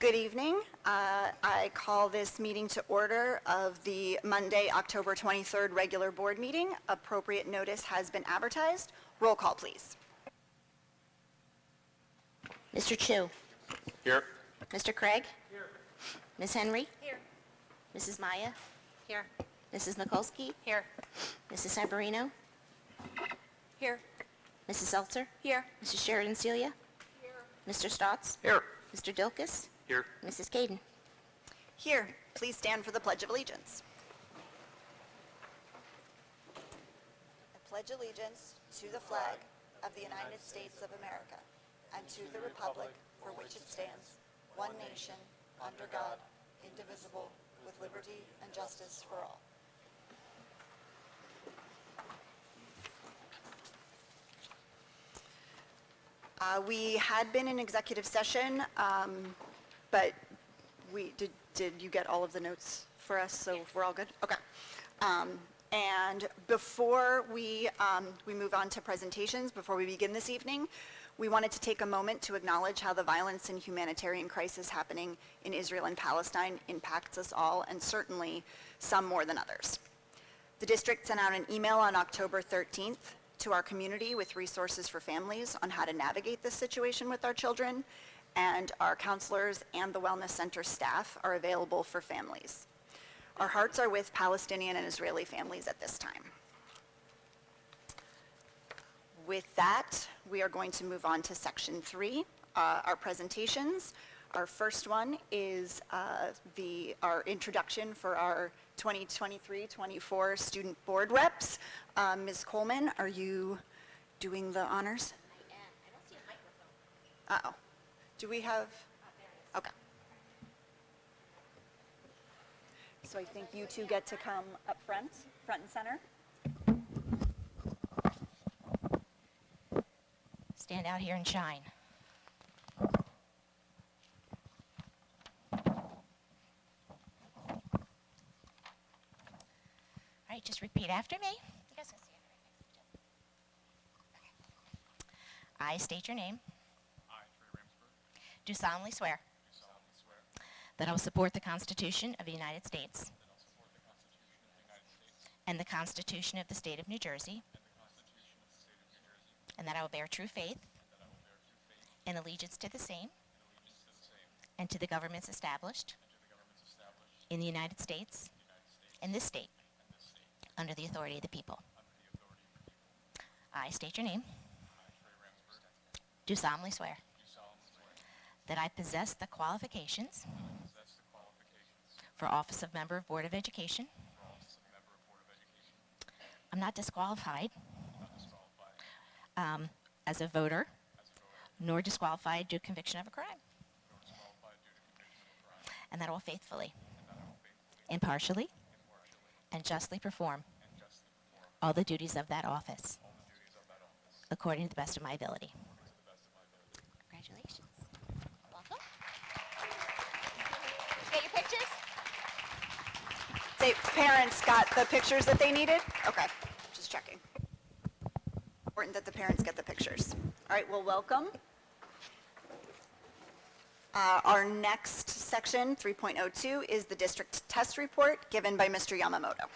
Good evening. I call this meeting to order of the Monday, October 23rd regular board meeting. Appropriate notice has been advertised. Roll call, please. Mr. Chu. Here. Mr. Craig. Here. Ms. Henry. Here. Mrs. Maya. Here. Mrs. Mikulski. Here. Mrs. Savarino. Here. Mrs. Seltzer. Here. Mrs. Sheridan Celia. Here. Mr. Stotts. Here. Mr. Dilkus. Here. Mrs. Caden. Here, please stand for the Pledge of Allegiance. I pledge allegiance to the flag of the United States of America and to the republic for which it stands, one nation, under God, indivisible, with liberty and justice for all. We had been in executive session, but did you get all of the notes for us? So we're all good? Okay. And before we move on to presentations, before we begin this evening, we wanted to take a moment to acknowledge how the violence and humanitarian crisis happening in Israel and Palestine impacts us all, and certainly some more than others. The district sent out an email on October 13th to our community with resources for families on how to navigate this situation with our children, and our counselors and the Wellness Center staff are available for families. Our hearts are with Palestinian and Israeli families at this time. With that, we are going to move on to section 3, our presentations. Our first one is our introduction for our 2023-24 student board reps. Ms. Coleman, are you doing the honors? I am. I don't see a microphone. Uh-oh. Do we have? There it is. Okay. So I think you two get to come up front and center. Stand out here and shine. All right, just repeat after me. You guys can see it right next to each other. Okay. I state your name. I, Trey Ramsberg, Do solemnly swear do solemnly swear that I will support the Constitution of the United States that I will support the Constitution of the United States and the Constitution of the State of New Jersey, and the Constitution of the State of New Jersey, and that I will bear true faith and that I will bear true faith and allegiance to the same and allegiance to the same and to the governments established and to the governments established in the United States in the United States and this state and this state under the authority of the people. under the authority of the people. I state your name. I, Trey Ramsberg, Do solemnly swear do solemnly swear that I possess the qualifications that I possess the qualifications for office of member of Board of Education. for office of member of Board of Education. I'm not disqualified I'm not disqualified as a voter, as a voter, nor disqualified due to conviction of a crime, nor disqualified due to conviction of a crime, and that I will faithfully, and that I will faithfully, impartially, impartially, and justly perform and justly perform all the duties of that office all the duties of that office according to the best of my ability. according to the best of my ability. Congratulations. Welcome. Get your pictures? Say, parents got the pictures that they needed? Okay, just checking. Important that the parents get the pictures. All right, well, welcome. Our next section, 3.02, is the district test report given by Mr. Yamamoto.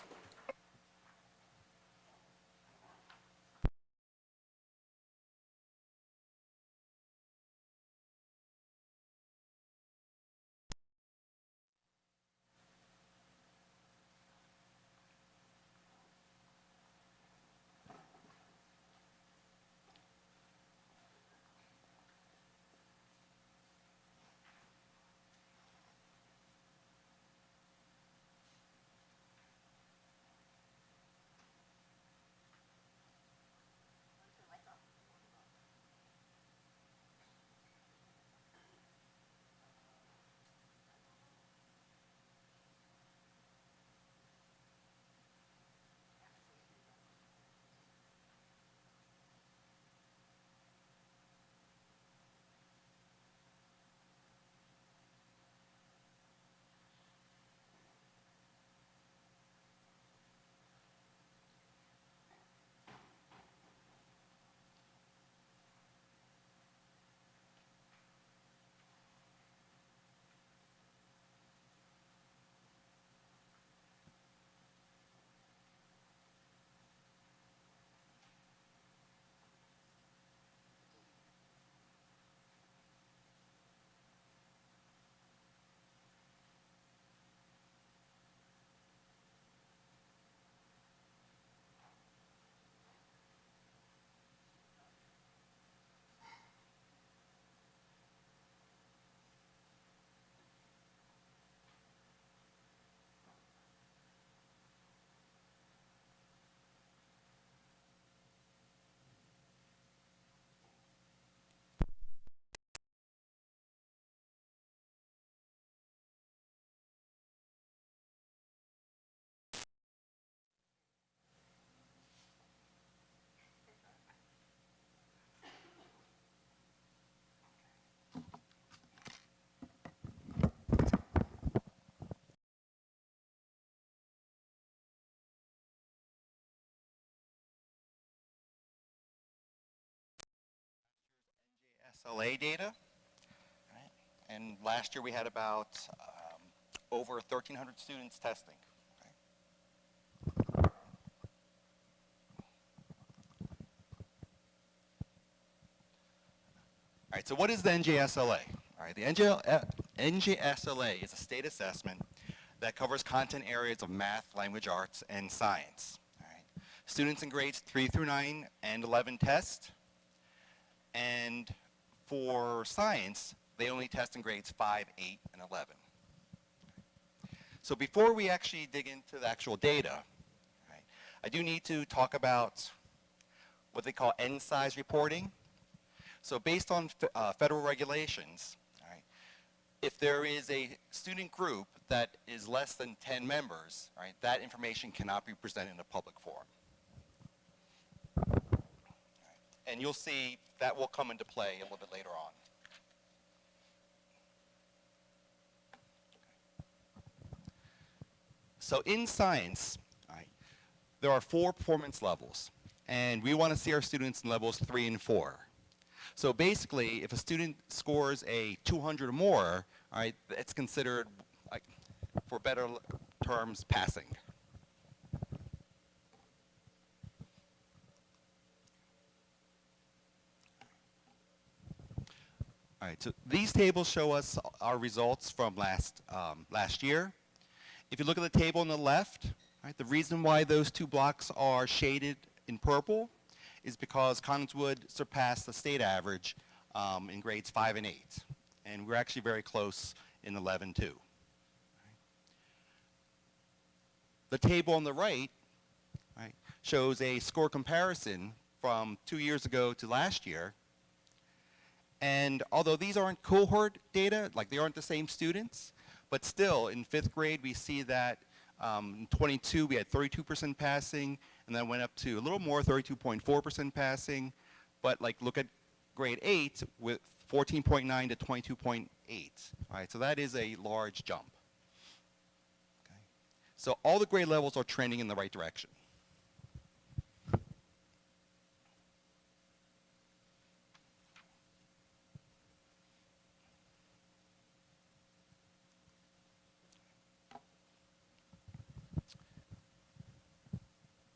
NJSLA data. Right? And last year we had about over 1,300 students testing. Okay? All right, so what is the NJSLA? All right, the NJSLA is a state assessment that covers content areas of math, language arts, and science. All right. Students in grades 3 through 9 and 11 test, and for science, they only test in grades 5, 8, and 11. So before we actually dig into the actual data, right, I do need to talk about what they call N-size reporting. So based on federal regulations, all right, if there is a student group that is less than 10 members, all right, that information cannot be presented in a public forum. All right, and you'll see that will come into play a little bit later on. So in science, all right, there are 4 performance levels, and we want to see our students in levels 3 and 4. So basically, if a student scores a 200 or more, all right, it's considered, like, for better terms, passing. All right, so these tables show us our results from last year. If you look at the table on the left, right, the reason why those 2 blocks are shaded in purple is because Collingswood surpassed the state average in grades 5 and 8. And we're actually very close in 11 too. The table on the right, right, shows a score comparison from 2 years ago to last year. And although these aren't cohort data, like they aren't the same students, but still in 5th grade we see that in 22 we had 32% passing, and then went up to a little more, 32.4% passing. But like look at grade 8 with 14.9 to 22.8. All right, so that is a large jump. Okay. So all the grade levels are trending in the right direction.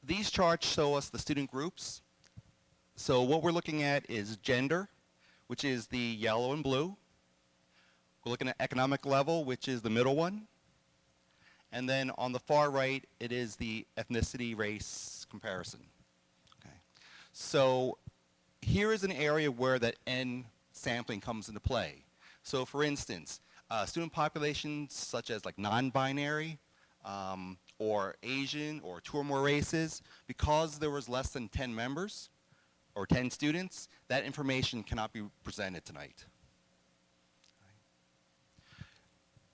These charts show us the student groups. So what we're looking at is gender, which is the yellow and blue. We're looking at economic level, which is the middle one. And then on the far right, it is the ethnicity race comparison. Okay. So here is an area where that N sampling comes into play. So for instance, student populations such as like non-binary, or Asian, or 2 or more races, because there was less than 10 members, or 10 students, that information cannot be presented tonight.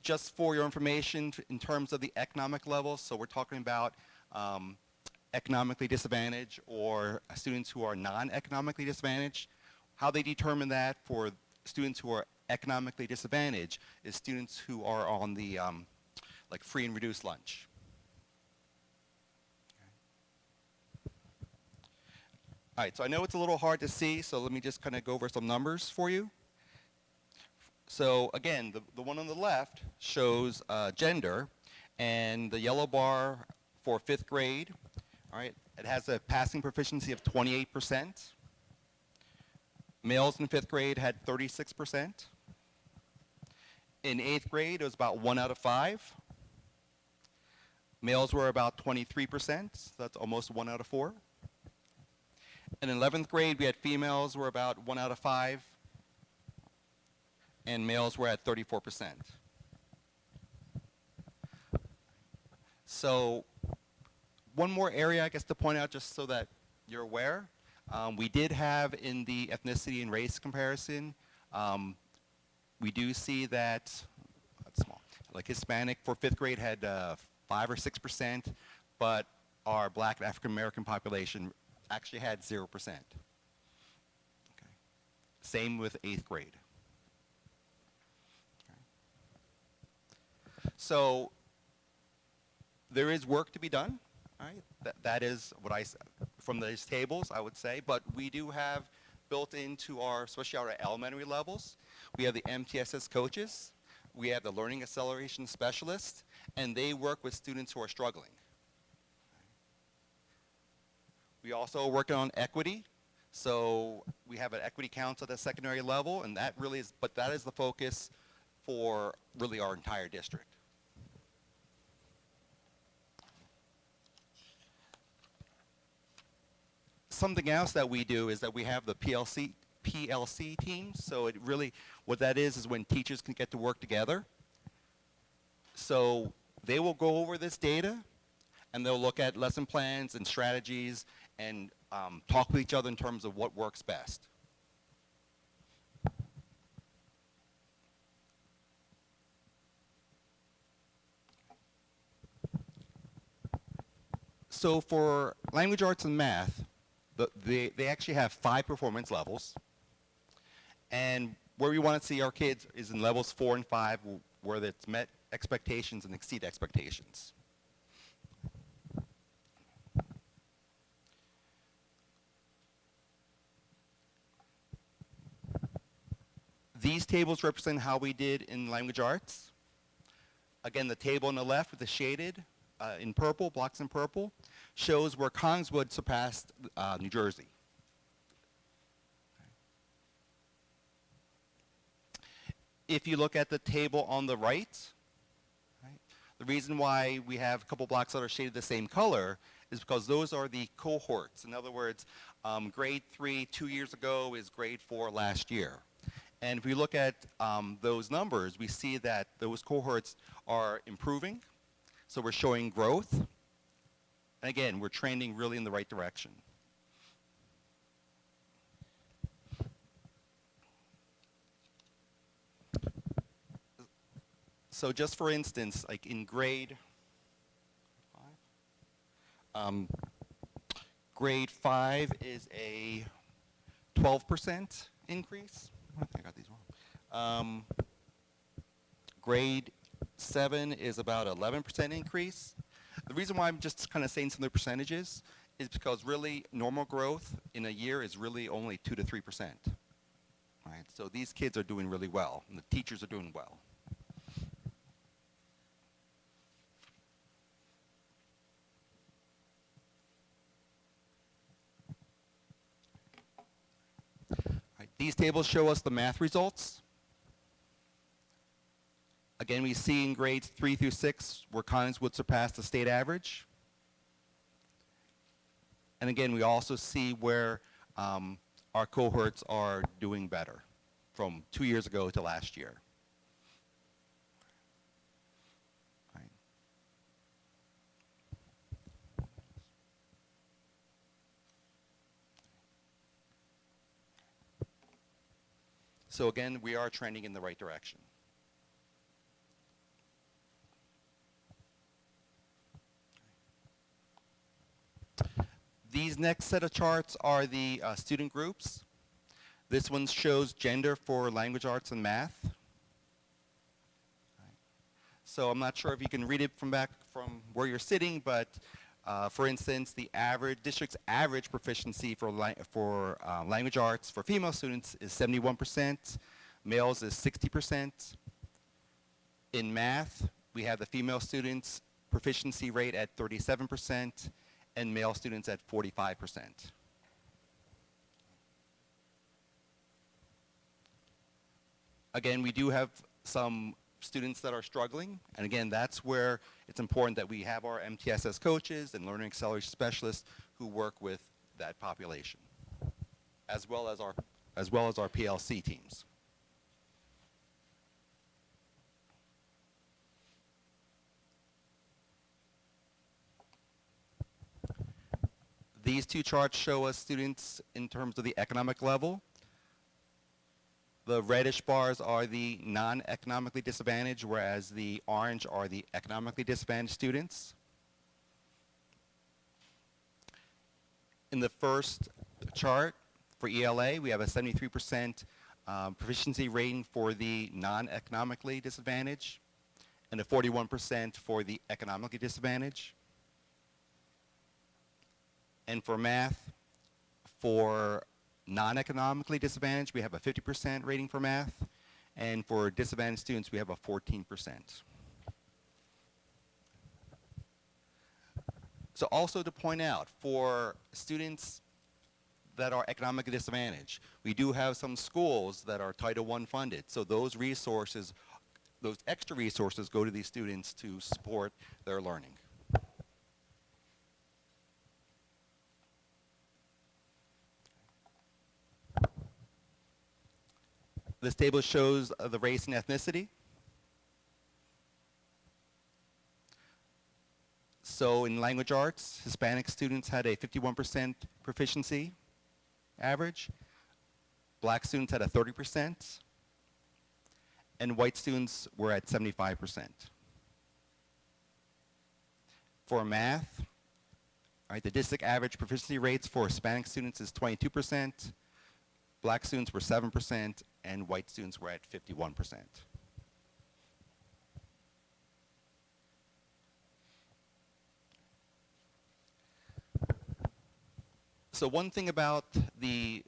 Just for your information, in terms of the economic level, so we're talking about economically disadvantaged or students who are non-economically disadvantaged. How they determine that for students who are economically disadvantaged is students who are on the like free and reduced lunch. All right, so I know it's a little hard to see, so let me just kind of go over some numbers for you. So again, the one on the left shows gender, and the yellow bar for 5th grade, all right, it has a passing proficiency of 28%. Males in 5th grade had 36%. In 8th grade, it was about 1 out of 5. Males were about 23%, so that's almost 1 out of 4. And in 11th grade, we had females were about 1 out of 5, and males were at 34%. So one more area, I guess, to point out just so that you're aware. We did have in the ethnicity and race comparison, we do see that, that's small, like Hispanic for 5th grade had 5 or 6%, but our Black and African American population actually had 0%. Okay. Same with 8th grade. Okay. So there is work to be done. All right? That is what I, from these tables, I would say, but we do have built into our, especially our elementary levels. We have the MTSS coaches, we have the learning acceleration specialists, and they work with students who are struggling. We also are working on equity. So we have an equity council at the secondary level, and that really is, but that is the focus for really our entire district. Something else that we do is that we have the PLC teams. So it really, what that is when teachers can get to work together. So they will go over this data, and they'll look at lesson plans and strategies and talk with each other in terms of what works best. So for language arts and math, they actually have 5 performance levels. And where we want to see our kids is in levels 4 and 5, where it's met expectations and exceed expectations. These tables represent how we did in language arts. Again, the table on the left with the shaded in purple, blocks in purple, shows where Collingswood surpassed New Jersey. If you look at the table on the right, the reason why we have a couple blocks that are shaded the same color is because those are the cohorts. In other words, grade 3 2 years ago is grade 4 last year. And if we look at those numbers, we see that those cohorts are improving. So we're showing growth. And again, we're trending really in the right direction. So just for instance, like in grade 5 is a 12% increase. I think I got these wrong. Grade 7 is about 11% increase. The reason why I'm just kind of saying some of the percentages is because really normal growth in a year is really only 2 to 3%. Right? So these kids are doing really well, and the teachers are doing well. Right, these tables show us the math results. Again, we see in grades 3 through 6 where Collingswood surpassed the state average. And again, we also see where our cohorts are doing better from 2 years ago to last year. Right. So again, we are trending in the right direction. These next set of charts are the student groups. This one shows gender for language arts and math. So I'm not sure if you can read it from back from where you're sitting, but for instance, the district's average proficiency for language arts for female students is 71%, males is 60%. In math, we have the female students' proficiency rate at 37%, and male students at 45%. Again, we do have some students that are struggling, and again, that's where it's important that we have our MTSS coaches and learning acceleration specialists who work with that population, as well as our PLC teams. These two charts show us students in terms of the economic level. The reddish bars are the non-economically disadvantaged, whereas the orange are the economically disadvantaged students. In the first chart for ELA, we have a 73% proficiency rating for the non-economically disadvantaged and a 41% for the economically disadvantaged. And for math, for non-economically disadvantaged, we have a 50% rating for math, and for disadvantaged students, we have a 14%. So also to point out, for students that are economically disadvantaged, we do have some schools that are Title I funded, so those resources, those extra resources go to these students to support their learning. This table shows the race and ethnicity. So in language arts, Hispanic students had a 51% proficiency average. Black students had a 30%. And white students were at 75%. For math, all right, the district average proficiency rates for Hispanic students is 22%. Black students were 7%, and white students were at 51%. So one thing about the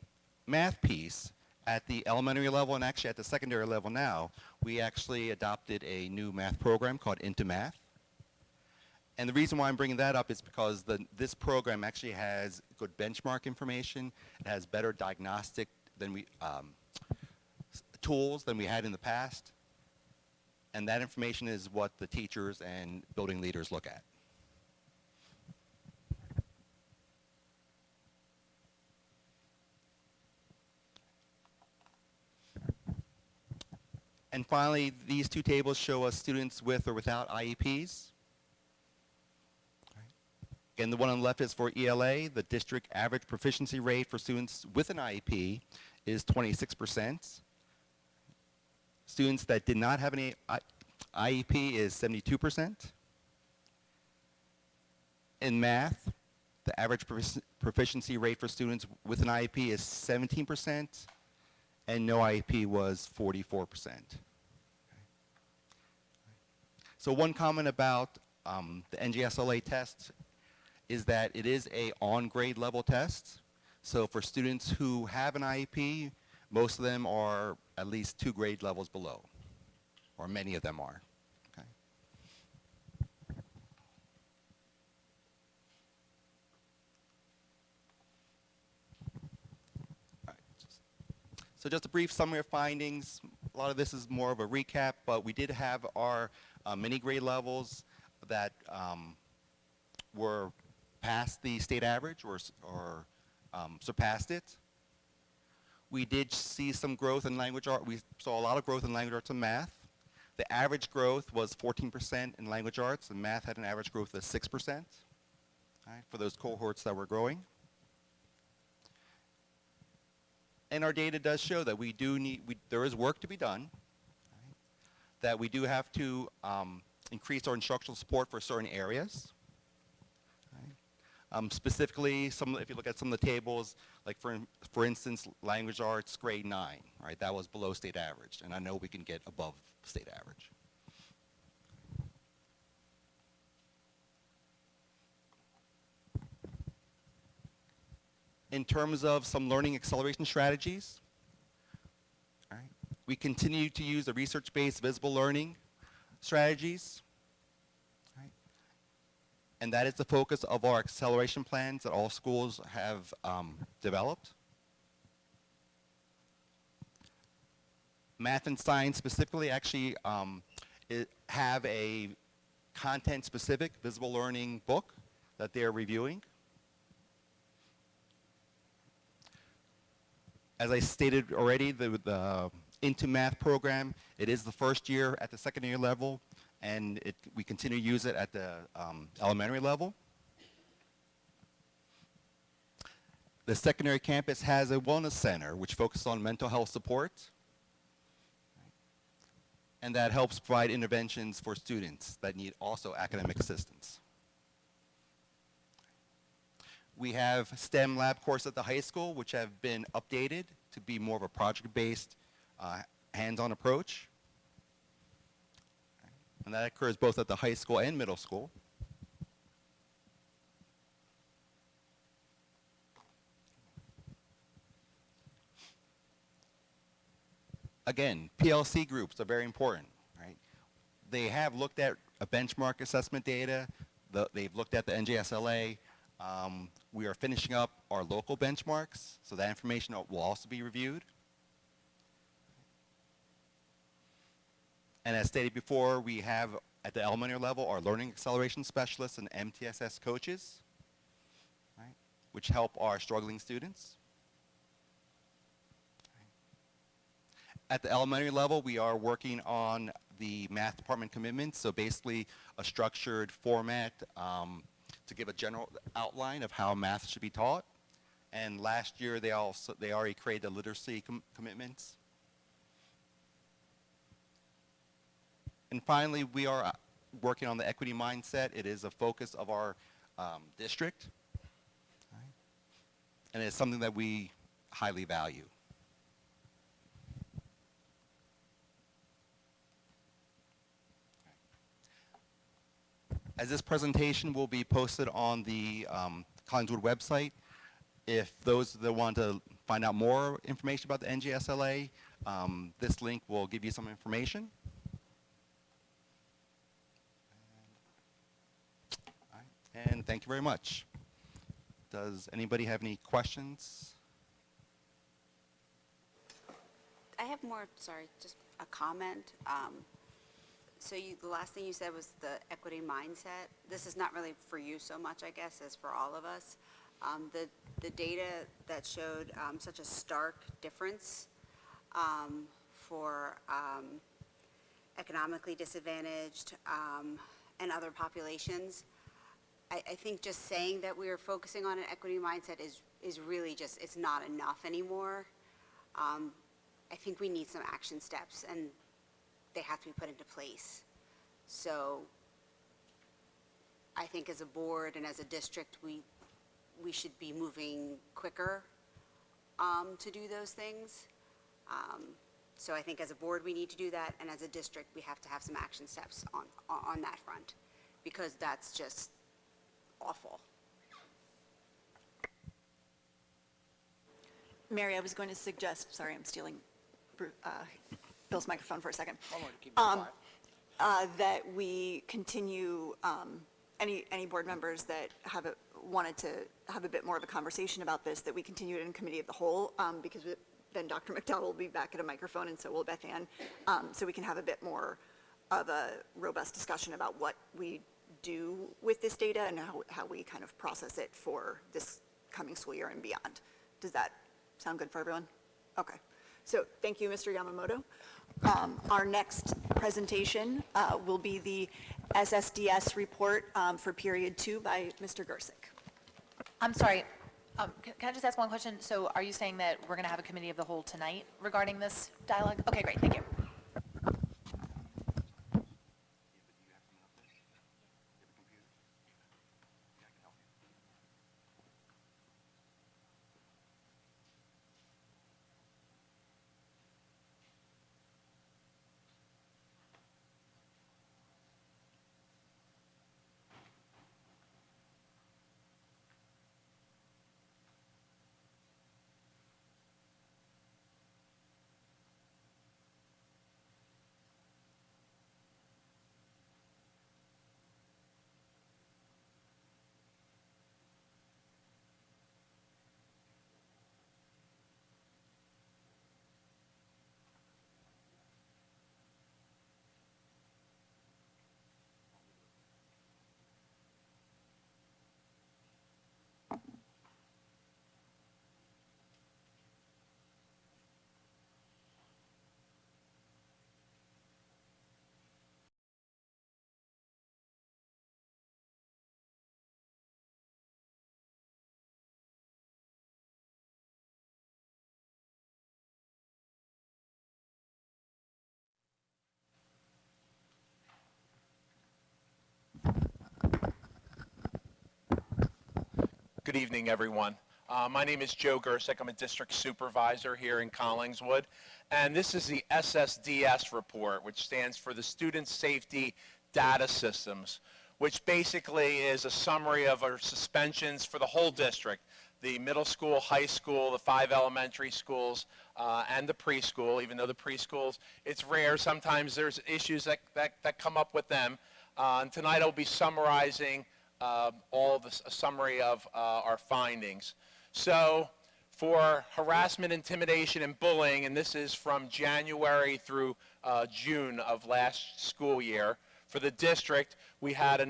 math piece, at the elementary level and actually at the secondary level now, we actually adopted a new math program called Into Math. And the reason why I'm bringing that up is because this program actually has good benchmark information. It has better diagnostic tools than we had in the past. And that information is what the teachers and building leaders look at. And finally, these two tables show us students with or without IEPs. Again, the one on the left is for ELA. The district average proficiency rate for students with an IEP is 26%. Students that did not have any IEP is 72%. In math, the average proficiency rate for students with an IEP is 17%, and no IEP was 44%. So one comment about the NGSLA test is that it is a on-grade level test. So for students who have an IEP, most of them are at least 2 grade levels below, or many of them are. Okay. All right. So just a brief summary of findings. A lot of this is more of a recap, but we did have our mini grade levels that were past the state average or surpassed it. We did see some growth in language art. We saw a lot of growth in language arts and math. The average growth was 14% in language arts, and math had an average growth of 6%, all right, for those cohorts that were growing. And our data does show that there is work to be done, right, that we do have to increase our instructional support for certain areas. Specifically, if you look at some of the tables, like for instance, language arts, grade 9, right? That was below state average, and I know we can get above state average. In terms of some learning acceleration strategies, all right, we continue to use the research-based visible learning strategies. And that is the focus of our acceleration plans that all schools have developed. Math and science specifically actually have a content-specific visible learning book that they're reviewing. As I stated already, the Into Math program, it is the first year at the secondary level, and we continue to use it at the elementary level. The secondary campus has a wellness center which focuses on mental health support, and that helps provide interventions for students that need also academic assistance. We have STEM lab courses at the high school which have been updated to be more of a project-based, hands-on approach. And that occurs both at the high school and middle school. Again, PLC groups are very important, right? They have looked at a benchmark assessment data. They've looked at the NJSLA. We are finishing up our local benchmarks, so that information will also be reviewed. And as stated before, we have at the elementary level our learning acceleration specialists and MTSS coaches, right, which help our struggling students. At the elementary level, we are working on the math department commitments, so basically a structured format to give a general outline of how math should be taught. And last year, they already created the literacy commitments. And finally, we are working on the equity mindset. It is a focus of our district, right? And it's something that we highly value. As this presentation will be posted on the Collingswood website, if those that want to find out more information about the NJSLA, this link will give you some information. All right, and thank you very much. Does anybody have any questions? I have more, sorry, just a comment. So the last thing you said was the equity mindset. This is not really for you so much, I guess, as for all of us. The data that showed such a stark difference for economically disadvantaged and other populations, I think just saying that we are focusing on an equity mindset is really just, it's not enough anymore. I think we need some action steps, and they have to be put into place. So I think as a board and as a district, we should be moving quicker to do those things. So I think as a board, we need to do that, and as a district, we have to have some action steps on that front, because that's just awful. Mary, I was going to suggest, sorry, I'm stealing Bill's microphone for a second. That we continue, any board members that wanted to have a bit more of a conversation about this, that we continue it in committee of the whole, because then Dr. McDowell will be back at a microphone, and so will Beth Ann, so we can have a bit more of a robust discussion about what we do with this data and how we kind of process it for this coming school year and beyond. Does that sound good for everyone? Okay. So thank you, Mr. Yamamoto. Our next presentation will be the SSDS report for period 2 by Mr. Gersick. I'm sorry, can I just ask one question? So are you saying that we're going to have a committee of the whole tonight regarding this dialogue? Okay, great, thank you. Good evening, everyone. My name is Joe Gersick. I'm a district supervisor here in Collingswood. And this is the SSDS report, which stands for the Student Safety Data Systems, which basically is a summary of our suspensions for the whole district. the middle school, high school, the 5 elementary schools, and the preschool, even though the preschools, it's rare. Sometimes there's issues that come up with them. And tonight I'll be summarizing a summary of our findings. So for harassment, intimidation, and bullying, and this is from January through June of last school year, for the district, we had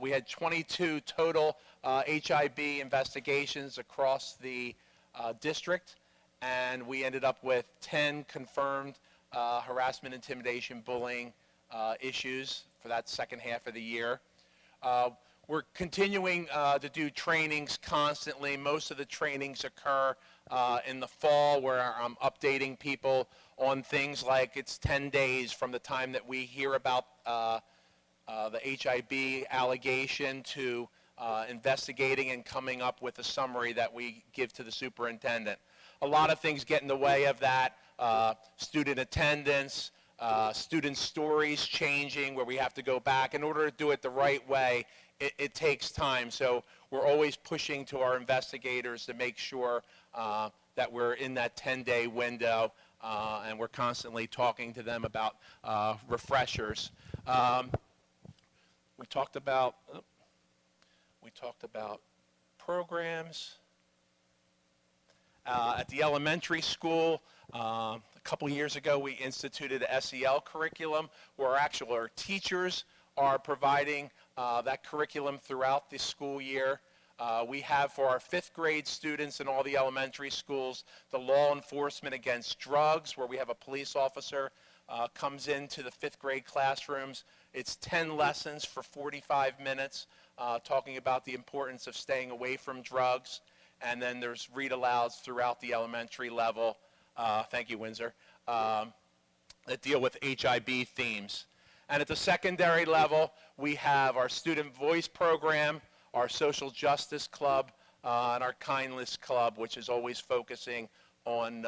we had 22 total HIB investigations across the district, and we ended up with 10 confirmed harassment, intimidation, bullying issues for that second half of the year. We're continuing to do trainings constantly. Most of the trainings occur in the fall, where I'm updating people on things like it's 10 days from the time that we hear about the HIB allegation to investigating and coming up with a summary that we give to the superintendent. A lot of things get in the way of that. Student attendance, student stories changing, where we have to go back. In order to do it the right way, it takes time. So we're always pushing to our investigators to make sure that we're in that 10-day window, and we're constantly talking to them about refreshers. We talked about programs. At the elementary school, a couple years ago, we instituted a SEL curriculum where our teachers are providing that curriculum throughout the school year. We have for our 5th grade students in all the elementary schools the law enforcement against drugs, where we have a police officer comes into the 5th grade classrooms. It's 10 lessons for 45 minutes talking about the importance of staying away from drugs. And then there's read-alouds throughout the elementary level, thank you, Windsor, that deal with HIB themes. And at the secondary level, we have our student voice program, our social justice club, and our kindness club, which is always focusing on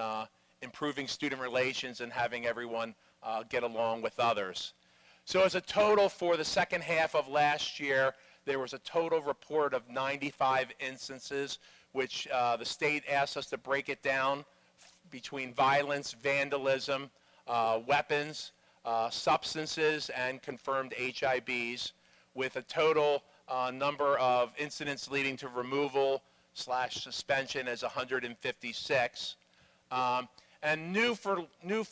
improving student relations and having everyone get along with others. So as a total for the second half of last year, there was a total report of 95 instances, which the state asked us to break it down between violence, vandalism, weapons, substances, and confirmed HIBs, with a total number of incidents leading to removal/suspension as 156. And new for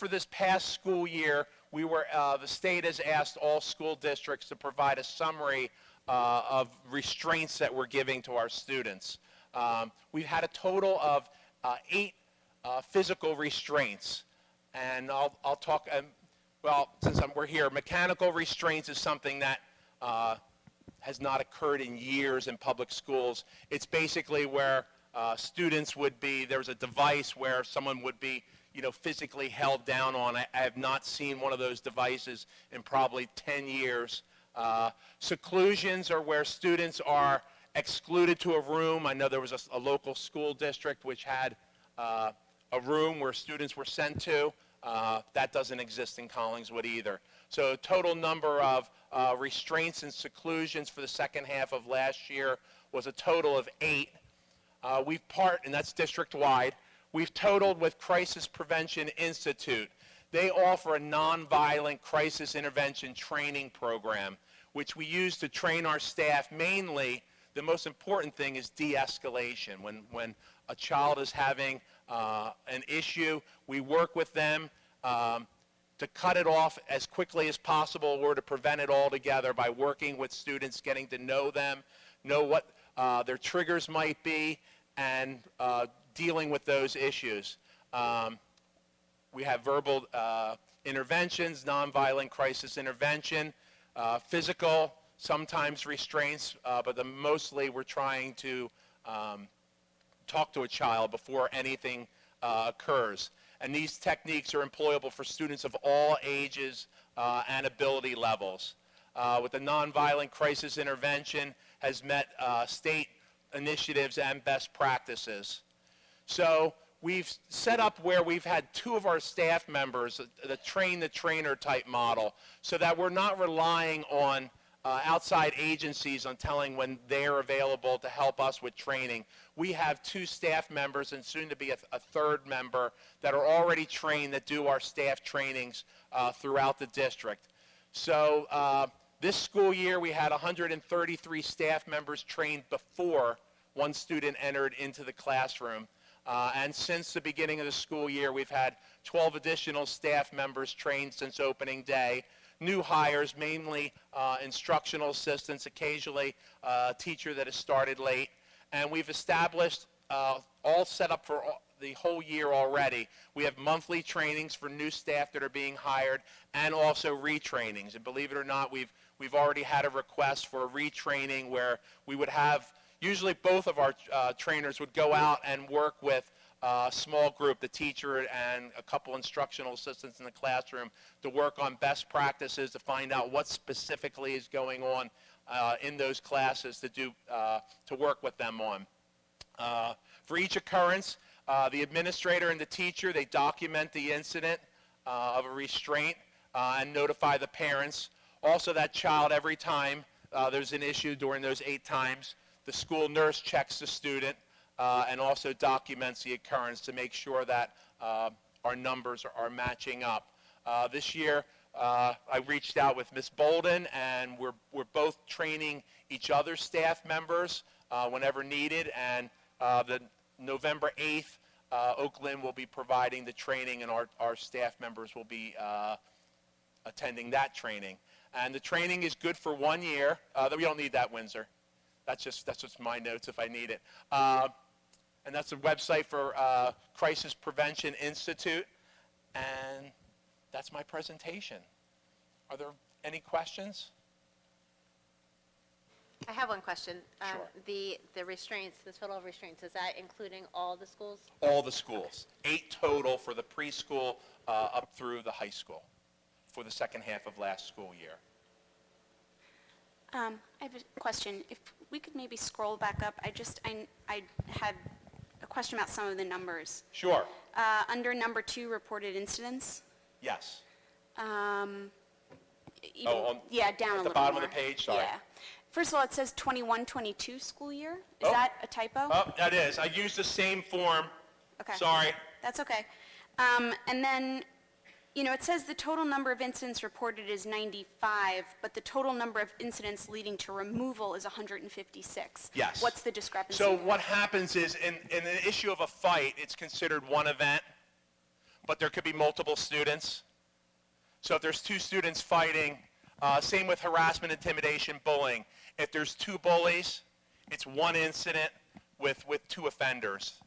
this past school year, the state has asked all school districts to provide a summary of restraints that we're giving to our students. We've had a total of 8 physical restraints, and I'll talk. Well, since we're here, mechanical restraints is something that has not occurred in years in public schools. It's basically where students would be. There's a device where someone would be, physically held down on. I have not seen one of those devices in probably 10 years. Seclusions are where students are excluded to a room. I know there was a local school district which had a room where students were sent to. That doesn't exist in Collingswood either. So total number of restraints and seclusions for the second half of last year was a total of 8. And that's district-wide. We've totaled with Crisis Prevention Institute. They offer a nonviolent crisis intervention training program, which we use to train our staff. Mainly, the most important thing is de-escalation. When a child is having an issue, we work with them to cut it off as quickly as possible, or to prevent it altogether by working with students, getting to know them, know what their triggers might be, and dealing with those issues. We have verbal interventions, nonviolent crisis intervention, physical, sometimes restraints, but mostly we're trying to talk to a child before anything occurs. And these techniques are employable for students of all ages and ability levels. With the nonviolent crisis intervention has met state initiatives and best practices. So we've set up where we've had 2 of our staff members, the train-the-trainer type model, so that we're not relying on outside agencies on telling when they're available to help us with training. We have 2 staff members and soon to be a third member that are already trained that do our staff trainings throughout the district. So this school year we had 133 staff members trained before one student entered into the classroom. And since the beginning of the school year, we've had 12 additional staff members trained since opening day. New hires, mainly instructional assistants, occasionally a teacher that has started late. And we've established, all set up for the whole year already. We have monthly trainings for new staff that are being hired and also retrainings. And believe it or not, we've already had a request for a retraining where we would have, usually both of our trainers would go out and work with a small group, the teacher and a couple instructional assistants in the classroom, to work on best practices, to find out what specifically is going on in those classes to work with them on. For each occurrence, the administrator and the teacher, they document the incident of a restraint and notify the parents. Also, that child, every time there's an issue during those 8 times, the school nurse checks the student and also documents the occurrence to make sure that our numbers are matching up. This year, I reached out with Ms. Bolden, and we're both training each other's staff members whenever needed. And the November 8th, Oakland will be providing the training, and our staff members will be attending that training. And the training is good for 1 year. We don't need that, Windsor. That's just my notes if I need it. And that's the website for Crisis Prevention Institute. And that's my presentation. Are there any questions? I have one question. Sure. The restraints, the total of restraints, is that including all the schools? All the schools. 8 total for the preschool up through the high school for the second half of last school year. I have a question. If we could maybe scroll back up, I had a question about some of the numbers. Sure. Under number 2, reported incidents. Yes. Yeah, down a little more. At the bottom of the page, sorry. Yeah. First of all, it says 21-22 school year. Is Oh. that a typo? Oh, that is. I used the same form. Okay. Sorry. That's okay. And then, it says the total number of incidents reported is 95, but the total number of incidents leading to removal is 156. Yes. What's the discrepancy? So what happens is, in the issue of a fight, it's considered one event, but there could be multiple students. So if there's 2 students fighting, same with harassment, intimidation, bullying. If there's 2 bullies, it's 1 incident with 2 offenders.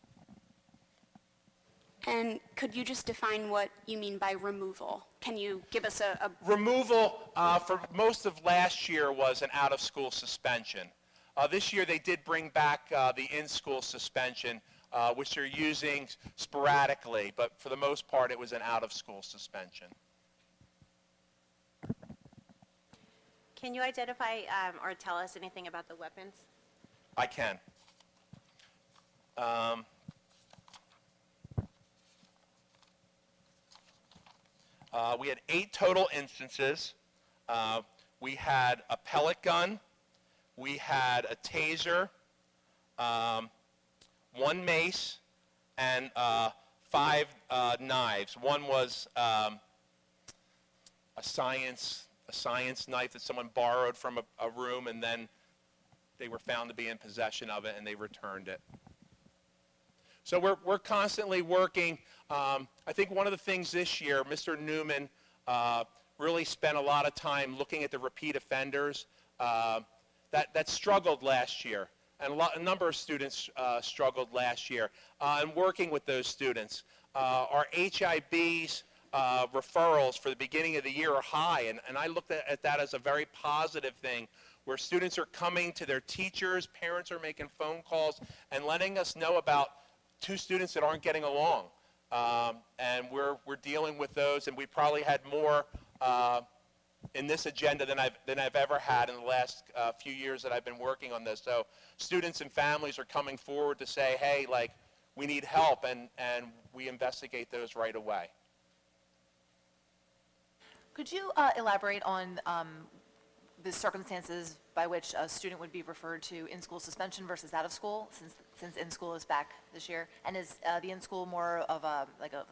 And could you just define what you mean by removal? Can you give us a Removal for most of last year was an out-of-school suspension. This year they did bring back the in-school suspension, which they're using sporadically, but for the most part it was an out-of-school suspension. Can you identify or tell us anything about the weapons? I can. We had 8 total instances. We had a pellet gun. We had a taser, 1 mace, and 5 knives. One was a science knife that someone borrowed from a room, and then they were found to be in possession of it, and they returned it. So we're constantly working. I think one of the things this year, Mr. Newman really spent a lot of time looking at the repeat offenders that struggled last year. And a number of students struggled last year. And working with those students. Our HIBs referrals for the beginning of the year are high, and I looked at that as a very positive thing, where students are coming to their teachers, parents are making phone calls, and letting us know about 2 students that aren't getting along. And we're dealing with those, and we probably had more in this agenda than I've ever had in the last few years that I've been working on this. So students and families are coming forward to say, hey, like, we need help, and we investigate those right away. Could you elaborate on the circumstances by which a student would be referred to in-school suspension versus out of school, since in-school is back this year? And is the in-school more of a, like a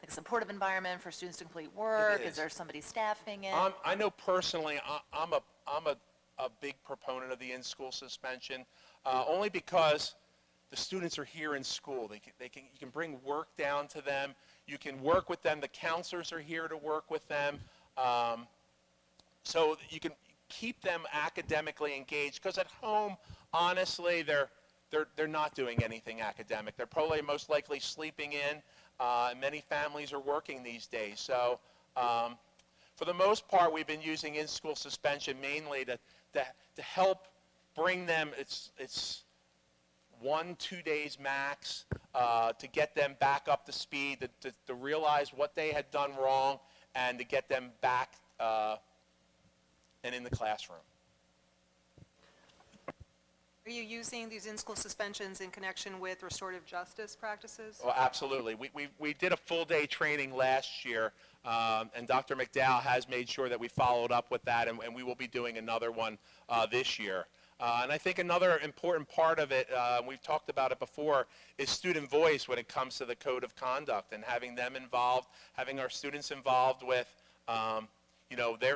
supportive environment for students to complete work? is. Is there somebody staffing it? I know personally, I'm a big proponent of the in-school suspension, only because the students are here in school. You can bring work down to them. You can work with them. The counselors are here to work with them. So you can keep them academically engaged, because at home, honestly, they're not doing anything academic. They're probably most likely sleeping in. Many families are working these days. So for the most part, we've been using in-school suspension mainly to help bring them, it's 1-2 days max, to get them back up to speed, to realize what they had done wrong, and to get them back and in the classroom. Are you using these in-school suspensions in connection with restorative justice practices? Oh, absolutely. We did a full-day training last year, and Dr. McDowell has made sure that we followed up with that, and we will be doing another one this year. And I think another important part of it, we've talked about it before, is student voice when it comes to the code of conduct, and having them involved, having our students involved with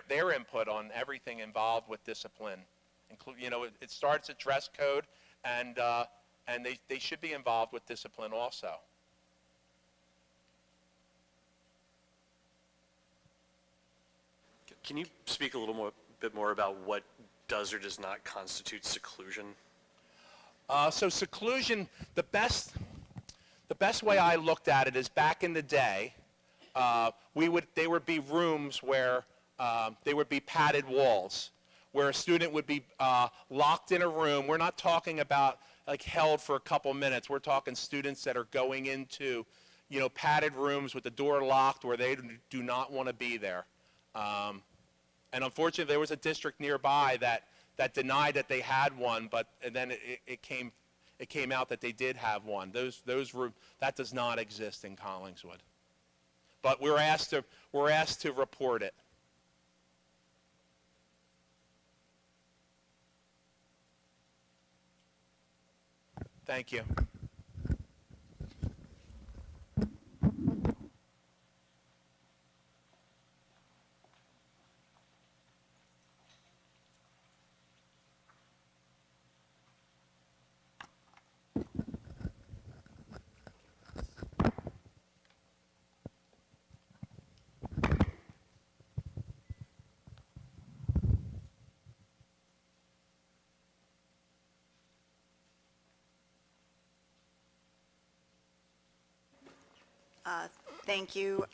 their input on everything involved with discipline. It starts at dress code, and they should be involved with discipline also. Can you speak a little bit more about what does or does not constitute seclusion? So seclusion, the best way I looked at it is back in the day, there would be rooms where there would be padded walls, where a student would be locked in a room. We're not talking about like held for a couple minutes. We're talking students that are going into, padded rooms with the door locked where they do not want to be there. And unfortunately, there was a district nearby that denied that they had one, and then it came out that they did have one. That does not exist in Collingswood. But we're asked to report it. Thank you. Thank you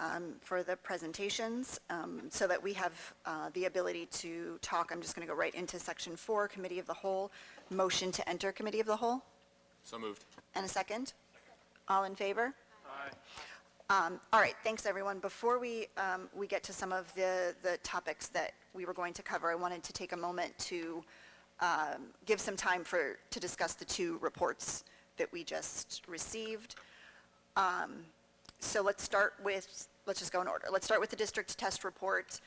for the presentations. So that we have the ability to talk, I'm just going to go right into Section 4, Committee of the Whole. Motion to enter Committee of the Whole. So moved. And a second? All in favor? Aye. All right, thanks, everyone. Before we get to some of the topics that we were going to cover, I wanted to take a moment to give some time to discuss the two reports that we just received. So let's just go in order. Let's start with the district test report.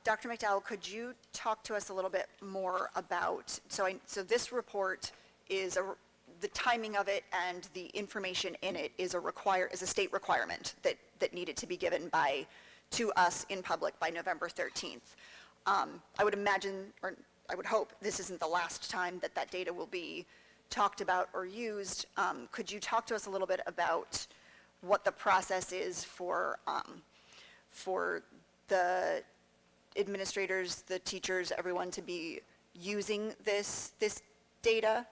Dr. McDowell, could you talk to us a little bit more about, so this report is the timing of it and the information in it is a state requirement that needed to be given to us in public by November 13th. I would imagine, or I would hope, this isn't the last time that data will be talked about or used. Could you talk to us a little bit about what the process is for the administrators, the teachers, everyone to be using this data,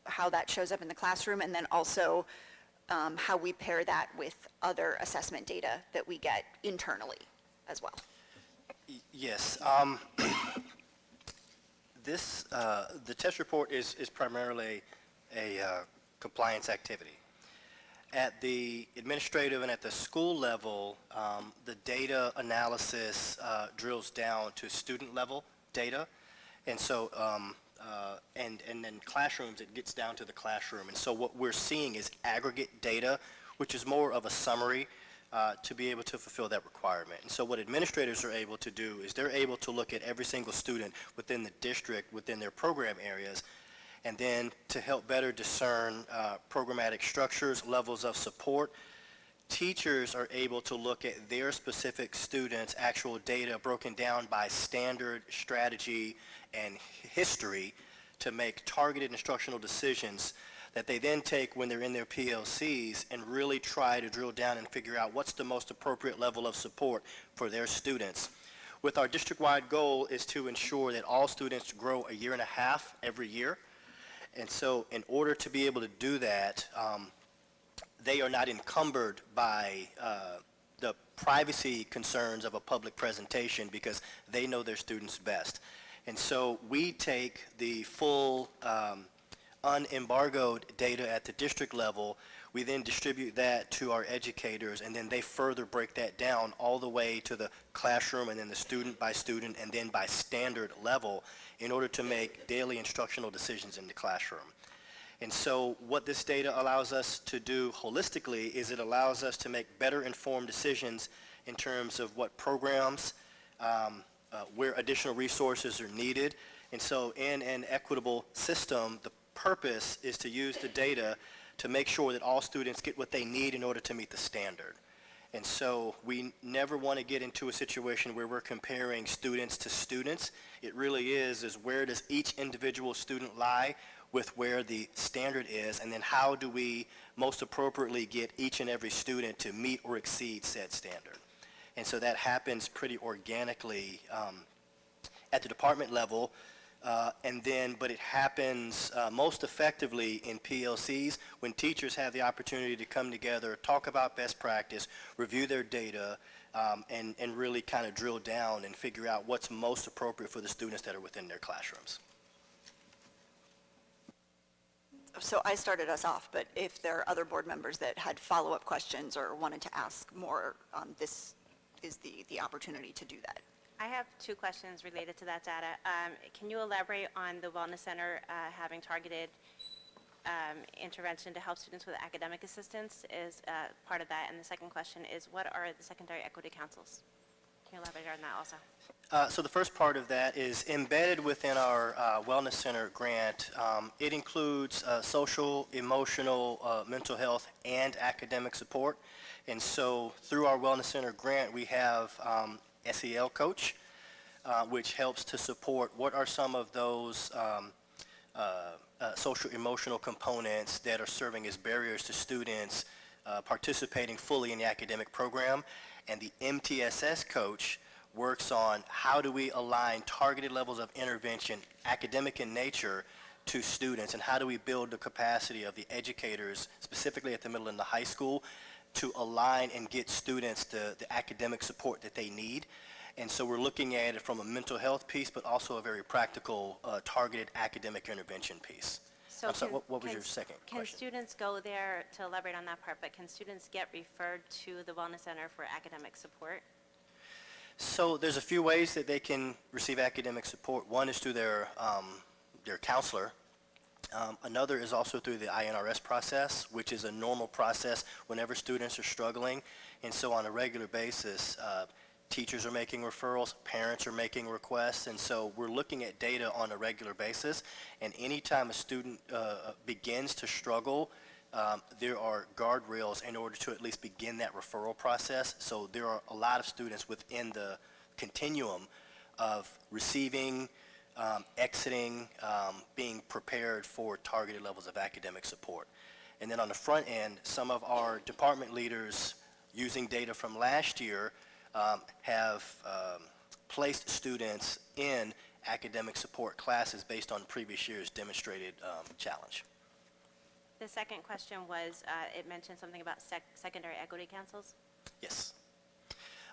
how that shows up in the classroom, and then also how we pair that with other assessment data that we get internally as well? Yes. The test report is primarily a compliance activity. At the administrative and at the school level, the data analysis drills down to student level data. And so, and then classrooms, it gets down to the classroom. And so what we're seeing is aggregate data, which is more of a summary to be able to fulfill that requirement. And so what administrators are able to do is they're able to look at every single student within the district, within their program areas, and then to help better discern programmatic structures, levels of support. Teachers are able to look at their specific students' actual data broken down by standard, strategy, and history to make targeted instructional decisions that they then take when they're in their PLCs and really try to drill down and figure out what's the most appropriate level of support for their students. With our district-wide goal is to ensure that all students grow a year and a half every year. And so in order to be able to do that, they are not encumbered by the privacy concerns of a public presentation because they know their students best. And so we take the full unembargoed data at the district level. We then distribute that to our educators, and then they further break that down all the way to the classroom and then the student by student and then by standard level in order to make daily instructional decisions in the classroom. And so what this data allows us to do holistically is it allows us to make better informed decisions in terms of what programs, where additional resources are needed. And so in an equitable system, the purpose is to use the data to make sure that all students get what they need in order to meet the standard. And so we never want to get into a situation where we're comparing students to students. It really is where does each individual student lie with where the standard is, and then how do we most appropriately get each and every student to meet or exceed said standard. And so that happens pretty organically at the department level. But it happens most effectively in PLCs when teachers have the opportunity to come together, talk about best practice, review their data, and really kind of drill down and figure out what's most appropriate for the students that are within their classrooms. So I started us off, but if there are other board members that had follow-up questions or wanted to ask more, this is the opportunity to do that. I have two questions related to that data. Can you elaborate on the Wellness Center having targeted intervention to help students with academic assistance is part of that? And the second question is, what are the secondary equity councils? Can you elaborate on that also? So the first part of that is embedded within our Wellness Center grant. It includes social, emotional, mental health, and academic support. And so through our Wellness Center grant, we have SEL coach, which helps to support what are some of those social emotional components that are serving as barriers to students participating fully in the academic program. And the MTSS coach works on how do we align targeted levels of intervention, academic in nature, to students, and how do we build the capacity of the educators, specifically at the middle and the high school, to align and get students the academic support that they need. And so we're looking at it from a mental health piece, but also a very practical, targeted academic intervention piece. So I'm sorry, what was your second Can question? students go there, to elaborate on that part, but can students get referred to the Wellness Center for academic support? So there's a few ways that they can receive academic support. One is through their counselor. Another is also through the INRS process, which is a normal process whenever students are struggling. And so on a regular basis, teachers are making referrals, parents are making requests, and so we're looking at data on a regular basis. And anytime a student begins to struggle, there are guardrails in order to at least begin that referral process. So there are a lot of students within the continuum of receiving, exiting, being prepared for targeted levels of academic support. And then on the front end, some of our department leaders, using data from last year, have placed students in academic support classes based on previous year's demonstrated challenge. The second question was, it mentioned something about secondary equity councils? Yes.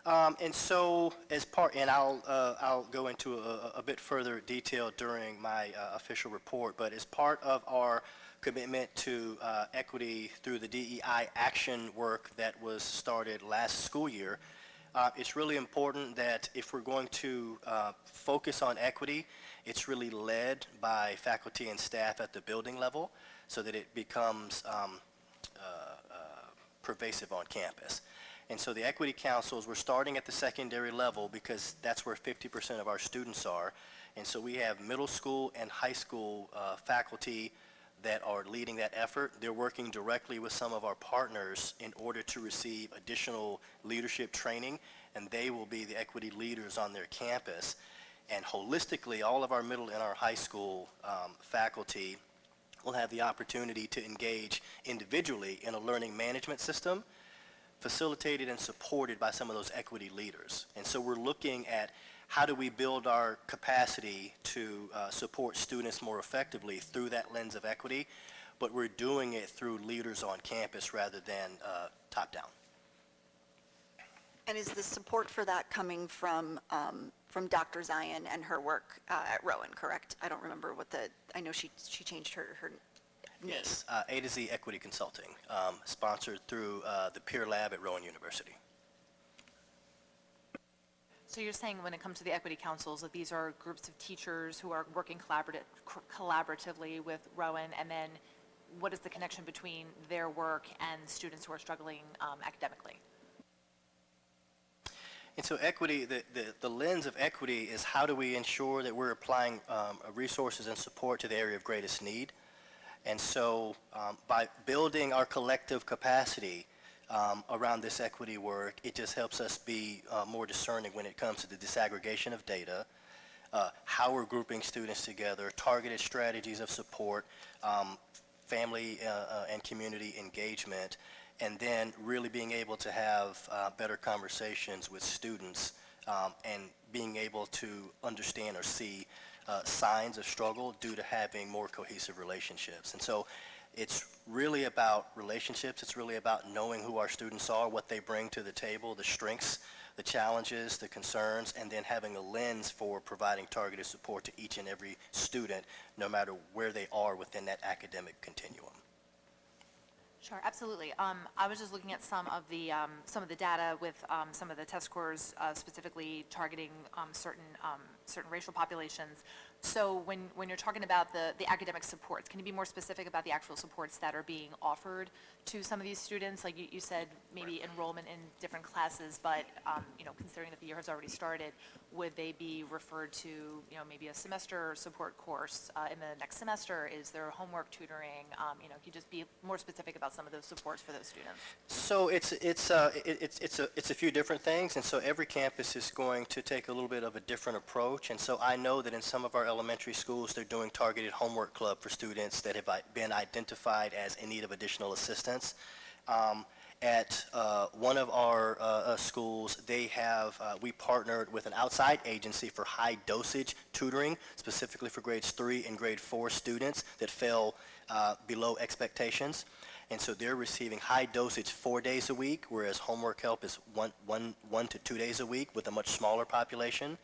And so as part, and I'll go into a bit further detail during my official report, but as part of our commitment to equity through the DEI action work that was started last school year, it's really important that if we're going to focus on equity, it's really led by faculty and staff at the building level so that it becomes pervasive on campus. And so the equity councils, we're starting at the secondary level because that's where 50% of our students are. And so we have middle school and high school faculty that are leading that effort. They're working directly with some of our partners in order to receive additional leadership training, and they will be the equity leaders on their campus. And holistically, all of our middle and our high school faculty will have the opportunity to engage individually in a learning management system facilitated and supported by some of those equity leaders. And so we're looking at how do we build our capacity to support students more effectively through that lens of equity, but we're doing it through leaders on campus rather than top-down. And is the support for that coming from Dr. Zion and her work at Rowan, correct? I don't remember I know she changed her name. Yes, A to Z Equity Consulting, sponsored through the Peer Lab at Rowan University. So you're saying when it comes to the equity councils, that these are groups of teachers who are working collaboratively with Rowan, and then what is the connection between their work and students who are struggling academically? And so equity, the lens of equity is how do we ensure that we're applying resources and support to the area of greatest need. And so by building our collective capacity around this equity work, it just helps us be more discerning when it comes to the disaggregation of data, how we're grouping students together, targeted strategies of support, family and community engagement, and then really being able to have better conversations with students and being able to understand or see signs of struggle due to having more cohesive relationships. And so it's really about relationships. It's really about knowing who our students are, what they bring to the table, the strengths, the challenges, the concerns, and then having a lens for providing targeted support to each and every student, no matter where they are within that academic continuum. Sure, absolutely. I was just looking at some of the data with some of the test scores specifically targeting certain racial populations. So when you're talking about the academic supports, can you be more specific about the actual supports that are being offered to some of these students? Like you said, maybe enrollment in different classes, but considering that the year has already started, would they be referred to maybe a semester support course in the next semester? Is there homework tutoring? Can you just be more specific about some of those supports for those students? So it's a few different things, and so every campus is going to take a little bit of a different approach. And so I know that in some of our elementary schools, they're doing targeted homework club for students that have been identified as in need of additional assistance. At one of our schools, we partnered with an outside agency for high dosage tutoring, specifically for grades 3 and grade 4 students that fell below expectations. And so they're receiving high dosage 4 days a week, whereas homework help is one to 2 days a week with a much smaller population.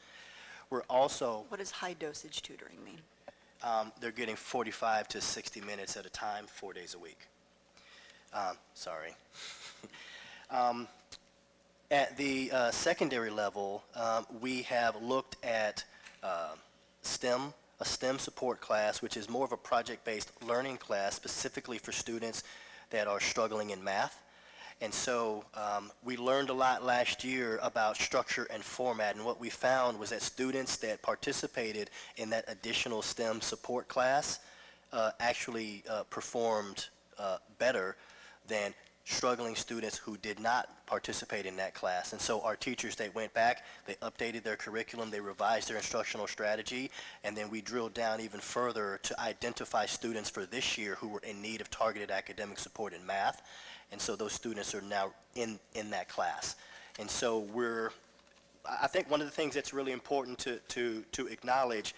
We're also, What does high dosage tutoring mean? they're getting 45 to 60 minutes at a time, 4 days a week. Sorry. At the secondary level, we have looked at a STEM support class, which is more of a project-based learning class specifically for students that are struggling in math. And so we learned a lot last year about structure and format, and what we found was that students that participated in that additional STEM support class actually performed better than struggling students who did not participate in that class. And so our teachers, they went back, they updated their curriculum, they revised their instructional strategy, and then we drilled down even further to identify students for this year who were in need of targeted academic support in math. And so those students are now in that class. And so I think one of the things that's really important to acknowledge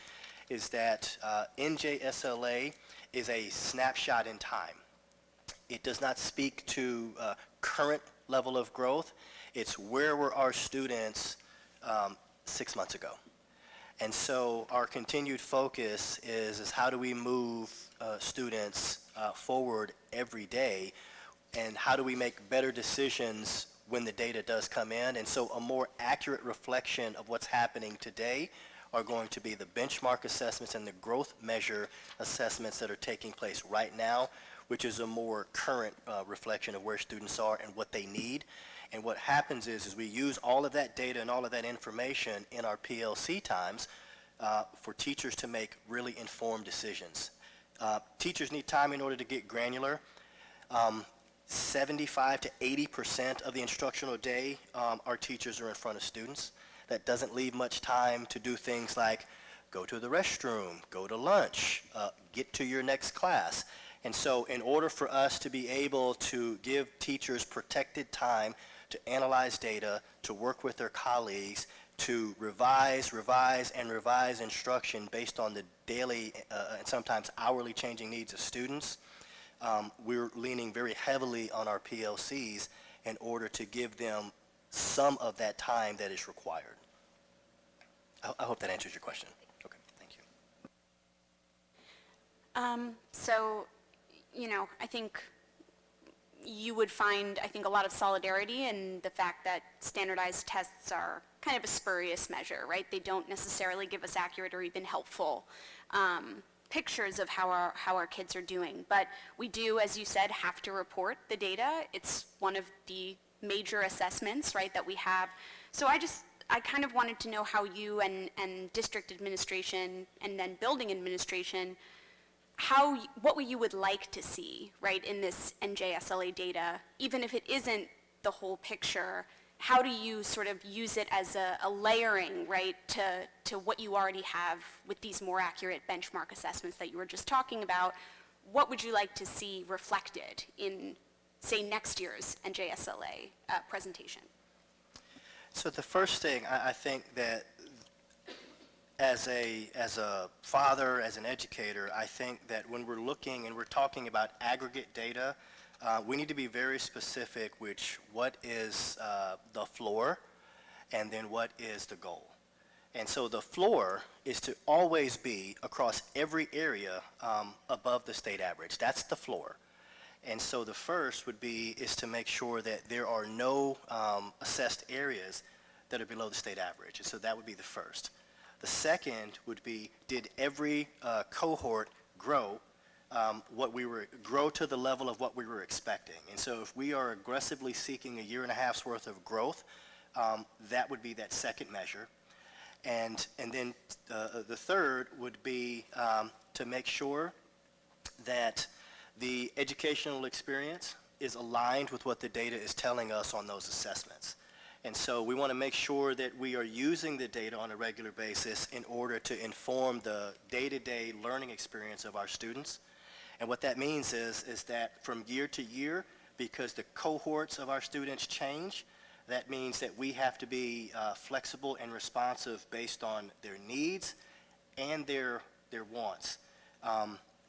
is that NJSLA is a snapshot in time. It does not speak to current level of growth. It's where were our students 6 months ago. And so our continued focus is how do we move students forward every day, and how do we make better decisions when the data does come in. And so a more accurate reflection of what's happening today are going to be the benchmark assessments and the growth measure assessments that are taking place right now, which is a more current reflection of where students are and what they need. And what happens is we use all of that data and all of that information in our PLC times for teachers to make really informed decisions. Teachers need time in order to get granular. 75 to 80% of the instructional day, our teachers are in front of students. That doesn't leave much time to do things like go to the restroom, go to lunch, get to your next class. And so in order for us to be able to give teachers protected time to analyze data, to work with their colleagues, to revise instruction based on the daily and sometimes hourly changing needs of students, we're leaning very heavily on our PLCs in order to give them some of that time that is required. I hope that answers your question. Okay, thank you. So, I think you would find, a lot of solidarity in the fact that standardized tests are kind of a spurious measure, right? They don't necessarily give us accurate or even helpful pictures of how our kids are doing. But we do, as you said, have to report the data. It's one of the major assessments, right, that we have. So I kind of wanted to know how you and district administration and then building administration, what you would like to see, right, in this NJSLA data, even if it isn't the whole picture. How do you sort of use it as a layering, right, to what you already have with these more accurate benchmark assessments that you were just talking about? What would you like to see reflected in, say, next year's NJSLA presentation? So the first thing, I think that as a father, as an educator, I think that when we're looking and we're talking about aggregate data, we need to be very specific which what is the floor and then what is the goal. And so the floor is to always be across every area above the state average. That's the floor. And so the first is to make sure that there are no assessed areas that are below the state average. And so that would be the first. The second would be, did every cohort grow grow to the level of what we were expecting? And so if we are aggressively seeking a year and a half's worth of growth, that would be that second measure. And then the third would be to make sure that the educational experience is aligned with what the data is telling us on those assessments. And so we want to make sure that we are using the data on a regular basis in order to inform the day-to-day learning experience of our students. And what that means is that from year to year, because the cohorts of our students change, that means that we have to be flexible and responsive based on their needs and their wants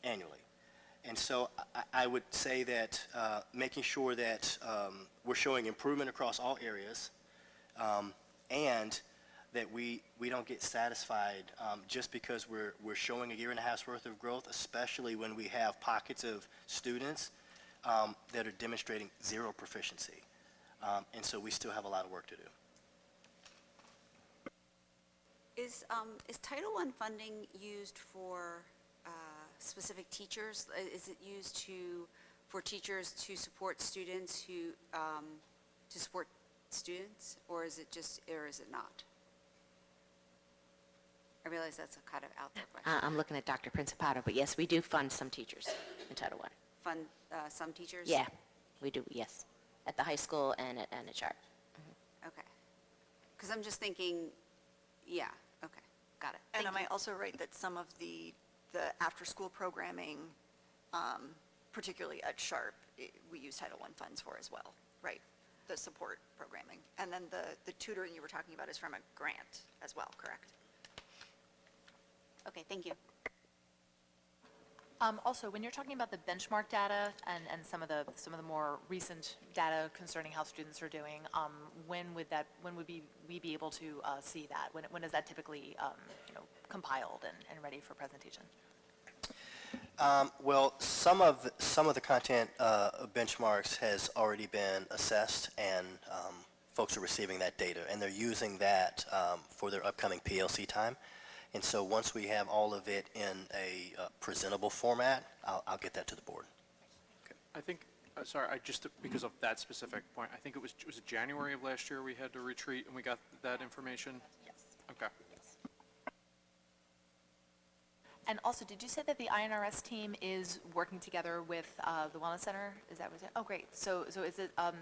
annually. And so I would say that making sure that we're showing improvement across all areas, and that we don't get satisfied just because we're showing a year and a half's worth of growth, especially when we have pockets of students that are demonstrating zero proficiency. And so we still have a lot of work to do. Is Title I funding used for specific teachers? Is it used for teachers to support students or is it not? I realize that's a kind of out there question. I'm looking at Dr. Principato, but yes, we do fund some teachers in Title I. Fund some teachers? Yeah, we do, yes, at the high school and at Sharp. Okay. Because I'm just thinking, yeah, okay, got it. And Thank am you. I also right that some of the after-school programming, particularly at Sharp, we use Title I funds for as well, right? The support programming. And then the tutoring you were talking about is from a grant as well, correct? Okay, thank you. Also, when you're talking about the benchmark data and some of the more recent data concerning how students are doing, when would we be able to see that? When is that typically compiled and ready for presentation? Well, some of the content benchmarks has already been assessed, and folks are receiving that data, and they're using that for their upcoming PLC time. And so once we have all of it in a presentable format, I'll get that to the board. I think Sorry, because of that specific point, I think was it January of last year we had to retreat and we got that information? Yes. Okay. And also, did you say that the INRS team is working together with the Wellness Center? Is that what it? Oh, great. So is it, how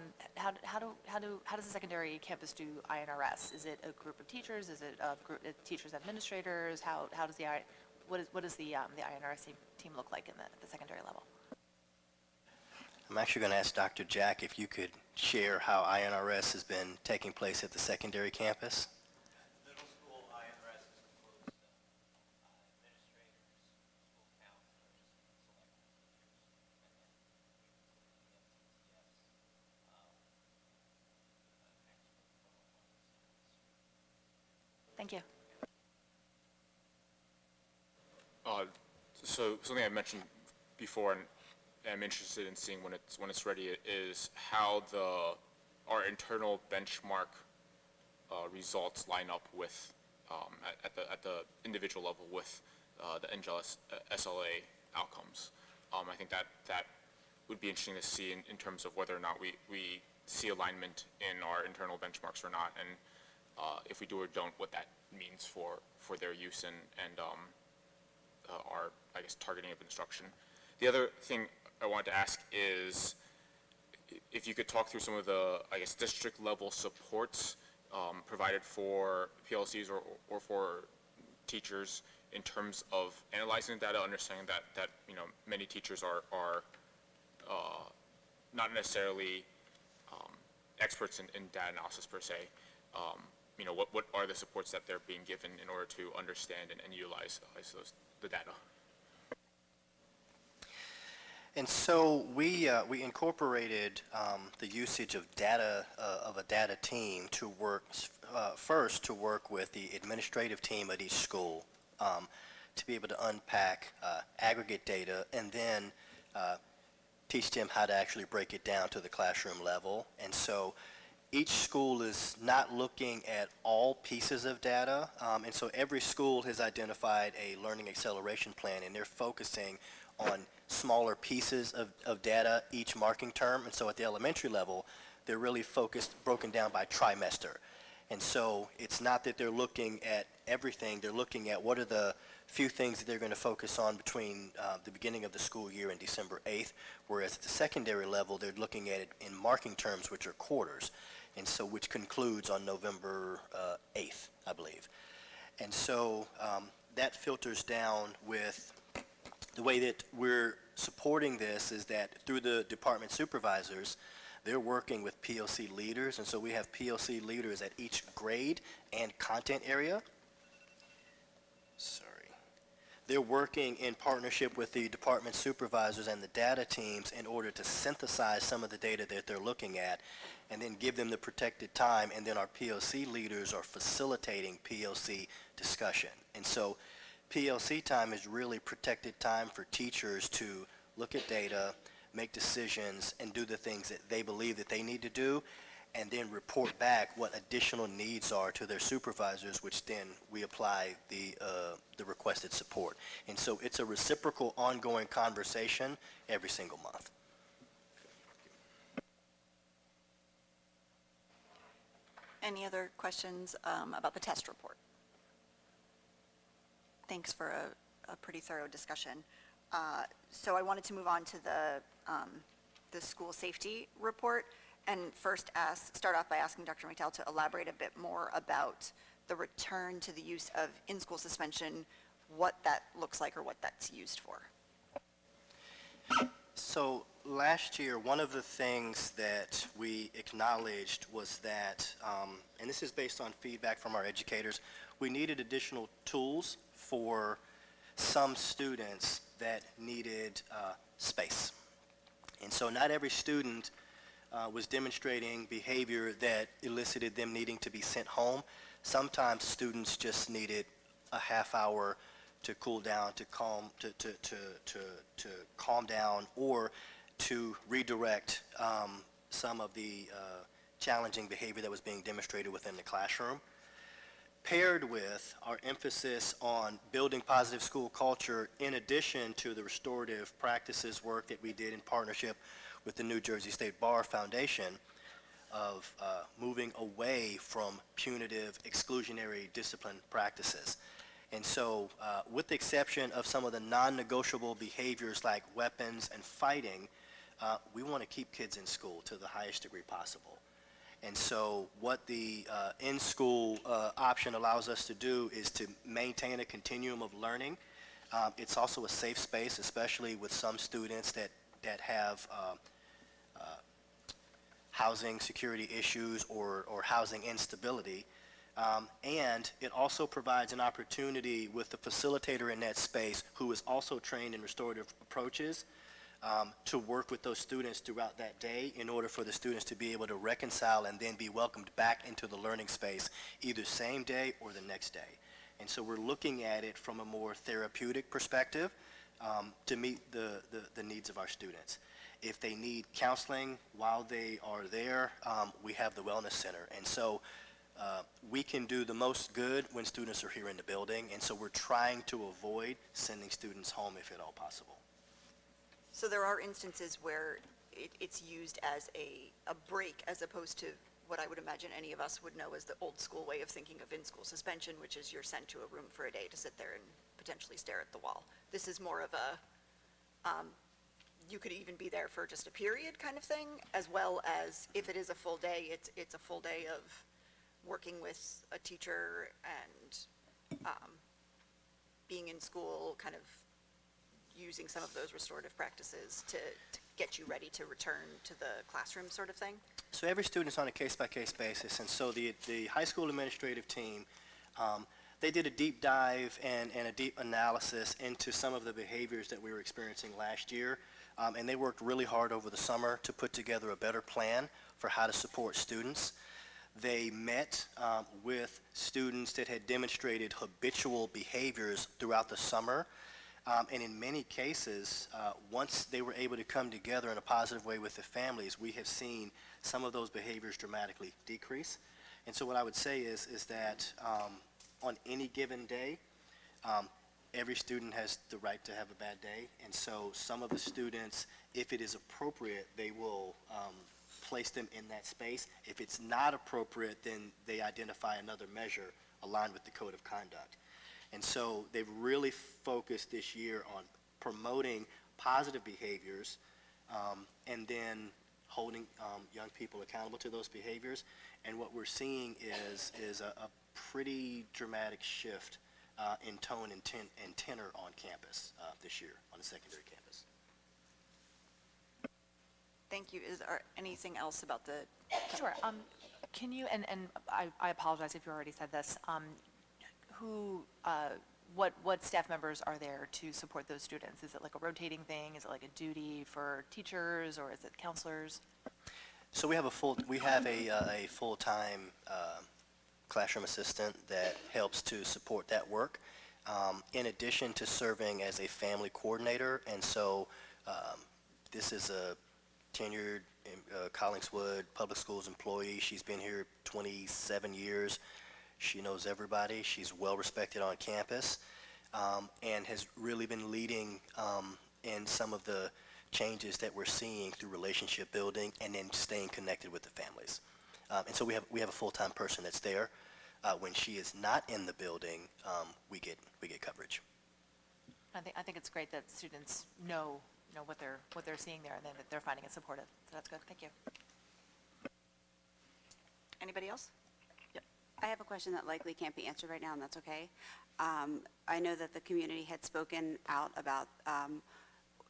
does the secondary campus do INRS? Is it a group of teachers? Is it a group of teachers administrators? How does what does the INRS team look like in the secondary level? I'm actually going to ask Dr. Jack if you could share how INRS has been taking place at the secondary campus. Middle school INRS is composed of administrators, school counselors, Thank you. So something I mentioned before, and I'm interested in seeing when it's ready, is how our internal benchmark results line up with at the individual level with the NGL SLA outcomes. I think that would be interesting to see in terms of whether or not we see alignment in our internal benchmarks or not, and if we do or don't, what that means for their use and our, I guess, targeting of instruction. The other thing I wanted to ask is if you could talk through some of the, I guess, district level supports provided for PLCs or for teachers in terms of analyzing the data, understanding that many teachers are not necessarily experts in data analysis per se. What are the supports that they're being given in order to understand and utilize the data? And so we incorporated the usage of data, of a data team to work, first to work with the administrative team at each school to be able to unpack aggregate data and then teach them how to actually break it down to the classroom level. And so each school is not looking at all pieces of data, and so every school has identified a learning acceleration plan, and they're focusing on smaller pieces of data each marking term. And so at the elementary level, they're really focused, broken down by trimester. And so it's not that they're looking at everything, they're looking at what are the few things that they're going to focus on between the beginning of the school year and December 8th, whereas at the secondary level, they're looking at it in marking terms, which are quarters, and so which concludes on November 8th, I believe. And so that filters down with the way that we're supporting this is that through the department supervisors, they're working with PLC leaders, and so we have PLC leaders at each grade and content area. Sorry. They're working in partnership with the department supervisors and the data teams in order to synthesize some of the data that they're looking at and then give them the protected time, and then our PLC leaders are facilitating PLC discussion. And so PLC time is really protected time for teachers to look at data, make decisions, and do the things that they believe that they need to do, and then report back what additional needs are to their supervisors, which then we apply the requested support. And so it's a reciprocal, ongoing conversation every single month. Any other questions about the test report? Thanks for a pretty thorough discussion. So I wanted to move on to the school safety report, and first start off by asking Dr. McDowell to elaborate a bit more about the return to the use of in-school suspension, what that looks like or what that's used for. So last year, one of the things that we acknowledged was that, and this is based on feedback from our educators, we needed additional tools for some students that needed space. And so not every student was demonstrating behavior that elicited them needing to be sent home. Sometimes students just needed a half hour to cool down, to calm down, or to redirect some of the challenging behavior that was being demonstrated within the classroom. Paired with our emphasis on building positive school culture, in addition to the restorative practices work that we did in partnership with the New Jersey State Bar Foundation of moving away from punitive exclusionary discipline practices. And so, with the exception of some of the non-negotiable behaviors like weapons and fighting, we want to keep kids in school to the highest degree possible. And so what the in-school option allows us to do is to maintain a continuum of learning. It's also a safe space, especially with some students that have housing security issues or housing instability. And it also provides an opportunity with the facilitator in that space, who is also trained in restorative approaches, to work with those students throughout that day in order for the students to be able to reconcile and then be welcomed back into the learning space either same day or the next day. And so we're looking at it from a more therapeutic perspective to meet the needs of our students. If they need counseling while they are there, we have the Wellness Center. And so we can do the most good when students are here in the building, and so we're trying to avoid sending students home if at all possible. So there are instances where it's used as a break as opposed to what I would imagine any of us would know as the old school way of thinking of in-school suspension, which is you're sent to a room for a day to sit there and potentially stare at the wall. This is more of a, you could even be there for just a period kind of thing, as well as if it is a full day, it's a full day of working with a teacher and being in school, kind of using some of those restorative practices to get you ready to return to the classroom sort of thing? So every student is on a case-by-case basis, and so the high school administrative team, they did a deep dive and a deep analysis into some of the behaviors that we were experiencing last year, and they worked really hard over the summer to put together a better plan for how to support students. They met with students that had demonstrated habitual behaviors throughout the summer, and in many cases, once they were able to come together in a positive way with the families, we have seen some of those behaviors dramatically decrease. And so what I would say is that on any given day, every student has the right to have a bad day, and so some of the students, if it is appropriate, they will place them in that space. If it's not appropriate, then they identify another measure aligned with the code of conduct. And so they've really focused this year on promoting positive behaviors and then holding young people accountable to those behaviors. And what we're seeing is a pretty dramatic shift in tone and tenor on campus this year, on the secondary campus. Thank you. Is there anything else about the? Sure. Can you, and I apologize if you already said this, what staff members are there to support those students? Is it like a rotating thing? Is it like a duty for teachers, or is it counselors? So we have a full-time classroom assistant that helps to support that work, in addition to serving as a family coordinator. And so this is a tenured Collingswood Public Schools employee. She's been here 27 years. She knows everybody. She's well respected on campus, and has really been leading in some of the changes that we're seeing through relationship building and then staying connected with the families. And so we have a full-time person that's there. When she is not in the building, we get coverage. I think it's great that students know what they're seeing there, and then that they're finding it supportive. So that's good. Thank you. Anybody else? I have a question that likely can't be answered right now, and that's okay. I know that the community had spoken out about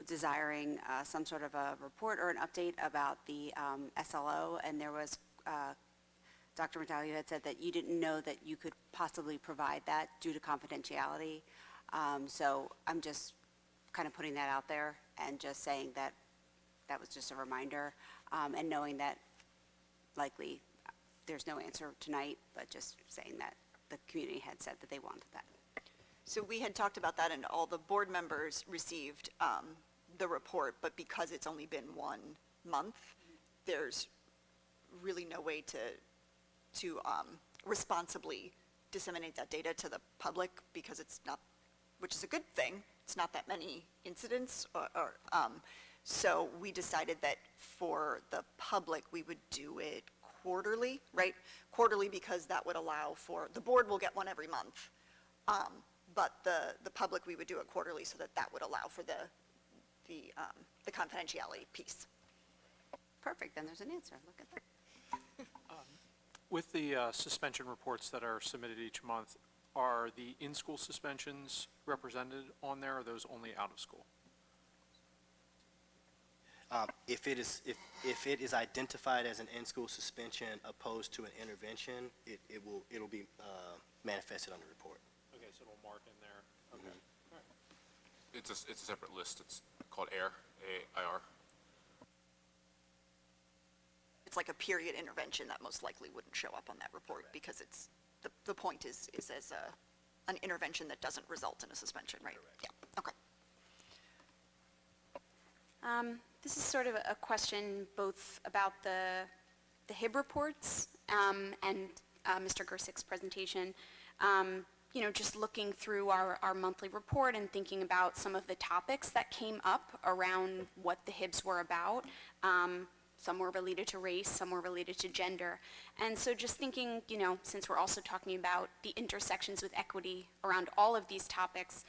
desiring some sort of a report or an update about the SLO, and there was, Dr. Mattel, you had said that you didn't know that you could possibly provide that due to confidentiality. So I'm just kind of putting that out there and just saying that that was just a reminder, and knowing that likely there's no answer tonight, but just saying that the community had said that they wanted that. So we had talked about that, and all the board members received the report, but because it's only been 1 month, there's really no way to responsibly disseminate that data to the public, because it's not, which is a good thing, it's not that many incidents, So we decided that for the public, we would do it quarterly, right? Quarterly because that would allow for, the board will get one every month. But the public, we would do it quarterly so that that would allow for the confidentiality piece. Perfect, then there's an answer, look at that. With the suspension reports that are submitted each month, are the in-school suspensions represented on there, or are those only out of school? If it is identified as an in-school suspension opposed to an intervention, it'll be manifested on the report. Okay, so it'll mark in there. Okay. All right. It's a separate list. It's called AIR, A-I-R. It's like a period intervention that most likely wouldn't show up on that report because it's, the point is as an intervention that doesn't result in a suspension, right? Yeah, okay. This is sort of a question both about the HIB reports and Mr. Gersick's presentation. You know, just looking through our monthly report and thinking about some of the topics that came up around what the HIBs were about. Some were related to race, some were related to gender. And so just thinking, you know, since we're also talking about the intersections with equity around all of these topics,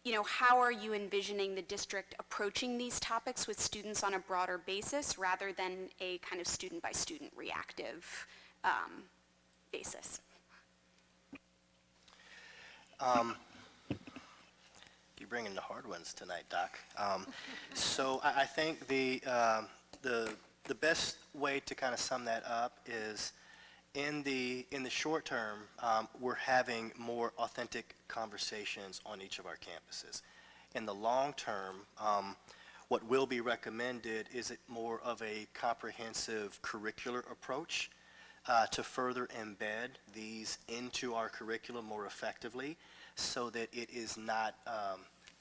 you know, how are you envisioning the district approaching these topics with students on a broader basis rather than a kind of student-by-student reactive basis? You're bringing the hard ones tonight, Doc. So I think the best way to kind of sum that up is in the short term, we're having more authentic conversations on each of our campuses. In the long term, what will be recommended is more of a comprehensive curricular approach to further embed these into our curriculum more effectively so that it is not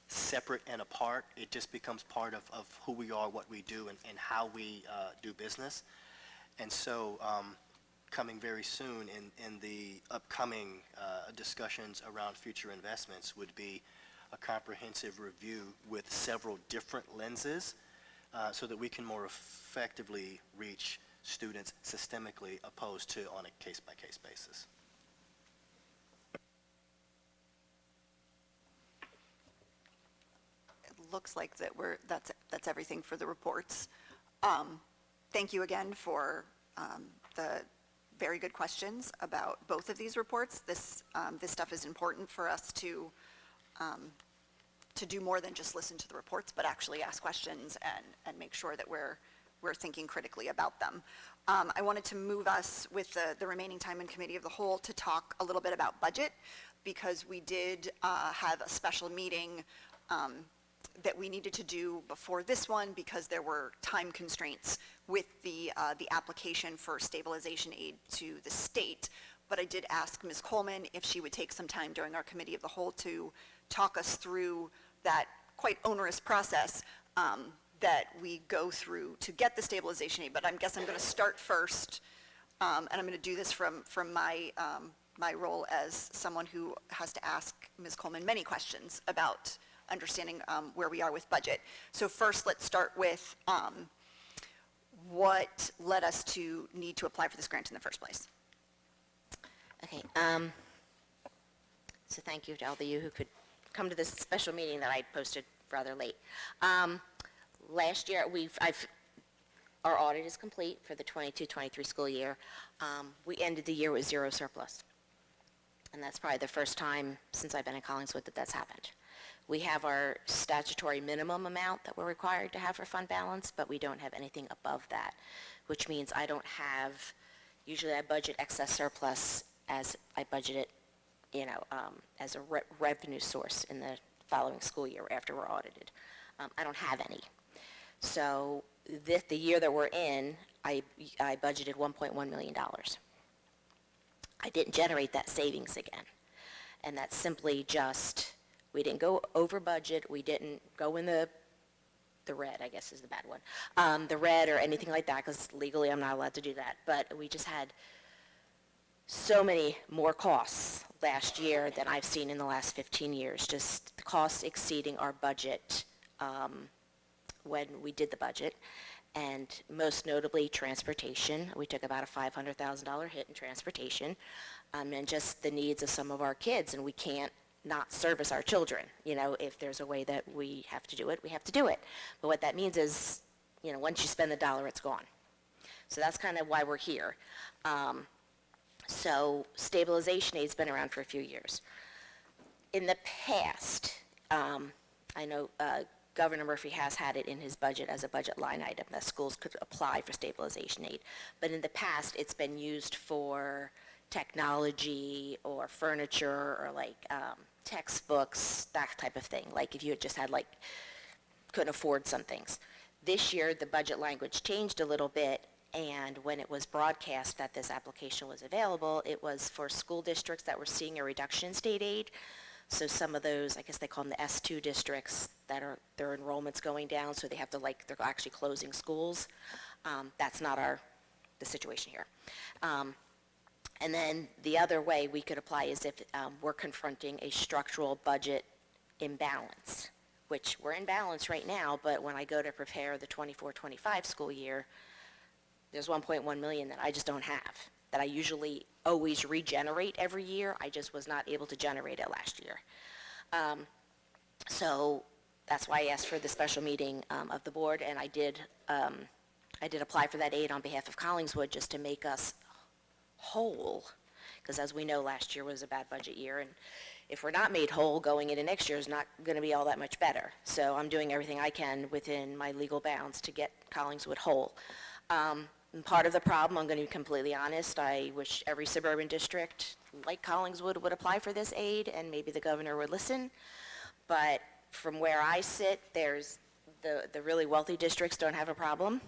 separate and apart. It just becomes part of who we are, what we do, and how we do business. And so coming very soon in the upcoming discussions around future investments would be a comprehensive review with several different lenses so that we can more effectively reach students systemically opposed to on a case-by-case basis. Looks like that that's everything for the reports. Thank you again for the very good questions about both of these reports. This stuff is important for us to do more than just listen to the reports, but actually ask questions and make sure that we're thinking critically about them. I wanted to move us with the remaining time in Committee of the Whole to talk a little bit about budget, because we did have a special meeting that we needed to do before this one because there were time constraints with the application for stabilization aid to the state. But I did ask Ms. Coleman if she would take some time during our Committee of the Whole to talk us through that quite onerous process that we go through to get the stabilization aid. But I guess I'm going to start first, and I'm going to do this from my role as someone who has to ask Ms. Coleman many questions about understanding where we are with budget. So first, let's start with what led us to need to apply for this grant in the first place. Okay, so thank you to all of you who could come to this special meeting that I posted rather late. Last year, our audit is complete for the 22-23 school year. We ended the year with zero surplus. And that's probably the first time since I've been in Collingswood that that's happened. We have our statutory minimum amount that we're required to have for fund balance, but we don't have anything above that, which means I don't have, usually I budget excess surplus as I budget it, you know, as a revenue source in the following school year after we're audited. I don't have any. So the year that we're in, I budgeted $1.1 million. I didn't generate that savings again. And that's simply just, we didn't go over budget, we didn't go in the red, I guess is the bad one, the red or anything like that, because legally I'm not allowed to do that. But we just had so many more costs last year than I've seen in the last 15 years, just the costs exceeding our budget when we did the budget, and most notably transportation. We took about a $500,000 hit in transportation, and just the needs of some of our kids, and we can't not service our children. You know, if there's a way that we have to do it, we have to do it. But what that means is, you know, once you spend the dollar, it's gone. So that's kind of why we're here. So stabilization aid's been around for a few years. In the past, I know Governor Murphy has had it in his budget as a budget line item that schools could apply for stabilization aid. But in the past, it's been used for technology or furniture or like textbooks, that type of thing. Like if you had just had like, couldn't afford some things. This year, the budget language changed a little bit, and when it was broadcast that this application was available, it was for school districts that were seeing a reduction in state aid. So some of those, I guess they call them the S2 districts, that are, their enrollment's going down, so they have to like, they're actually closing schools. That's not the situation here. And then the other way we could apply is if we're confronting a structural budget imbalance, which we're in balance right now, but when I go to prepare the 24-25 school year, there's 1.1 million that I just don't have, that I usually always regenerate every year. I just was not able to generate it last year. So that's why I asked for the special meeting of the board, and I did apply for that aid on behalf of Collingswood just to make us whole, because as we know, last year was a bad budget year, and if we're not made whole, going into next year is not going to be all that much better. So I'm doing everything I can within my legal bounds to get Collingswood whole. And part of the problem, I'm going to be completely honest, I wish every suburban district like Collingswood would apply for this aid, and maybe the governor would listen. But from where I sit, there's the really wealthy districts don't have a problem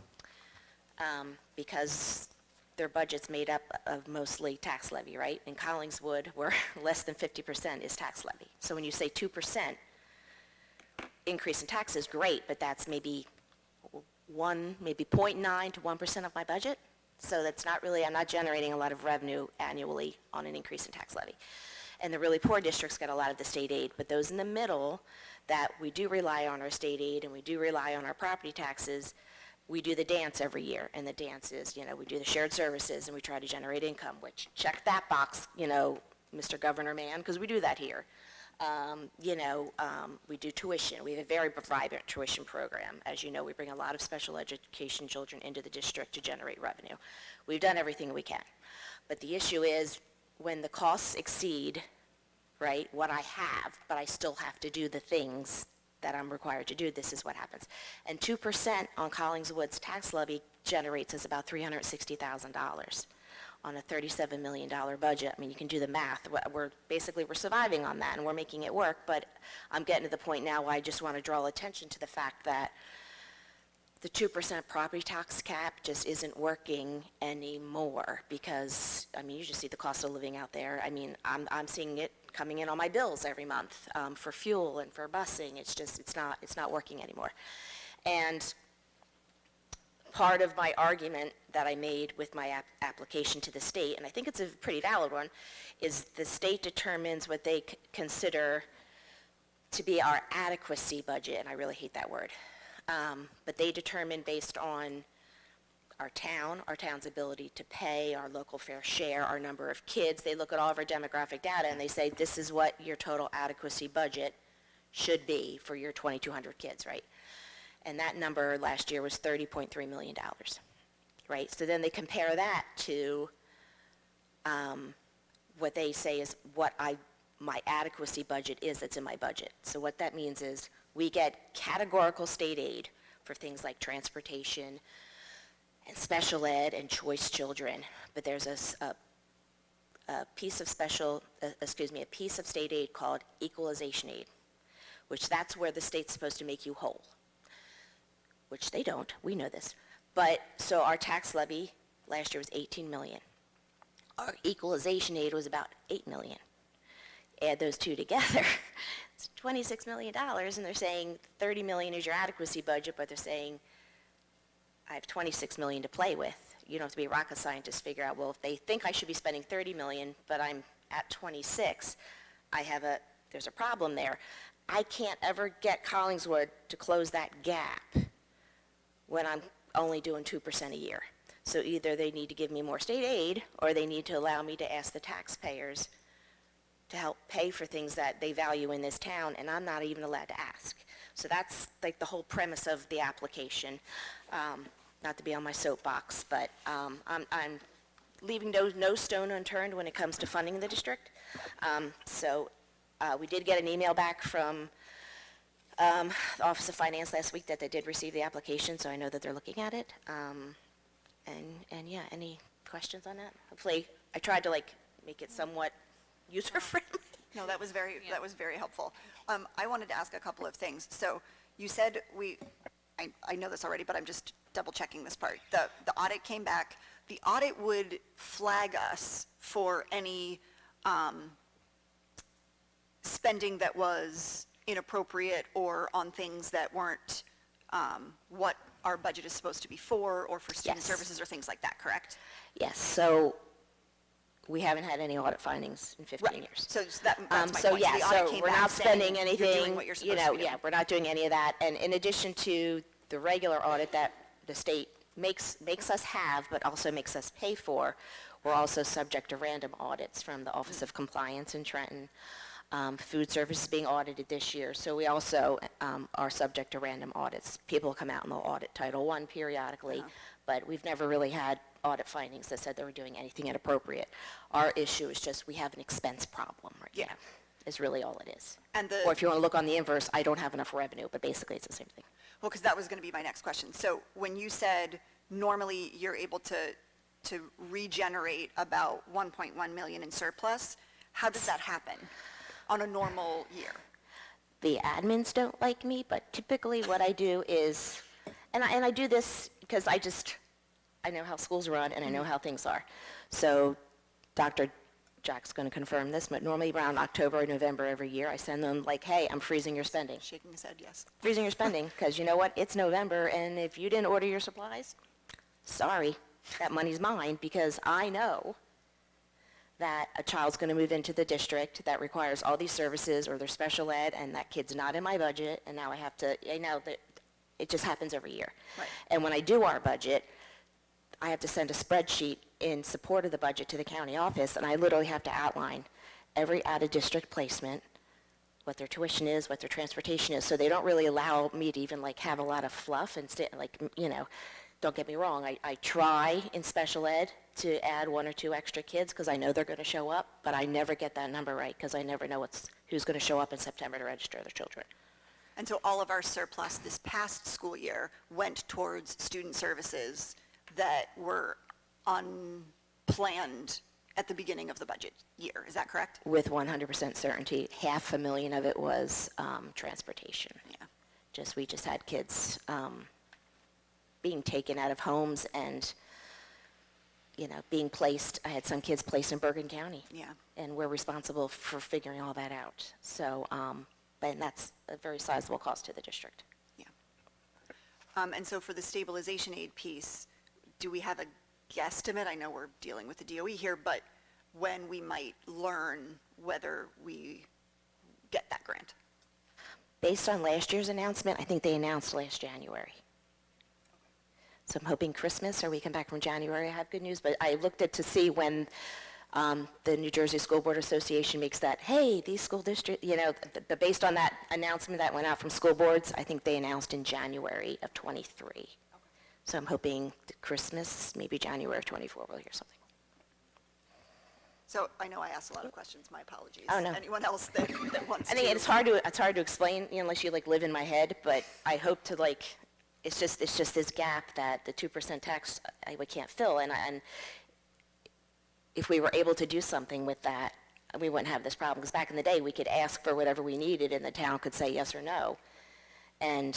because their budget's made up of mostly tax levy, right? In Collingswood, where less than 50% is tax levy. So when you say 2% increase in taxes, great, but that's maybe 0.9 to 1% of my budget. So that's not really, I'm not generating a lot of revenue annually on an increase in tax levy. And the really poor districts get a lot of the state aid, but those in the middle that we do rely on our state aid and we do rely on our property taxes, we do the dance every year, and the dance is, you know, we do the shared services and we try to generate income, which check that box, you know, Mr. Governor Man, because we do that here. We do tuition. We have a very vibrant tuition program. As you know, we bring a lot of special education children into the district to generate revenue. We've done everything we can. But the issue is when the costs exceed, right, what I have, but I still have to do the things that I'm required to do, this is what happens. And 2% on Collingswood's tax levy generates us about $360,000 on a $37 million budget. I mean, you can do the math. We're surviving on that, and we're making it work, but I'm getting to the point now where I just want to draw attention to the fact that the 2% property tax cap just isn't working anymore because, I mean, you just see the cost of living out there. I mean, I'm seeing it coming in on my bills every month for fuel and for busing. It's just, it's not working anymore. And part of my argument that I made with my application to the state, and I think it's a pretty valid one, is the state determines what they consider to be our adequacy budget, and I really hate that word. But they determine based on our town's ability to pay, our local fair share, our number of kids. They look at all of our demographic data and they say, this is what your total adequacy budget should be for your 2,200 kids, right? And that number last year was $30.3 million, right? So then they compare that to what they say is what my adequacy budget is that's in my budget. So what that means is we get categorical state aid for things like transportation and special ed and choice children, but there's a piece of a piece of state aid called equalization aid, which that's where the state's supposed to make you whole, which they don't, we know this. But, so our tax levy last year was 18 million. Our equalization aid was about 8 million. Add those two together, it's $26 million, and they're saying 30 million is your adequacy budget, but they're saying I have 26 million to play with. You don't have to be a rocket scientist to figure out, well, if they think I should be spending 30 million, but I'm at 26, there's a problem there. I can't ever get Collingswood to close that gap when I'm only doing 2% a year. So either they need to give me more state aid, or they need to allow me to ask the taxpayers to help pay for things that they value in this town, and I'm not even allowed to ask. So that's like the whole premise of the application. Not to be on my soapbox, but I'm leaving no stone unturned when it comes to funding the district. So we did get an email back from the Office of Finance last week that they did receive the application, so I know that they're looking at it. And yeah, any questions on that? Hopefully, I tried to make it somewhat user-friendly. No, that was very helpful. I wanted to ask a couple of things. So you said I know this already, but I'm just double-checking this part. The audit came back. The audit would flag us for any spending that was inappropriate or on things that weren't what our budget is supposed to be for, or for student Yes. services or things like that, correct? Yes, so we haven't had any audit findings in 15 years. So that's my point. So yeah, the audit so came we're back not saying spending you're anything, doing what you're supposed to be doing. yeah, we're not doing any of that. And in addition to the regular audit that the state makes us have, but also makes us pay for, we're also subject to random audits from the Office of Compliance in Trenton. Food services being audited this year, so we also are subject to random audits. People come out and they'll audit Title I periodically, but we've never really had audit findings that said they were doing anything inappropriate. Our issue is just we have an expense problem right now, is really all it is. Or if you want to look on the inverse, I don't have enough revenue, but basically it's the same thing. Well, because that was going to be my next question. So when you said normally you're able to regenerate about 1.1 million in surplus, how does that happen on a normal year? The admins don't like me, but typically what I do is, and I do this because I know how schools run and I know how things are. So Dr. Jack's going to confirm this, but normally around October or November every year, I send them hey, I'm freezing your spending. Shaking his head, yes. Freezing your spending, because you know what? It's November, and if you didn't order your supplies, sorry, that money's mine, because I know that a child's going to move into the district that requires all these services or their special ed, and that kid's not in my budget, and now I know that it just happens every year. Right. And when I do our budget, I have to send a spreadsheet in support of the budget to the county office, and I literally have to outline every out-of-district placement, what their tuition is, what their transportation is, so they don't really allow me to even have a lot of fluff and don't get me wrong, I try in special ed to add 1 or 2 extra kids because I know they're going to show up, but I never get that number right because I never know who's going to show up in September to register their children. And so all of our surplus this past school year went towards student services that were unplanned at the beginning of the budget year. Is that correct? With 100% certainty, $500,000 of it was transportation. Yeah. We just had kids being taken out of homes and, being placed. I had some kids placed in Bergen County. Yeah. And we're responsible for figuring all that out. So, and that's a very sizable cost to the district. Yeah. And so for the stabilization aid piece, do we have a guesstimate? I know we're dealing with the DOE here, but when we might learn whether we get that grant? Based on last year's announcement, I think they announced last January. So I'm hoping Christmas or we come back from January, I have good news. But I looked to see when the New Jersey School Board Association makes that, hey, these school districts, based on that announcement that went out from school boards, I think they announced in January of 23. Okay. So I'm hoping Christmas, maybe January of 24, we'll hear something. So I know I asked a lot of questions. My apologies. Oh, no. Anyone else that wants I to? think it's hard to explain unless you live in my head, but I hope to it's just this gap that the 2% tax we can't fill, and if we were able to do something with that, we wouldn't have this problem. Because back in the day, we could ask for whatever we needed, and the town could say yes or no. And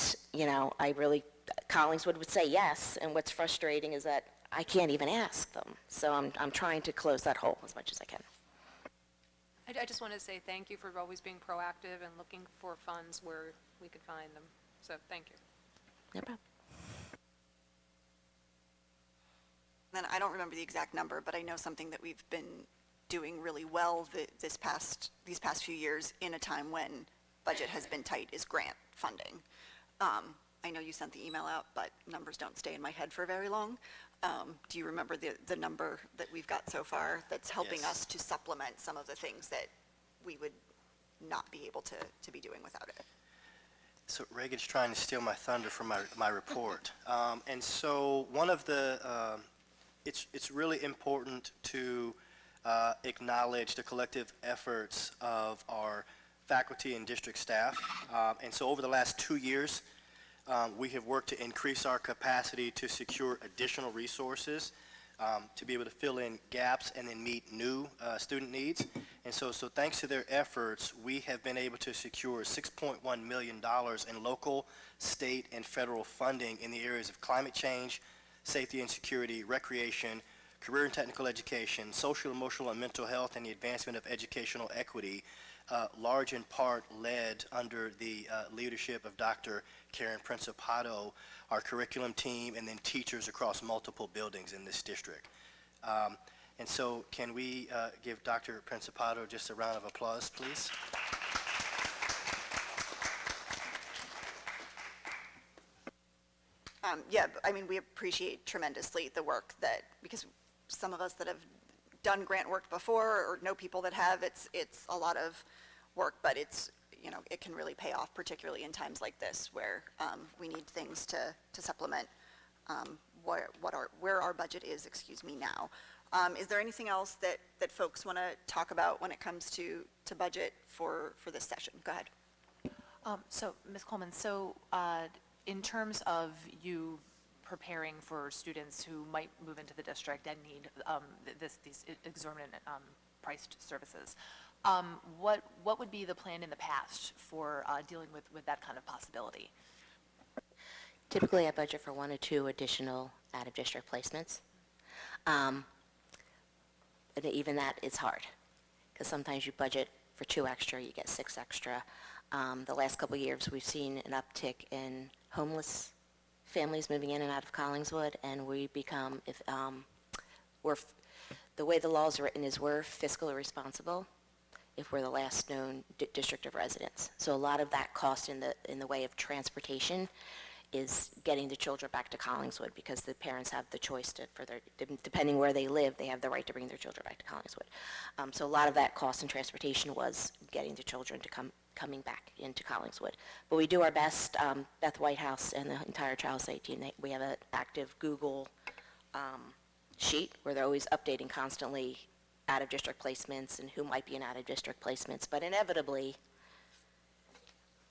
Collingswood would say yes, and what's frustrating is that I can't even ask them. So I'm trying to close that hole as much as I can. I just want to say thank you for always being proactive and looking for funds where we could find them. So thank you. No problem. Then I don't remember the exact number, but I know something that we've been doing really well these past few years in a time when budget has been tight is grant funding. I I know you sent the email out, but numbers don't stay in my head for very long. Do you remember the number that we've got so far that's helping Yes. us to supplement some of the things that we would not be able to be doing without it? So Reagan's trying to steal my thunder from my report. And so one of the, it's really important to acknowledge the collective efforts of our faculty and district staff. And so over the last 2 years, we have worked to increase our capacity to secure additional resources to be able to fill in gaps and then meet new student needs. And so thanks to their efforts, we have been able to secure $6.1 million in local, state, and federal funding in the areas of climate change, safety and security, recreation, career and technical education, social, emotional, and mental health, and the advancement of educational equity, large in part led under the leadership of Dr. Karen Principato, our curriculum team, and then teachers across multiple buildings in this district. And so can we give Dr. Principato just a round of applause, please? Yeah, I mean, we appreciate tremendously the work that, because some of us that have done grant work before or know people that have, it's a lot of work, but it's, you know, it can really pay off, particularly in times like this where we need things to supplement where our budget is, now. Is there anything else that folks want to talk about when it comes to budget for this session? Go ahead. So, Ms. Coleman, in terms of you preparing for students who might move into the district and need these exorbitant priced services, what would be the plan in the past for dealing with that kind of possibility? Typically, I budget for 1 or 2 additional out-of-district placements. But even that is hard, because sometimes you budget for 2 extra, you get 6 extra. The last couple of years, we've seen an uptick in homeless families moving in and out of Collingswood, and we become, the way the law is written is we're fiscally responsible if we're the last known district of residence. So a lot of that cost in the way of transportation is getting the children back to Collingswood, because the parents have the choice depending where they live, they have the right to bring their children back to Collingswood. So a lot of that cost in transportation was getting the children to coming back into Collingswood. But we do our best. Beth Whitehouse and the entire Child Safety team, we have an active Google sheet where they're always updating constantly out-of-district placements and who might be in out-of-district placements. But inevitably,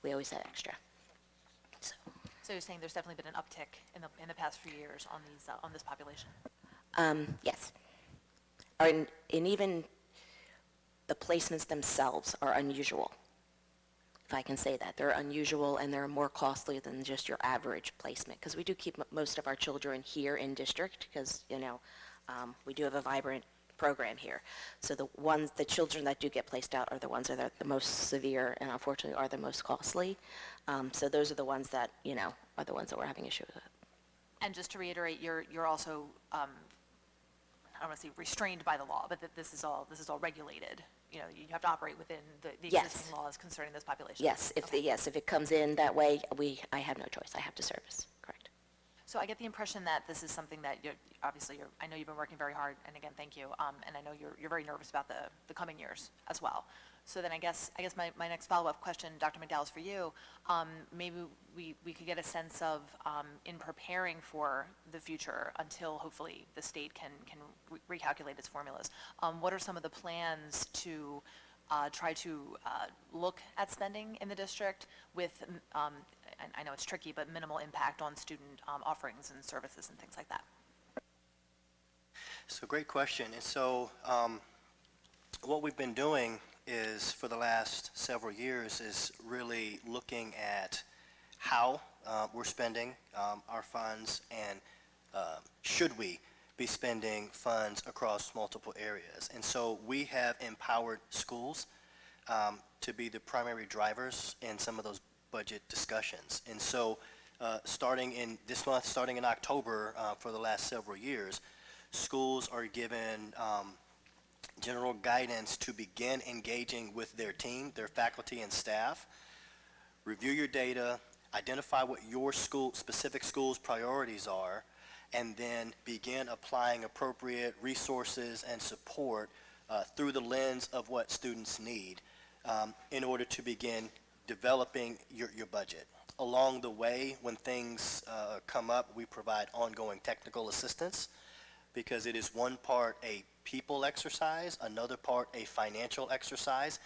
we always have extra. So you're saying there's definitely been an uptick in the past few years on this population? Yes. And even the placements themselves are unusual, if I can say that. They're unusual and they're more costly than just your average placement, because we do keep most of our children here in district, because, we do have a vibrant program here. So the children that do get placed out are the ones that are the most severe and unfortunately are the most costly. So those are the ones that, are the ones that we're having issues with. And just to reiterate, you're also, I don't want to say restrained by the law, but that this is all regulated. You have to operate within the Yes. existing laws concerning this population. Yes, if it comes in that way, I have no choice. I have to service, correct. So I get the impression that this is something that I know you've been working very hard, and again, thank you. And I know you're very nervous about the coming years as well. So then I guess my next follow-up question, Dr. McDowell, is for you. Maybe we could get a sense of, in preparing for the future until hopefully the state can recalculate its formulas, what are some of the plans to try to look at spending in the district with, and I know it's tricky, but minimal impact on student offerings and services and things like that? So great question. And so what we've been doing is, for the last several years, is really looking at how we're spending our funds, and should we be spending funds across multiple areas. And so we have empowered schools to be the primary drivers in some of those budget discussions. And so starting in this month, starting in October, for the last several years, schools are given general guidance to begin engaging with their team, their faculty and staff, review your data, identify what your school, specific school's priorities are, and then begin applying appropriate resources and support through the lens of what students need in order to begin developing your budget. Along the way, when things come up, we provide ongoing technical assistance because it is one part a people exercise, another part a financial exercise,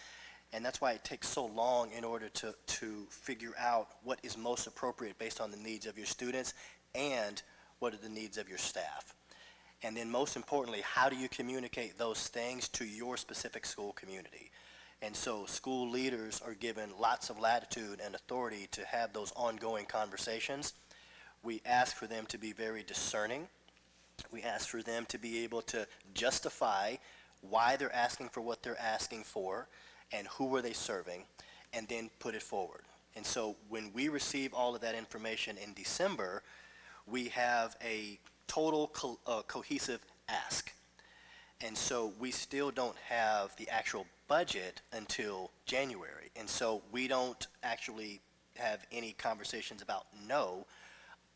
and that's why it takes so long in order to figure out what is most appropriate based on the needs of your students and what are the needs of your staff. And then most importantly, how do you communicate those things to your specific school community? And so school leaders are given lots of latitude and authority to have those ongoing conversations. We ask for them to be very discerning. We ask for them to be able to justify why they're asking for what they're asking for and who are they serving, and then put it forward. And so when we receive all of that information in December, we have a total cohesive ask. And so we still don't have the actual budget until January. And so we don't actually have any conversations about no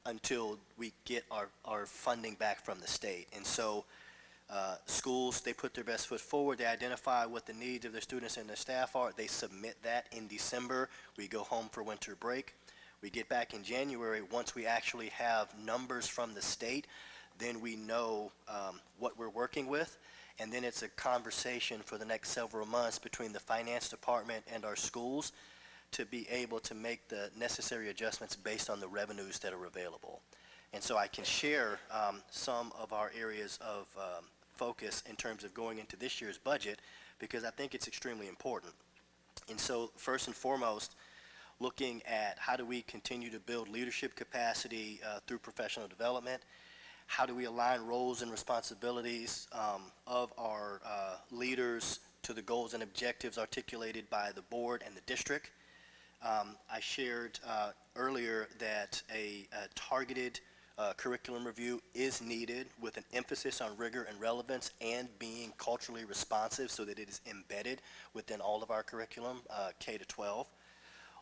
until we get our funding back from the state. And so schools, they put their best foot forward. They identify what the needs of their students and their staff are. They submit that in December. We go home for winter break. We get back in January. Once we actually have numbers from the state, then we know what we're working with. And then it's a conversation for the next several months between the finance department and our schools to be able to make the necessary adjustments based on the revenues that are available. And so I can share some of our areas of focus in terms of going into this year's budget because I think it's extremely important. And so first and foremost, looking at how do we continue to build leadership capacity through professional development. How do we align roles and responsibilities of our leaders to the goals and objectives articulated by the board and the district? I shared earlier that a targeted curriculum review is needed with an emphasis on rigor and relevance and being culturally responsive so that it is embedded within all of our curriculum, K to 12.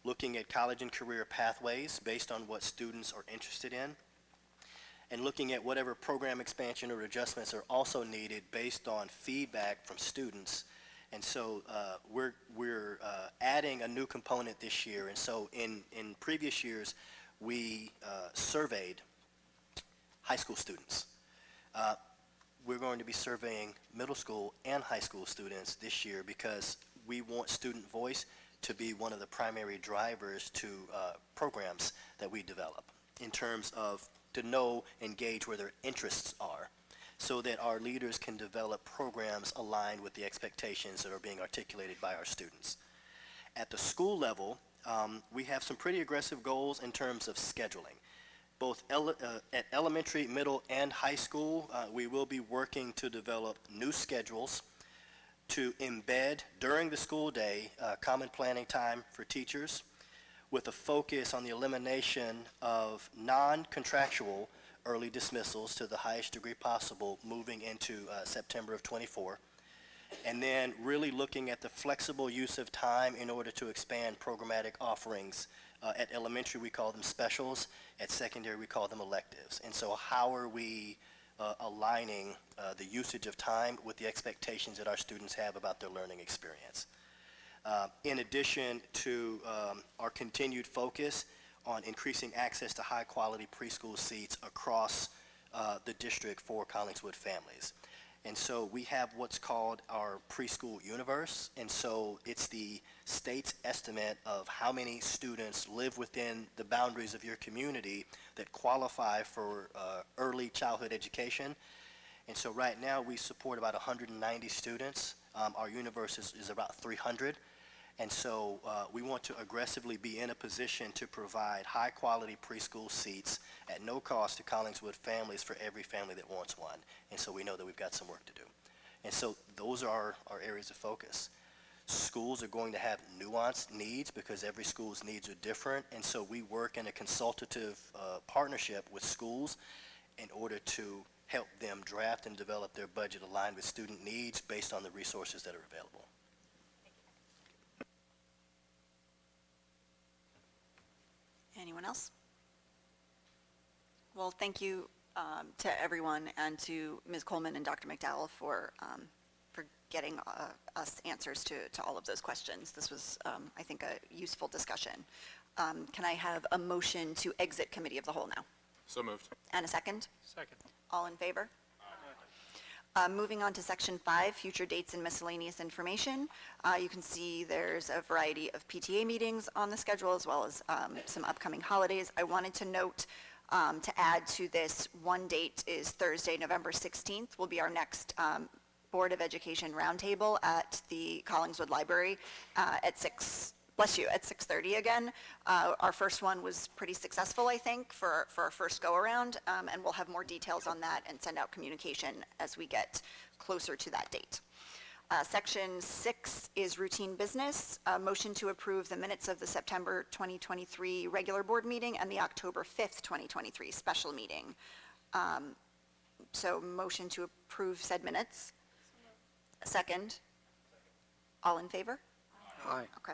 Looking at college and career pathways based on what students are interested in, and looking at whatever program expansion or adjustments are also needed based on feedback from students. And so we're adding a new component this year. And so in previous years, we surveyed high school students. We're going to be surveying middle school and high school students this year because we want student voice to be one of the primary drivers to programs that we develop in terms of to know and gauge where their interests are so that our leaders can develop programs aligned with the expectations that are being articulated by our students. At the school level, we have some pretty aggressive goals in terms of scheduling. Both at elementary, middle, and high school, we will be working to develop new schedules to embed during the school day common planning time for teachers, with a focus on the elimination of non-contractual early dismissals to the highest degree possible moving into September of '24. And then really looking at the flexible use of time in order to expand programmatic offerings. At elementary, we call them specials. At secondary, we call them electives. And so how are we aligning the usage of time with the expectations that our students have about their learning experience? In addition to our continued focus on increasing access to high-quality preschool seats across the district for Collingswood families. And so we have what's called our preschool universe, and so it's the state's estimate of how many students live within the boundaries of your community that qualify for early childhood education. And so right now we support about 190 students. Our universe is about 300. And so we want to aggressively be in a position to provide high-quality preschool seats at no cost to Collingswood families for every family that wants one. And so we know that we've got some work to do. And so those are our areas of focus. Schools are going to have nuanced needs because every school's needs are different. And so we work in a consultative partnership with schools in order to help them draft and develop their budget aligned with student needs based on the resources that are available. Anyone else? Well, thank you to everyone and to Ms. Coleman and Dr. McDowell for getting us answers to all of those questions. This was, I think, a useful discussion. Can I have a motion to exit committee of the whole now? So moved. And a second? Second. All in favor? Moving on to section 5, future dates and miscellaneous information. You can see there's a variety of PTA meetings on the schedule as well as some upcoming holidays. I wanted to note to add to this, one date is Thursday, November 16th will be our next Board of Education roundtable at the Collingswood Library at 6:30 again. Our first one was pretty successful, I think, for our first go-around, and we'll have more details on that and send out communication as we get closer to that date. Section 6 is routine business. Motion to approve the minutes of the September 2023 regular board meeting and the October 5th, 2023 special meeting. So motion to approve said minutes. Second. All in favor? Aye. Okay.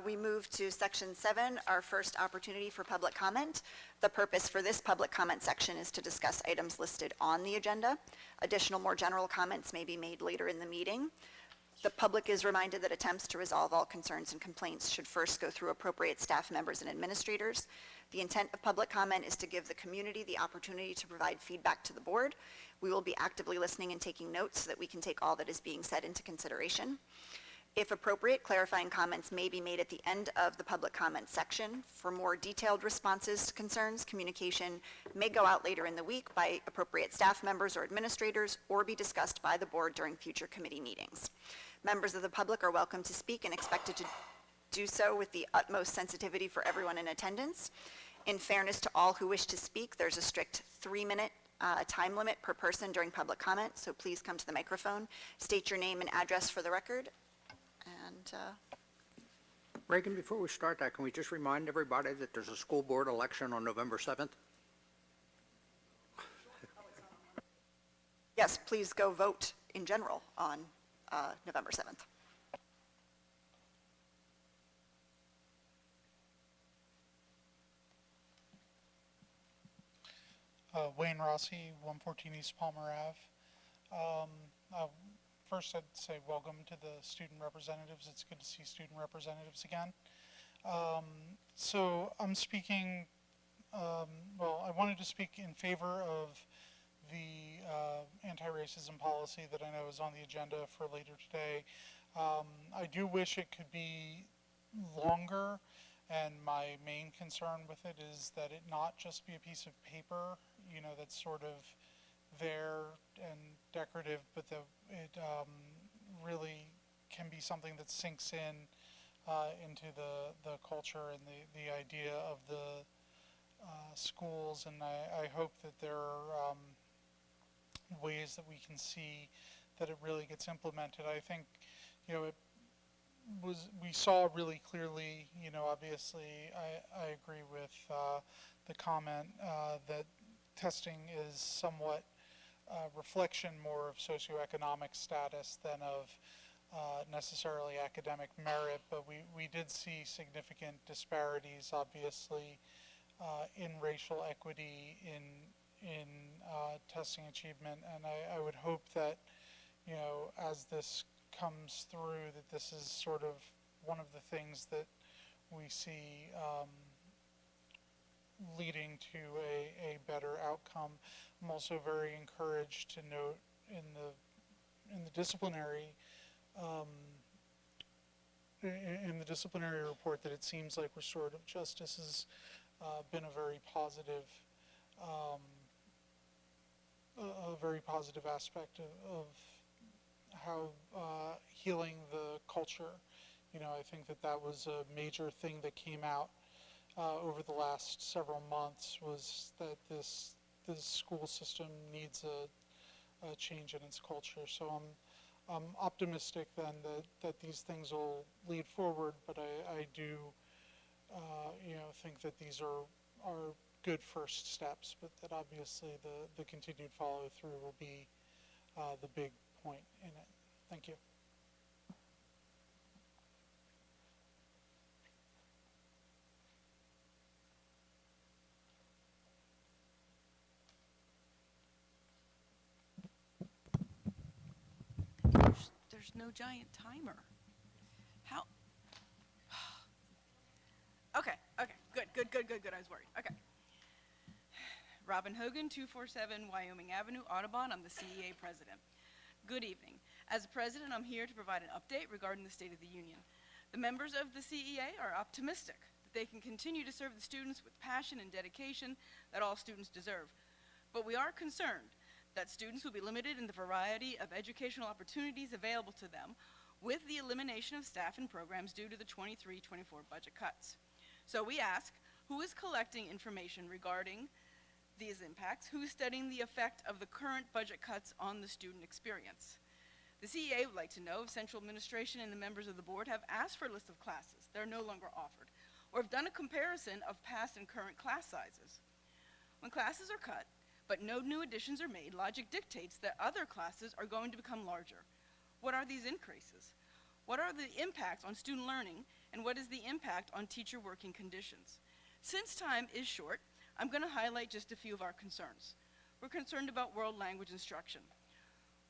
We move to section 7, our first opportunity for public comment. The purpose for this public comment section is to discuss items listed on the agenda. Additional, more general comments may be made later in the meeting. The public is reminded that attempts to resolve all concerns and complaints should first go through appropriate staff members and administrators. The intent of public comment is to give the community the opportunity to provide feedback to the board. We will be actively listening and taking notes so that we can take all that is being said into consideration. If appropriate, clarifying comments may be made at the end of the public comment section. For more detailed responses to concerns, communication may go out later in the week by appropriate staff members or administrators or be discussed by the board during future committee meetings. Members of the public are welcome to speak and expected to do so with the utmost sensitivity for everyone in attendance. In fairness to all who wish to speak, there's a strict 3-minute time limit per person during public comment, so please come to the microphone, state your name and address for the record. And Reagan, before we start that, can we just remind everybody that there's a school board election on November 7th? yes, please go vote in general on November 7th. Wayne Rossi, 114 East Palmer Ave. First, I'd say welcome to the student representatives. It's good to see student representatives again. So I'm speaking, I wanted to speak in favor of the anti-racism policy that I know is on the agenda for later today. I do wish it could be longer, and my main concern with it is that it not just be a piece of paper, that's sort of there and decorative, but that it really can be something that sinks in into the culture and the idea of the schools, and I hope that there are ways that we can see that it really gets implemented. I think, we saw really clearly, obviously I agree with the comment that testing is somewhat reflection more of socioeconomic status than of necessarily academic merit, but we did see significant disparities, obviously, in racial equity, in testing achievement, and I would hope that, as this comes through, that this is sort of one of the things that we see leading to a better outcome. I'm also very encouraged to note in the disciplinary report that it seems like restorative justice has been a very positive aspect of how healing the culture. I think that was a major thing that came out over the last several months, was that this school system needs a change in its culture. So I'm optimistic then that these things will lead forward, but I do think that these are good first steps, but that obviously the continued follow through will be the big point in it. Thank you. no giant timer. How? Okay, good. I was worried. Okay. Robin Hogan, 247 Wyoming Avenue, Audubon. I'm the CEA president. Good evening. As president, I'm here to provide an update regarding the State of the Union. The members of the CEA are optimistic that they can continue to serve the students with passion and dedication that all students deserve. But we are concerned that students will be limited in the variety of educational opportunities available to them with the elimination of staff and programs due to the 23-24 budget cuts. So we ask, who is collecting information regarding these impacts? Who's studying the effect of the current budget cuts on the student experience? The CEA would like to know if central administration and the members of the board have asked for a list of classes that are no longer offered, or have done a comparison of past and current class sizes. When classes are cut, but no new additions are made, logic dictates that other classes are going to become larger. What are these increases? What are the impacts on student learning, and what is the impact on teacher working conditions? Since time is short, I'm going to highlight just a few of our concerns. We're concerned about world language instruction.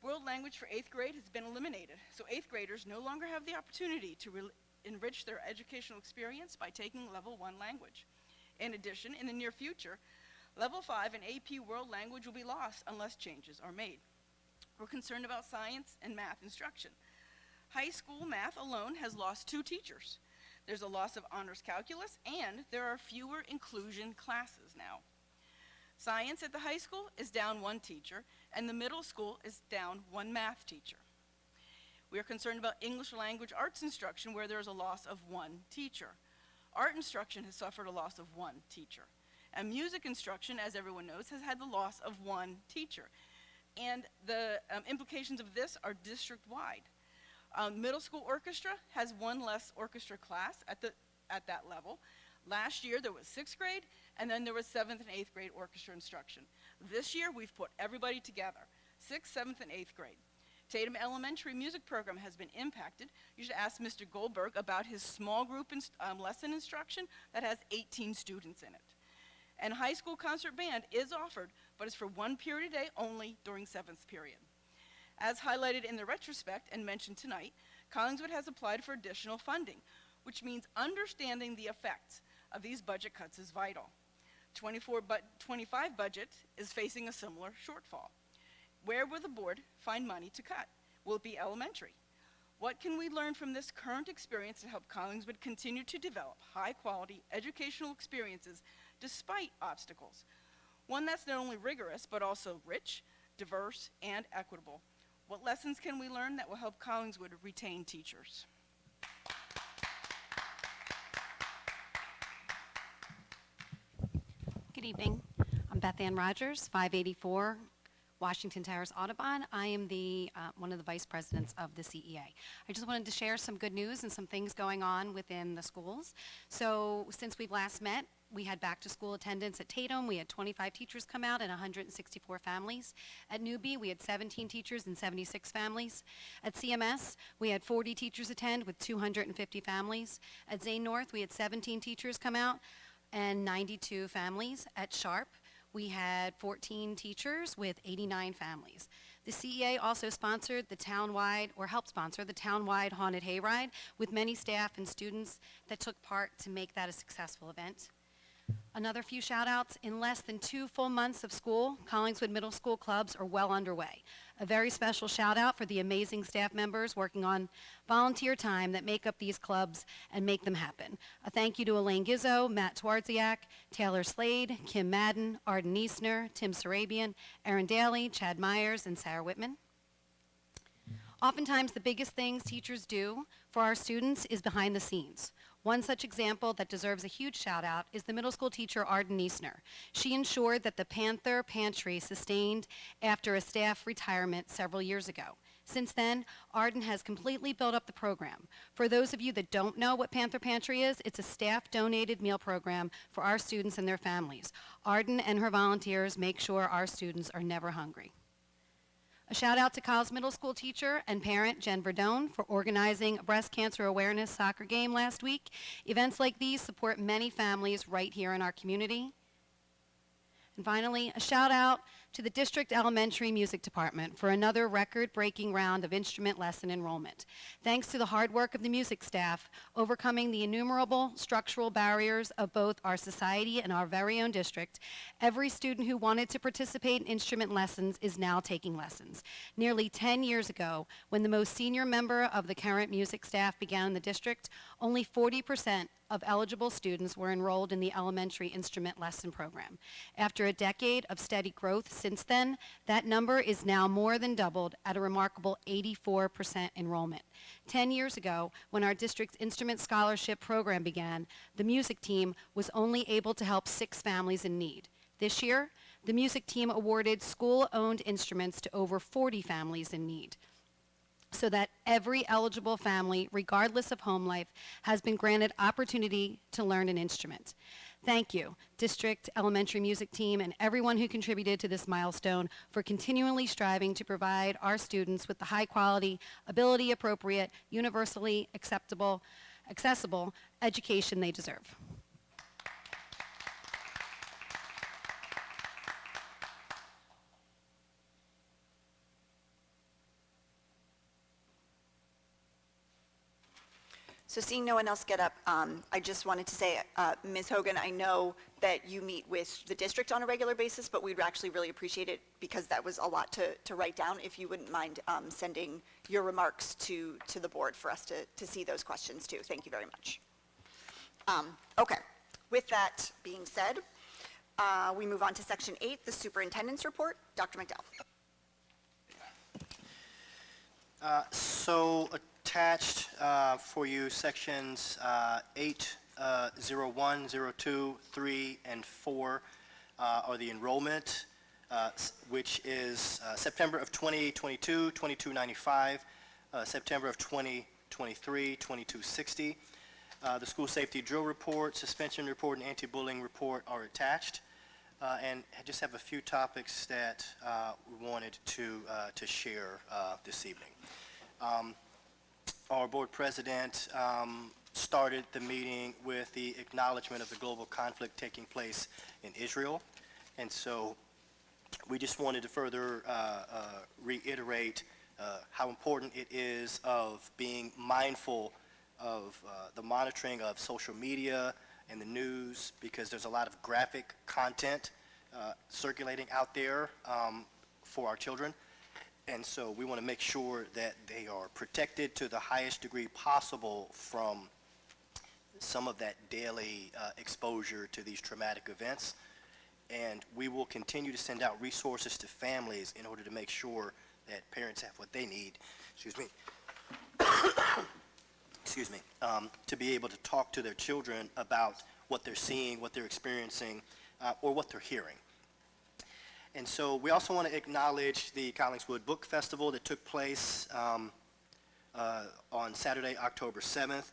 World language for 8th grade has been eliminated, so 8th graders no longer have the opportunity to enrich their educational experience by taking level 1 language. In addition, in the near future, level 5 and AP world language will be lost unless changes are made. We're concerned about science and math instruction. High school math alone has lost 2 teachers. There's a loss of honors calculus, and there are fewer inclusion classes now. Science at the high school is down 1 teacher, and the middle school is down 1 math teacher. We are concerned about English language arts instruction, where there is a loss of 1 teacher. Art instruction has suffered a loss of 1 teacher. And music instruction, as everyone knows, has had the loss of 1 teacher. And the implications of this are district-wide. Middle school orchestra has 1 less orchestra class at that level. Last year there was 6th grade, and then there was 7th and 8th grade orchestra instruction. This year we've put everybody together, 6th, 7th, and 8th grade. Tatum Elementary music program has been impacted. You should ask Mr. Goldberg about his small group lesson instruction that has 18 students in it. And high school concert band is offered, but it's for 1 period a day only during 7th period. As highlighted in the retrospect and mentioned tonight, Collingswood has applied for additional funding, which means understanding the effects of these budget cuts is vital. 25 budget is facing a similar shortfall. Where will the board find money to cut? Will it be elementary? What can we learn from this current experience to help Collingswood continue to develop high-quality educational experiences despite obstacles? One that's not only rigorous, but also rich, diverse, and equitable. What lessons can we learn that will help Collingswood retain teachers? Good evening. I'm Beth Ann Rogers, 584 Washington Terrace, Audubon. I am one of the vice presidents of the CEA. I just wanted to share some good news and some things going on within the schools. So since we've last met, we had back to school attendance at Tatum. We had 25 teachers come out and 164 families. At Newby, we had 17 teachers and 76 families. At CMS, we had 40 teachers attend with 250 families. At Zane North, we had 17 teachers come out and 92 families. At Sharp, we had 14 teachers with 89 families. The CEA also sponsored the townwide, or helped sponsor the townwide haunted hayride with many staff and students that took part to make that a successful event. Another few shout outs. In less than 2 full months of school, Collingswood Middle School clubs are well underway. A very special shout out for the amazing staff members working on volunteer time that make up these clubs and make them happen. A thank you to Elaine Gizzo, Matt Twardziak, Taylor Slade, Kim Madden, Arden Eastner, Tim Sarabian, Aaron Daly, Chad Myers, and Sarah Whitman. Oftentimes, the biggest things teachers do for our students is behind the scenes. One such example that deserves a huge shout out is the middle school teacher Arden Eastner. She ensured that the Panther Pantry sustained after a staff retirement several years ago. Since then, Arden has completely built up the program. For those of you that don't know what Panther Pantry is, it's a staff-donated meal program for our students and their families. Arden and her volunteers make sure our students are never hungry. A shout out to Kyle's middle school teacher and parent, Jen Verdone, for organizing a breast cancer awareness soccer game last week. Events like these support many families right here in our community. And finally, a shout out to the District Elementary Music Department for another record-breaking round of instrument lesson enrollment. Thanks to the hard work of the music staff, overcoming the innumerable structural barriers of both our society and our very own district, every student who wanted to participate in instrument lessons is now taking lessons. Nearly 10 years ago, when the most senior member of the current music staff began in the district, only 40% of eligible students were enrolled in the elementary instrument lesson program. After a decade of steady growth since then, that number is now more than doubled at a remarkable 84% enrollment. 10 years ago, when our district's instrument scholarship program began, the music team was only able to help 6 families in need. This year, the music team awarded school-owned instruments to over 40 families in need, so that every eligible family, regardless of home life, has been granted opportunity to learn an instrument. Thank you, District Elementary Music Team and everyone who contributed to this milestone for continually striving to provide our students with the high quality, ability appropriate, universally accessible education they deserve. So seeing no one else get up, I just wanted to say, Ms. Hogan, I know that you meet with the district on a regular basis, but we'd actually really appreciate it because that was a lot to write down. If you wouldn't mind sending your remarks to the board for us to see those questions too. Thank you very much. Okay, with that being said, we move on to section 8, the superintendent's report. Dr. McDowell. So attached for you sections 8, 01, 02, 3, and 4 are the enrollment, which is September of 2022, 2295, September of 2023, 2260. The school safety drill report, suspension report, and anti-bullying report are attached. And I just have a few topics that we wanted to share this evening. Our board president started the meeting with the acknowledgement of the global conflict taking place in Israel. And so we just wanted to further reiterate how important it is of being mindful of the monitoring of social media and the news, because there's a lot of graphic content circulating out there for our children. And so we want to make sure that they are protected to the highest degree possible from some of that daily exposure to these traumatic events. And we will continue to send out resources to families in order to make sure that parents have what they need, to be able to talk to their children about what they're seeing, what they're experiencing, or what they're hearing. And so we also want to acknowledge the Collingswood Book Festival that took place on Saturday, October 7th.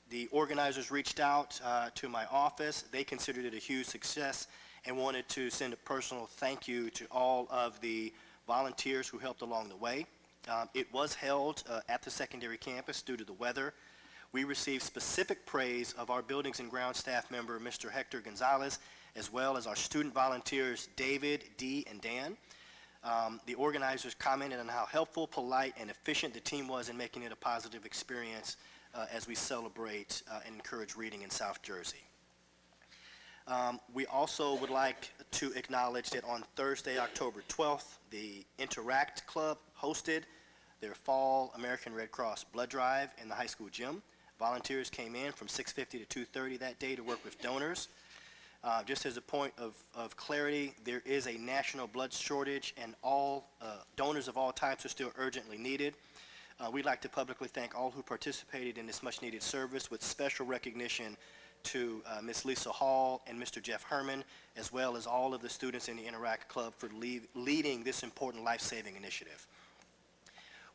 The organizers reached out to my office. They considered it a huge success and wanted to send a personal thank you to all of the volunteers who helped along the way. It was held at the secondary campus due to the weather. We received specific praise of our buildings and ground staff member, Mr. Hector Gonzalez, as well as our student volunteers, David, Dee, and Dan. The organizers commented on how helpful, polite, and efficient the team was in making it a positive experience as we celebrate and encourage reading in South Jersey. We also would like to acknowledge that on Thursday, October 12th, the Interact Club hosted their fall American Red Cross blood drive in the high school gym. Volunteers came in from 6:50 to 2:30 that day to work with donors. Just as a point of clarity, there is a national blood shortage, and all donors of all types are still urgently needed. We'd like to publicly thank all who participated in this much-needed service, with special recognition to Ms. Lisa Hall and Mr. Jeff Herman, as well as all of the students in the Interact Club for leading this important life-saving initiative.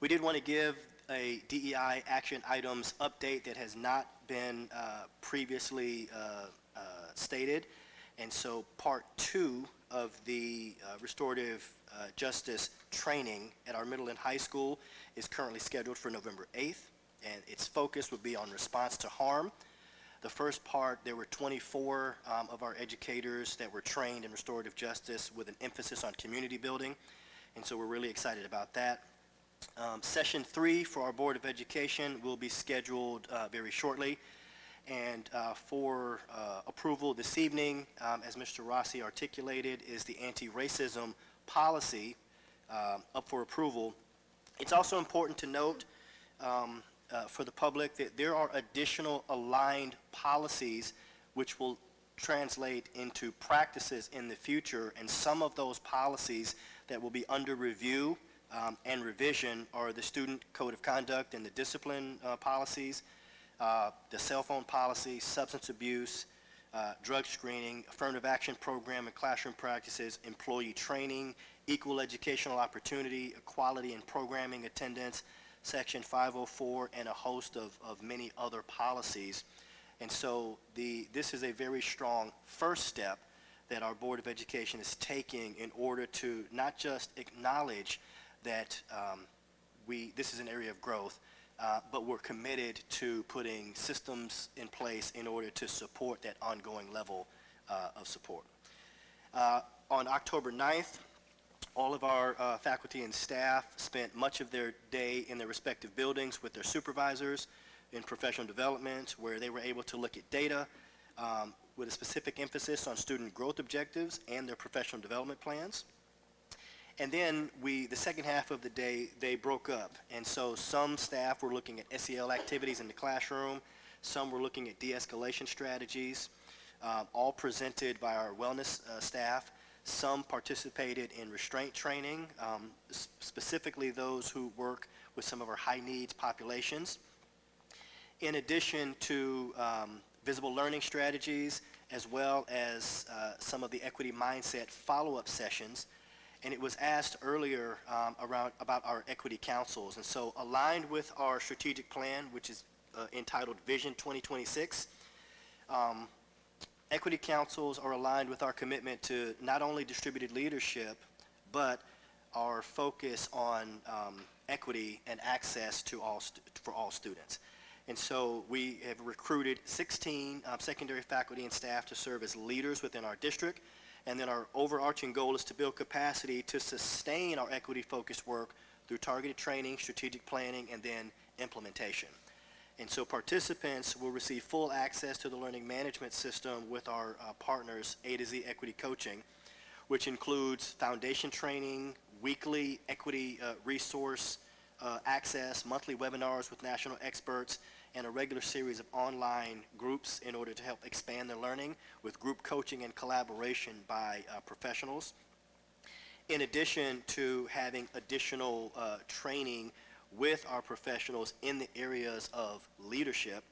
We did want to give a DEI action items update that has not been previously stated. And so part 2 of the restorative justice training at our middle and high school is currently scheduled for November 8th, and its focus would be on response to harm. The first part, there were 24 of our educators that were trained in restorative justice with an emphasis on community building, and so we're really excited about that. Session 3 for our Board of Education will be scheduled very shortly, and for approval this evening, as Mr. Rossi articulated, is the anti-racism policy up for approval. It's also important to note for the public that there are additional aligned policies which will translate into practices in the future, and some of those policies that will be under review and revision are the student code of conduct and the discipline policies, the cell phone policy, substance abuse, drug screening, affirmative action program and classroom practices, employee training, equal educational opportunity, equality in programming attendance, Section 504, and a host of many other policies. And so this is a very strong first step that our Board of Education is taking in order to not just acknowledge that this is an area of growth, but we're committed to putting systems in place in order to support that ongoing level of support. On October 9th, all of our faculty and staff spent much of their day in their respective buildings with their supervisors in professional development, where they were able to look at data with a specific emphasis on student growth objectives and their professional development plans. And then the second half of the day, they broke up. And so some staff were looking at SEL activities in the classroom, some were looking at de-escalation strategies, all presented by our wellness staff. Some participated in restraint training, specifically those who work with some of our high needs populations. In addition to visible learning strategies, as well as some of the equity mindset follow-up sessions. And it was asked earlier about our equity councils. And so aligned with our strategic plan, which is entitled Vision 2026, equity councils are aligned with our commitment to not only distributed leadership, but our focus on equity and access to for all students. And so we have recruited 16 secondary faculty and staff to serve as leaders within our district. And then our overarching goal is to build capacity to sustain our equity-focused work through targeted training, strategic planning, and then implementation. And so participants will receive full access to the learning management system with our partners, A to Z Equity Coaching, which includes foundation training, weekly equity resource access, monthly webinars with national experts, and a regular series of online groups in order to help expand their learning with group coaching and collaboration by professionals. In addition to having additional training with our professionals in the areas of leadership.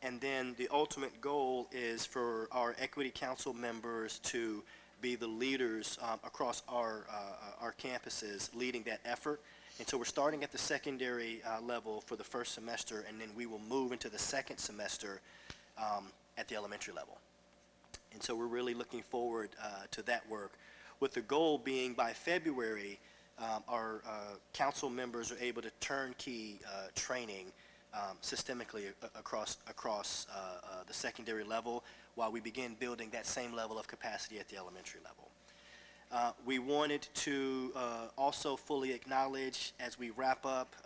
And then the ultimate goal is for our Equity Council members to be the leaders across our campuses leading that effort. And so we're starting at the secondary level for the first semester, and then we will move into the second semester at the elementary level. And so we're really looking forward to that work, with the goal being by February, our council members are able to turnkey training systemically across the secondary level, while we begin building that same level of capacity at the elementary level. We wanted to also fully acknowledge, as we wrap up,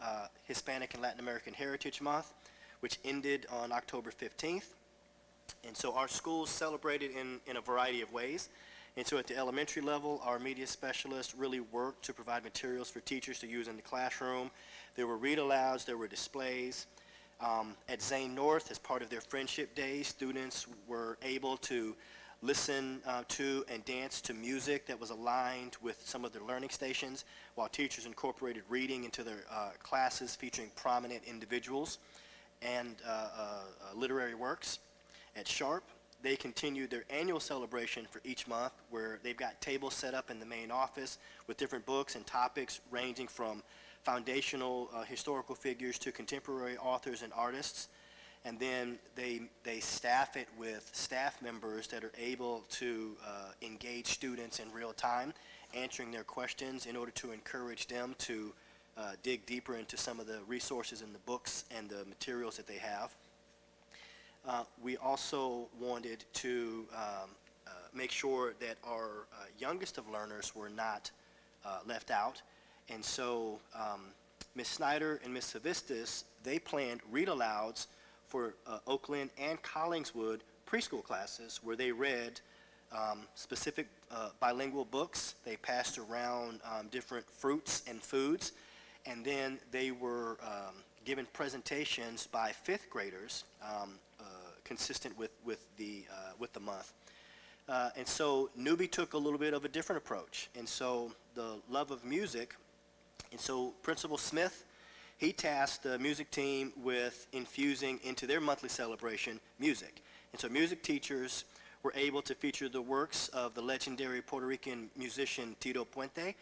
Hispanic and Latin American Heritage Month, which ended on October 15th. And so our schools celebrated in a variety of ways. And so at the elementary level, our media specialists really worked to provide materials for teachers to use in the classroom. There were read-alouds, there were displays. At Zane North, as part of their Friendship Day, students were able to listen to and dance to music that was aligned with some of their learning stations, while teachers incorporated reading into their classes featuring prominent individuals and literary works. At Sharp, they continued their annual celebration for each month, where they've got tables set up in the main office with different books and topics ranging from foundational historical figures to contemporary authors and artists. And then they staff it with staff members that are able to engage students in real time, answering their questions in order to encourage them to dig deeper into some of the resources in the books and the materials that they have. We also wanted to make sure that our youngest of learners were not left out. And so Ms. Snyder and Ms. Savistis, they planned read-alouds for Oakland and Collingswood preschool classes where they read specific bilingual books. They passed around different fruits and foods, and then they were given presentations by fifth graders consistent with the month. And so Newbie took a little bit of a different approach. And so the love of music, and so Principal Smith, he tasked the music team with infusing into their monthly celebration music. And so music teachers were able to feature the works of the legendary Puerto Rican musician Tito Puente,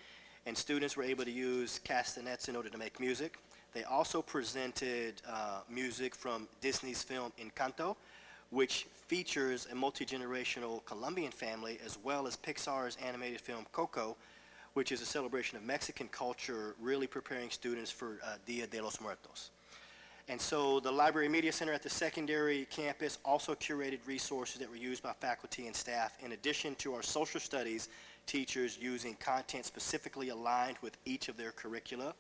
and students were able to use castanets in order to make music. They also presented music from Disney's film Encanto, which features a multi-generational Colombian family, as well as Pixar's animated film Coco, which is a celebration of Mexican culture, really preparing students for Dia de los Muertos. And so the Library Media Center at the secondary campus also curated resources that were used by faculty and staff, in addition to our social studies teachers using content specifically aligned with each of their curricula.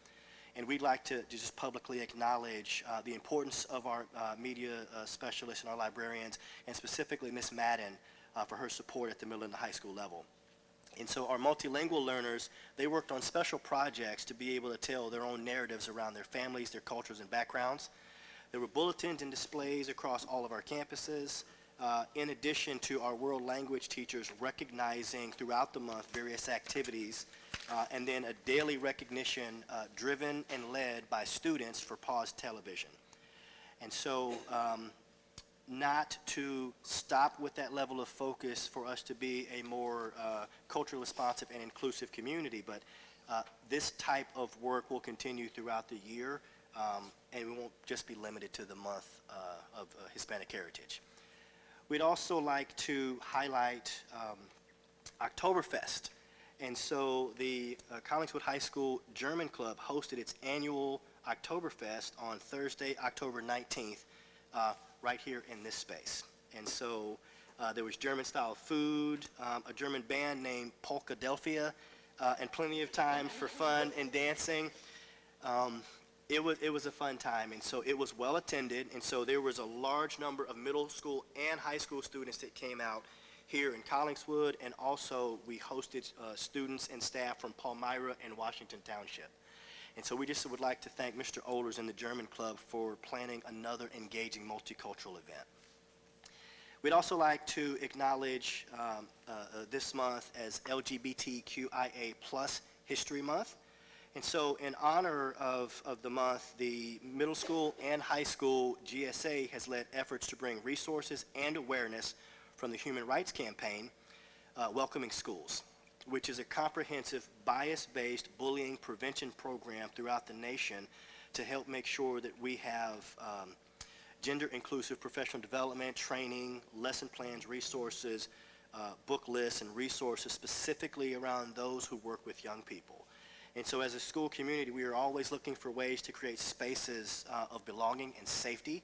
And we'd like to just publicly acknowledge the importance of our media specialists and our librarians, and specifically Ms. Madden for her support at the middle and the high school level. And so our multilingual learners, they worked on special projects to be able to tell their own narratives around their families, their cultures, and backgrounds. There were bulletins and displays across all of our campuses, in addition to our world language teachers recognizing throughout the month various activities, and then a daily recognition driven and led by students for Pause Television. And so not to stop with that level of focus for us to be a more culturally responsive and inclusive community, but this type of work will continue throughout the year, and we won't just be limited to the month of Hispanic heritage. We'd also like to highlight Oktoberfest. And so the Collingswood High School German Club hosted its annual Oktoberfest on Thursday, October 19th, right here in this space. And so there was German-style food, a German band named Polkadelphia, and plenty of time for fun and dancing. It was a fun time, and so it was well attended, and so there was a large number of middle school and high school students that came out here in Collingswood, and also we hosted students and staff from Palmyra and Washington Township. And so we just would like to thank Mr. Ohlers and the German Club for planning another engaging multicultural event. We'd also like to acknowledge this month as LGBTQIA+ History Month. And so in honor of the month, the middle school and high school GSA has led efforts to bring resources and awareness from the Human Rights Campaign, Welcoming Schools, which is a comprehensive bias-based bullying prevention program throughout the nation to help make sure that we have gender-inclusive professional development, training, lesson plans, resources, book lists, and resources specifically around those who work with young people. And so as a school community, we are always looking for ways to create spaces of belonging and safety,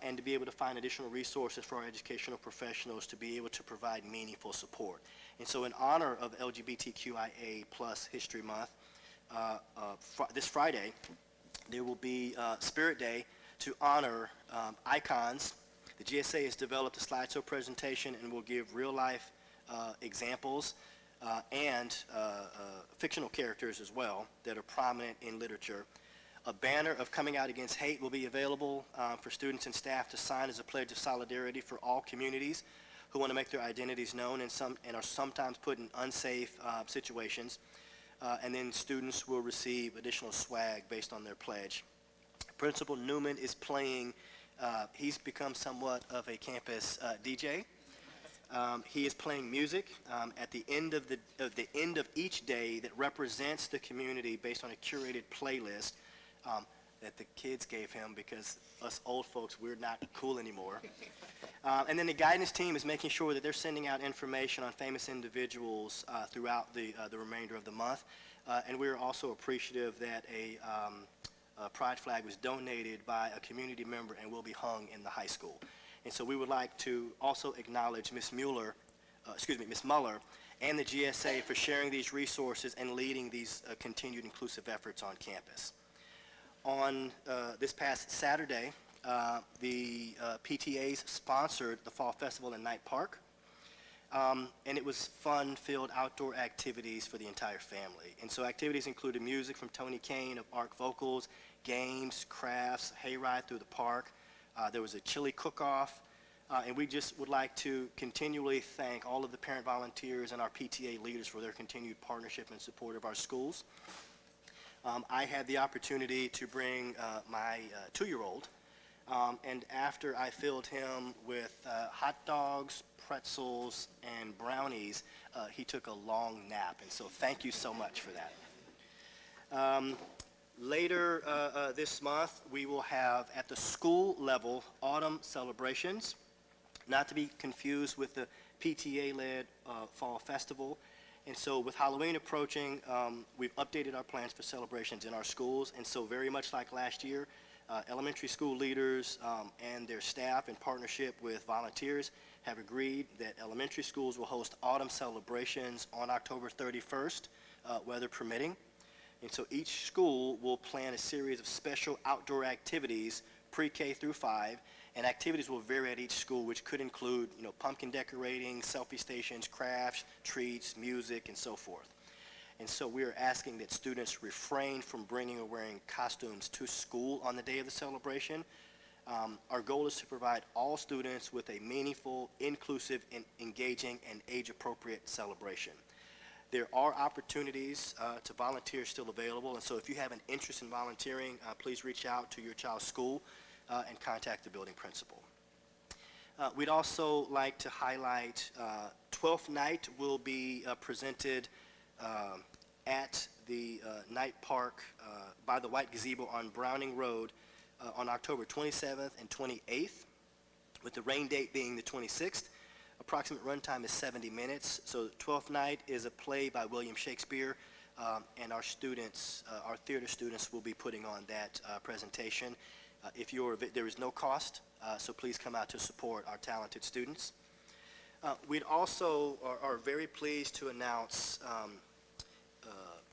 and to be able to find additional resources for our educational professionals to be able to provide meaningful support. And so in honor of LGBTQIA+ History Month, this Friday, there will be Spirit Day to honor icons. The GSA has developed a slideshow presentation and will give real-life examples and fictional characters as well that are prominent in literature. A banner of Coming Out Against Hate will be available for students and staff to sign as a pledge of solidarity for all communities who want to make their identities known and are sometimes put in unsafe situations. And then students will receive additional swag based on their pledge. Principal Newman is playing, he's become somewhat of a campus DJ. He is playing music at the end of each day that represents the community based on a curated playlist that the kids gave him, because us old folks, we're not cool anymore. And then the guidance team is making sure that they're sending out information on famous individuals throughout the remainder of the month. And we're also appreciative that a pride flag was donated by a community member and will be hung in the high school. And so we would like to also acknowledge Ms. Mueller, Ms. Muller, and the GSA for sharing these resources and leading these continued inclusive efforts on campus. On this past Saturday, the PTAs sponsored the Fall Festival in Knight Park, and it was fun-filled outdoor activities for the entire family. And so activities included music from Tony Kane of Arc Vocals, games, crafts, hayride through the park. There was a chili cook-off, and we just would like to continually thank all of the parent volunteers and our PTA leaders for their continued partnership and support of our schools. I had the opportunity to bring my 2-year-old, and after I filled him with hot dogs, pretzels, and brownies, he took a long nap, and so thank you so much for that. Later this month, we will have at the school level autumn celebrations, not to be confused with the PTA-led fall festival. And so with Halloween approaching, we've updated our plans for celebrations in our schools. And so very much like last year, elementary school leaders and their staff in partnership with volunteers have agreed that elementary schools will host autumn celebrations on October 31st, weather permitting. And so each school will plan a series of special outdoor activities, pre-K through 5, and activities will vary at each school, which could include, pumpkin decorating, selfie stations, crafts, treats, music, and so forth. And so we are asking that students refrain from bringing or wearing costumes to school on the day of the celebration. Our goal is to provide all students with a meaningful, inclusive, and engaging, and age-appropriate celebration. There are opportunities to volunteer still available, and so if you have an interest in volunteering, please reach out to your child's school and contact the building principal. We'd also like to highlight 12th Night will be presented at the Knight Park by the White Gazebo on Browning Road on October 27th and 28th, with the rain date being the 26th. Approximate runtime is 70 minutes. So 12th Night is a play by William Shakespeare, and our students, our theater students, will be putting on that presentation. There is no cost, so please come out to support our talented students. We'd also are very pleased to announce,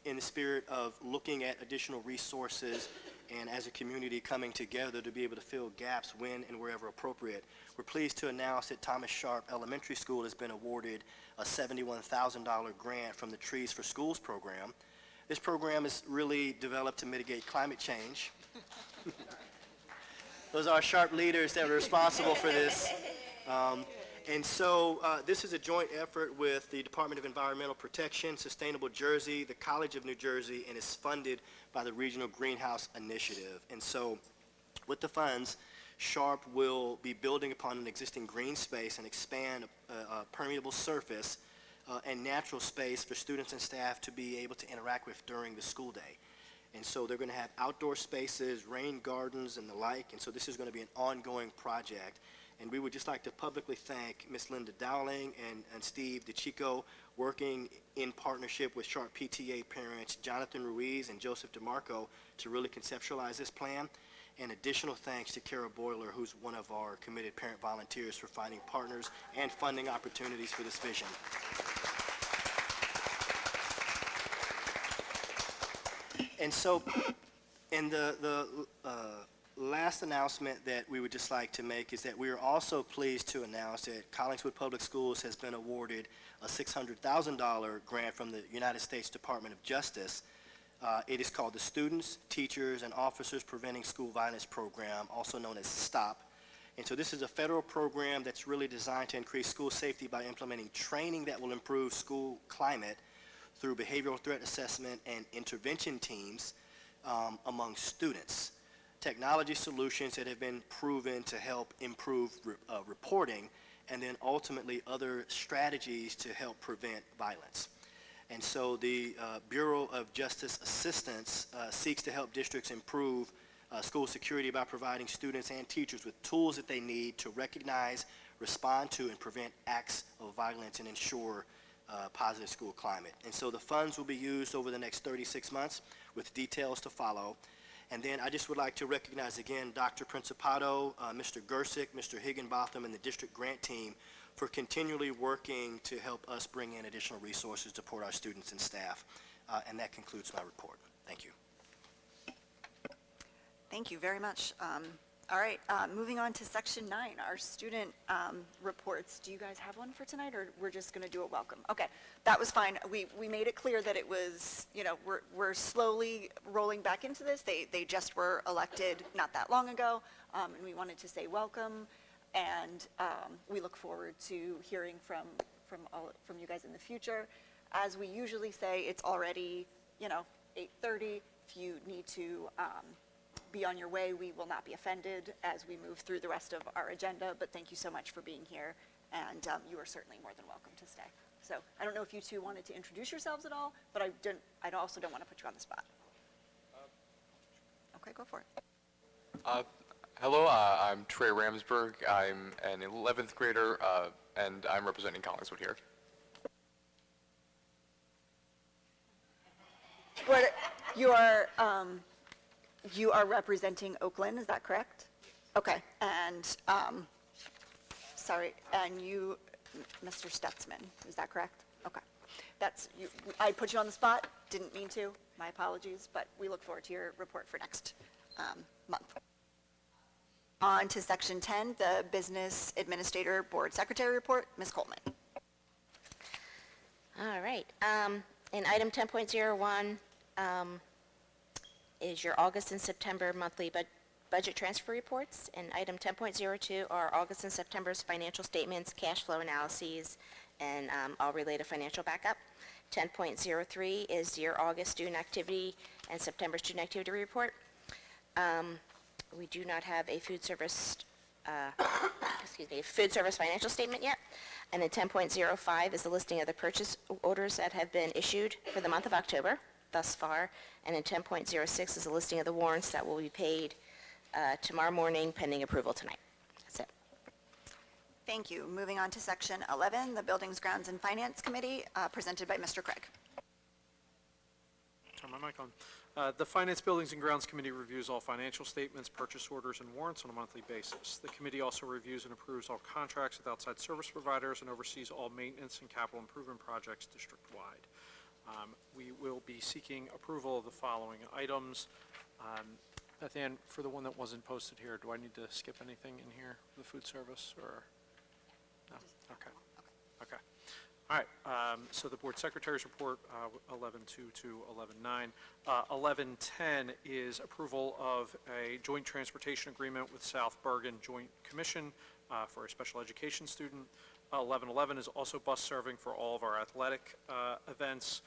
in the spirit of looking at additional resources and as a community coming together to be able to fill gaps when and wherever appropriate, we're pleased to announce that Thomas Sharp Elementary School has been awarded a $71,000 grant from the Trees for Schools program. This program is really developed to mitigate climate change. Those are our Sharp leaders that are responsible for this. And so this is a joint effort with the Department of Environmental Protection, Sustainable Jersey, the College of New Jersey, and is funded by the Regional Greenhouse Initiative. And so with the funds, Sharp will be building upon an existing green space and expand a permeable surface and natural space for students and staff to be able to interact with during the school day. And so they're going to have outdoor spaces, rain gardens, and the like. And so this is going to be an ongoing project. And we would just like to publicly thank Ms. Linda Dowling and Steve DeChico, working in partnership with Sharp PTA parents Jonathan Ruiz and Joseph DeMarco to really conceptualize this plan. And additional thanks to Kara Boyler, who's one of our committed parent volunteers, for finding partners and funding opportunities for this vision. And so, in the last announcement that we would just like to make is that we are also pleased to announce that Collingswood Public Schools has been awarded a $600,000 grant from the United States Department of Justice. It is called the Students, Teachers, and Officers Preventing School Violence Program, also known as STOP. And so this is a federal program that's really designed to increase school safety by implementing training that will improve school climate through behavioral threat assessment and intervention teams among students. Technology solutions that have been proven to help improve reporting, and then ultimately other strategies to help prevent violence. And so the Bureau of Justice Assistance seeks to help districts improve school security by providing students and teachers with tools that they need to recognize, respond to, and prevent acts of violence and ensure positive school climate. And so the funds will be used over the next 36 months with details to follow. And then I just would like to recognize again Dr. Principato, Mr. Gersick, Mr. Higginbotham, and the district grant team for continually working to help us bring in additional resources to support our students and staff. And that concludes my report. Thank you. Thank you very much. All right, moving on to section 9, our student reports. Do you guys have one for tonight, or we're just going to do a welcome? Okay, that was fine. We made it clear that it was, we're slowly rolling back into this. They just were elected not that long ago, and we wanted to say welcome, and we look forward to hearing from you guys in the future. As we usually say, it's already, 8:30. If you need to be on your way, we will not be offended as we move through the rest of our agenda, but thank you so much for being here, and you are certainly more than welcome to stay. So I don't know if you two wanted to introduce yourselves at all, but I also don't want to put you on the spot. Okay, go for it. Hello, I'm Trey Ramsberg. I'm an 11th grader, and I'm representing Collingswood here. But you are representing Oakland, is that correct? Okay, and, sorry, and you, Mr. Stutzman, is that correct? Okay. I put you on the spot, didn't mean to, my apologies, but we look forward to your report for next month. On to section 10, the Business Administrator Board Secretary Report, Ms. Coleman. All right. In item 10.01 is your August and September monthly budget transfer reports. And item 10.02 are August and September's financial statements, cash flow analyses, and all related financial backup. 10.03 is your August student activity and September student activity report. We do not have a food service financial statement yet. And then 10.05 is the listing of the purchase orders that have been issued for the month of October thus far. And then 10.06 is a listing of the warrants that will be paid tomorrow morning pending approval tonight. That's it. Thank you. Moving on to section 11, the Buildings, Grounds, and Finance Committee, presented by Mr. Craig. Turn my mic on. The Finance, Buildings, and Grounds Committee reviews all financial statements, purchase orders, and warrants on a monthly basis. The committee also reviews and approves all contracts with outside service providers and oversees all maintenance and capital improvement projects district-wide. We will be seeking approval of the following items. Beth Ann, for the one that wasn't posted here, do I need to skip anything in here, the food service, or? No? Okay. Okay. All right, so the Board Secretary's report, 11.2 to 11.9. 11.10 is approval of a joint transportation agreement with South Bergen Joint Commission for a special education student. 11.11 is also bus serving for all of our athletic events,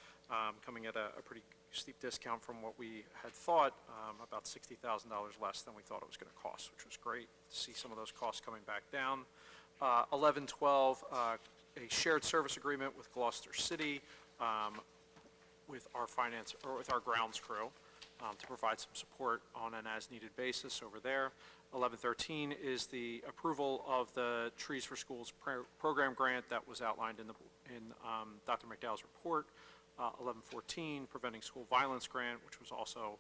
coming at a pretty steep discount from what we had thought, about $60,000 less than we thought it was going to cost, which was great to see some of those costs coming back down. 11.12, a shared service agreement with Gloucester City with our grounds crew to provide some support on an as-needed basis over there. 11.13 is the approval of the Trees for Schools program grant that was outlined in Dr. McDowell's report. 11.14, preventing school violence grant, which was also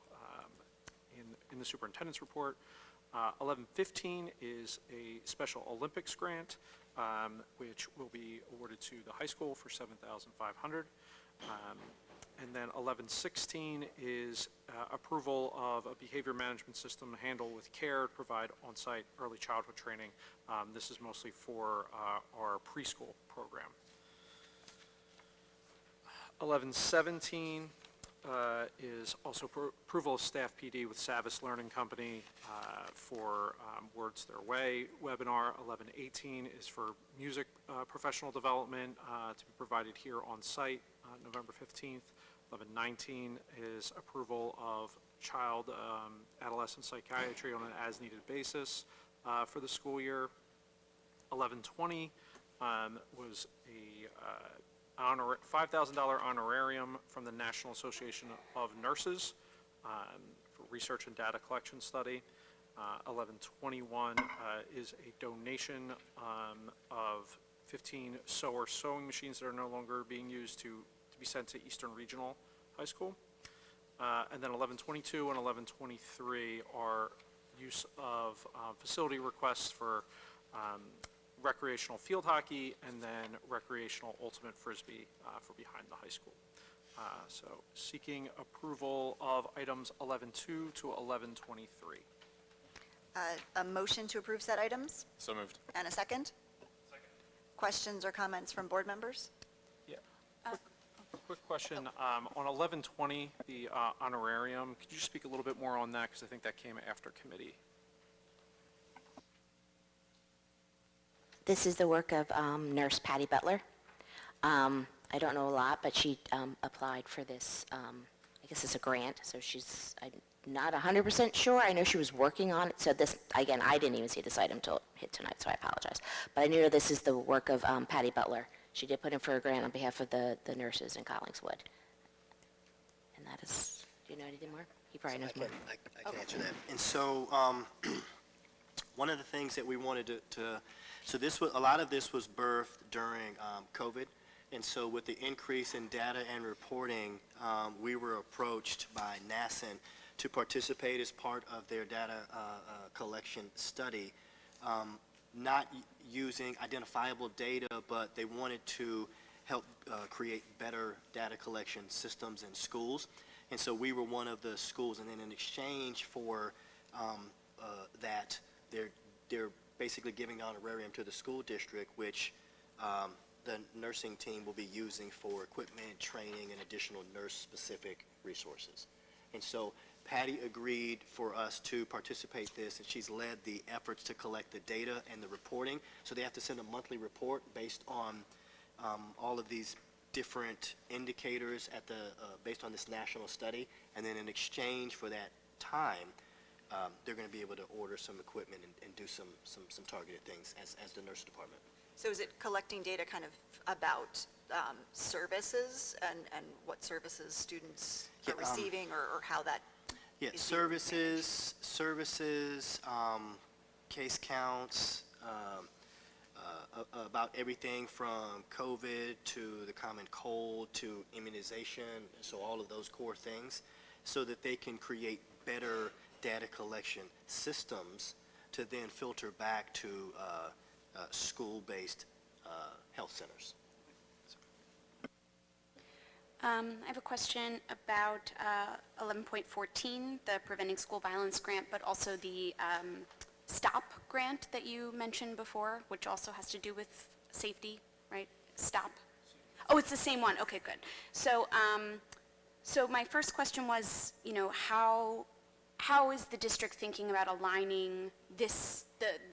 in the superintendent's report. 11.15 is a Special Olympics grant, which will be awarded to the high school for $7,500. And then 11.16 is approval of a behavior management system handled with care to provide on-site early childhood training. This is mostly for our preschool program. 11.17 is also approval of staff PD with Savis Learning Company for Words Their Way webinar. 11.18 is for music professional development to be provided here on site November 15th. 11.19 is approval of child adolescent psychiatry on an as-needed basis for the school year. 11.20 was a $5,000 honorarium from the National Association of Nurses for research and data collection study. 11.21 is a donation of 15 sewing machines that are no longer being used to be sent to Eastern Regional High School. And then 1122 and 1123 are use of facility requests for recreational field hockey and then recreational ultimate frisbee for behind the high school. So seeking approval of items 11.2 to 11.23. A motion to approve said items, So moved. and a second? Second. Questions or comments from board members? Yeah. Quick question, on 1120, the honorarium, could you speak a little bit more on that, because I think that came after committee? This is the work of Nurse Patty Butler. I don't know a lot, but she applied for this, I guess it's a grant, so I'm not 100% sure. I know she was working on it, so this, again, I didn't even see this item until it hit tonight, so I apologize. But I knew this is the work of Patty Butler. She did put in for a grant on behalf of the nurses in Collingswood. And that is, do you know anything more? He probably knows more. I can answer that. And so, one of the things that we wanted so this was, a lot of this was birthed during COVID. And so with the increase in data and reporting, we were approached by NASN to participate as part of their data collection study, not using identifiable data, but they wanted to help create better data collection systems in schools. And so we were one of the schools, and then in exchange for that, they're basically giving honorarium to the school district, which the nursing team will be using for equipment, training, and additional nurse-specific resources. And so Patty agreed for us to participate this, and she's led the efforts to collect the data and the reporting. So they have to send a monthly report based on all of these different indicators based on this national study. And then in exchange for that time, they're going to be able to order some equipment and do some targeted things as the nurse department. So is it collecting data kind of about services and what services students are receiving or how that Yeah, is services, case counts, about everything from COVID to the common cold to immunization, so all of those core things, so that they can create better data collection systems to then filter back to school-based health centers. I have a question about 11.14, the Preventing School Violence Grant, but also the STOP grant that you mentioned before, which also has to do with safety, right? STOP. Oh, it's the same one. Okay, good. So, so my first question was, how is the district thinking about aligning the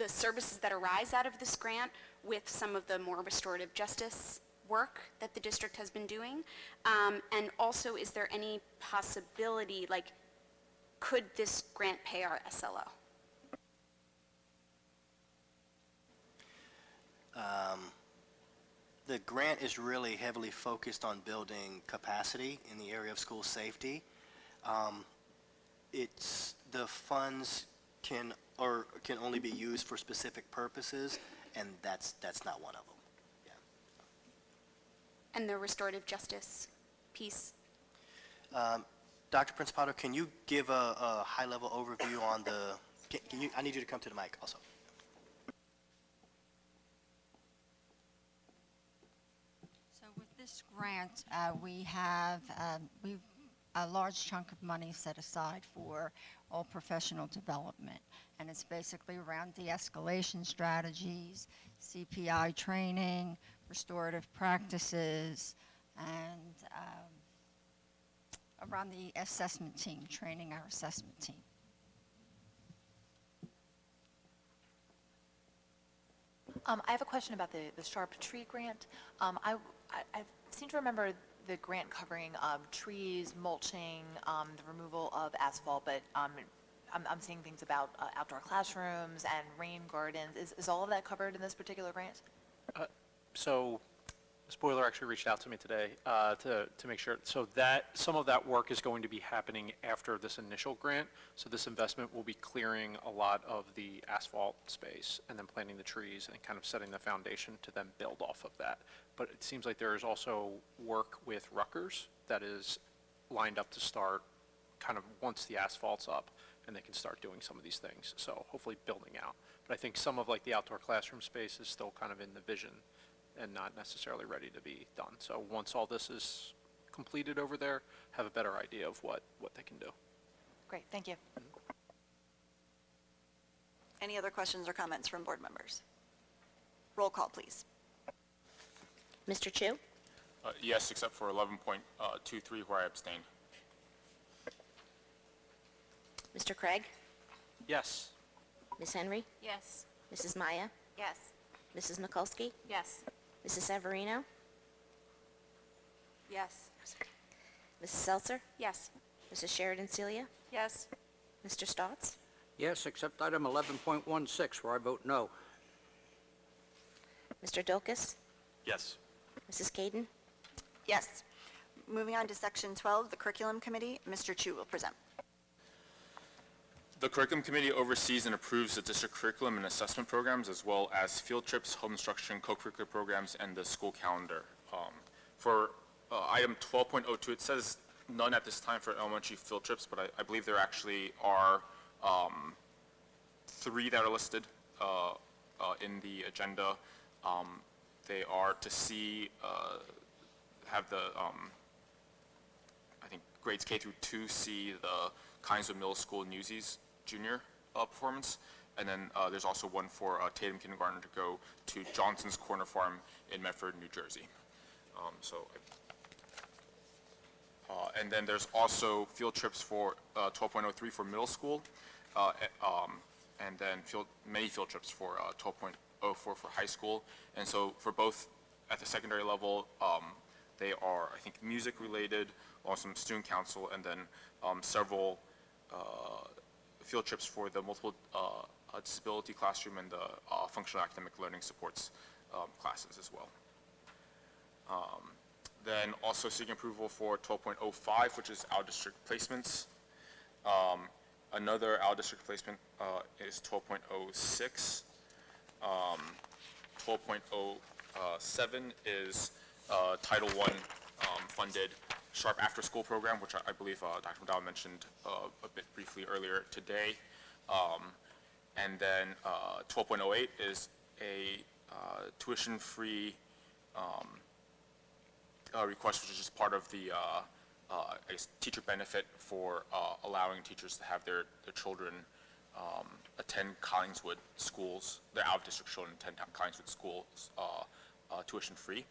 services that arise out of this grant with some of the more restorative justice work that the district has been doing? And also, is there any possibility, could this grant pay our SLO? The grant is really heavily focused on building capacity in the area of school safety. The funds can only be used for specific purposes, and that's not one of them. And the restorative justice piece? Dr. Principato, can you give a high-level overview on I need you to come to the mic also. So with this grant, we have a large chunk of money set aside for all professional development. And it's basically around de-escalation strategies, CPI training, restorative practices, and around the assessment team, training our assessment team. I have a question about the Sharp Tree Grant. I seem to remember the grant covering trees, mulching, the removal of asphalt, but I'm seeing things about outdoor classrooms and rain gardens. Is all of that covered in this particular grant? So Ms. Boiler actually reached out to me today to make sure, so that some of that work is going to be happening after this initial grant. So this investment will be clearing a lot of the asphalt space and then planting the trees and kind of setting the foundation to then build off of that. But it seems like there is also work with Rutgers that is lined up to start kind of once the asphalt's up and they can start doing some of these things. So hopefully building out. But I think some of like the outdoor classroom space is still kind of in the vision and not necessarily ready to be done. So once all this is completed over there, have a better idea of what they can do. Great, thank you. Any other questions or comments from board members? Roll call, please. Mr. Chu? Yes, except for 11.23 where I abstained. Mr. Craig? Yes. Ms. Henry? Yes. Mrs. Maya? Yes. Mrs. Mikulski? Yes. Mrs. Severino? Yes. Mrs. Seltzer? Yes. Mrs. Sheridan Celia? Yes. Mr. Stotts? Yes, except item 11.16, where I vote no. Mr. Dulkis? Yes. Mrs. Caden? Yes. Moving on to section 12, the curriculum committee, Mr. Chu will present. The curriculum committee oversees and approves the district curriculum and assessment programs, as well as field trips, home instruction, co-curricular programs, and the school calendar. For item 12.02, it says none at this time for elementary field trips, but I believe there actually are 3 that are listed in the agenda. They are to see, have the, I think grades K through 2 see the Collingswood Middle School Newsies Junior performance. And then there's also one for Tatum Kindergarten to go to Johnson's Corner Farm in Medford, New Jersey. And then there's also field trips for 12.03 for middle school, and then many field trips for 12.04 for high school. And so for both at the secondary level, they are, I think, music related, also some student council, and then several field trips for the multiple disability classroom and the functional academic learning supports classes as well. Then also seeking approval for 12.05, which is out-of-district placements. Another out-of-district placement is 12.06. 12.07 is Title I funded Sharp after-school program, which I believe Dr. McDowell mentioned a bit briefly earlier today. And then 12.08 is a tuition-free request, which is just part of the I guess teacher benefit for allowing teachers to have their children attend Collingswood schools, their out-of-district children attend Collingswood schools tuition-free.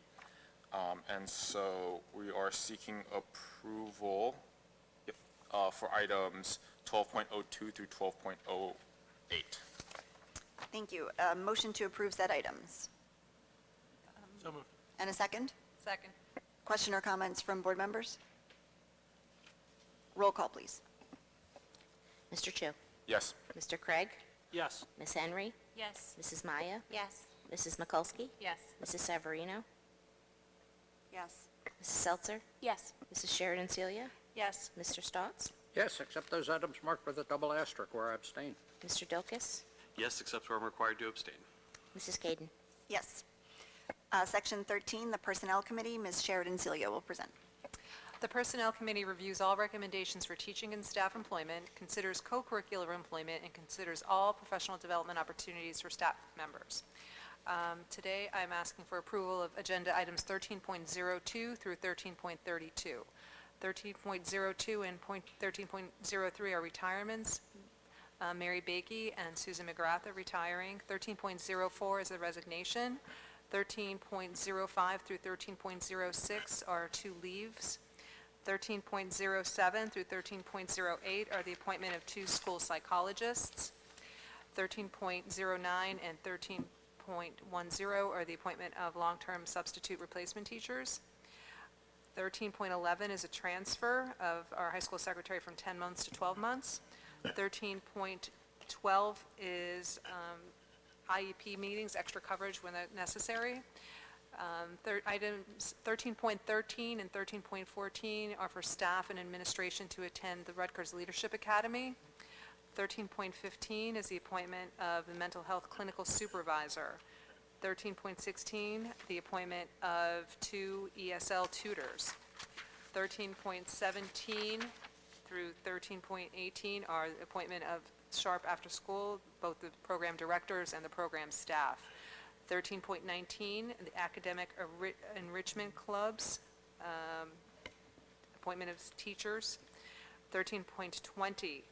And so we are seeking approval for items 12.02 through 12.08. Thank you. Motion to approve said items. So moved. And a second? Second. Question or comments from board members? Roll call, please. Mr. Chu? Yes. Mr. Craig? Yes. Ms. Henry? Yes. Mrs. Maya? Yes. Mrs. Mikulski? Yes. Mrs. Severino? Yes. Mrs. Seltzer? Yes. Mrs. Sheridan Celia? Yes. Mr. Stotts? Yes, except those items marked with a double asterisk, where I abstain. Mr. Dulkis? Yes, except where I'm required to abstain. Mrs. Caden? Yes. Section 13, the Personnel Committee, Ms. Sheridan Celia will present. The Personnel Committee reviews all recommendations for teaching and staff employment, considers co-curricular employment, and considers all professional development opportunities for staff members. Today, I'm asking for approval of agenda items 13.02 through 13.32. 13.02 and 13.03 are retirements. Mary Bakey and Susan McGrath are retiring. 13.04 is a resignation. 13.05 through 13.06 are 2 leaves. 13.07 through 13.08 are the appointment of 2 school psychologists. 13.09 and 13.10 are the appointment of long-term substitute replacement teachers. 13.11 is a transfer of our high school secretary from 10 months to 12 months. 13.12 is IEP meetings, extra coverage when necessary. Items 13.13 and 13.14 are for staff and administration to attend the Rutgers Leadership Academy. 13.15 is the appointment of the mental health clinical supervisor. 13.16, the appointment of 2 ESL tutors. 13.17 through 13.18 are the appointment of Sharp After School, both the program directors and the program staff. 13.19, the academic enrichment clubs, appointment of teachers. 13.20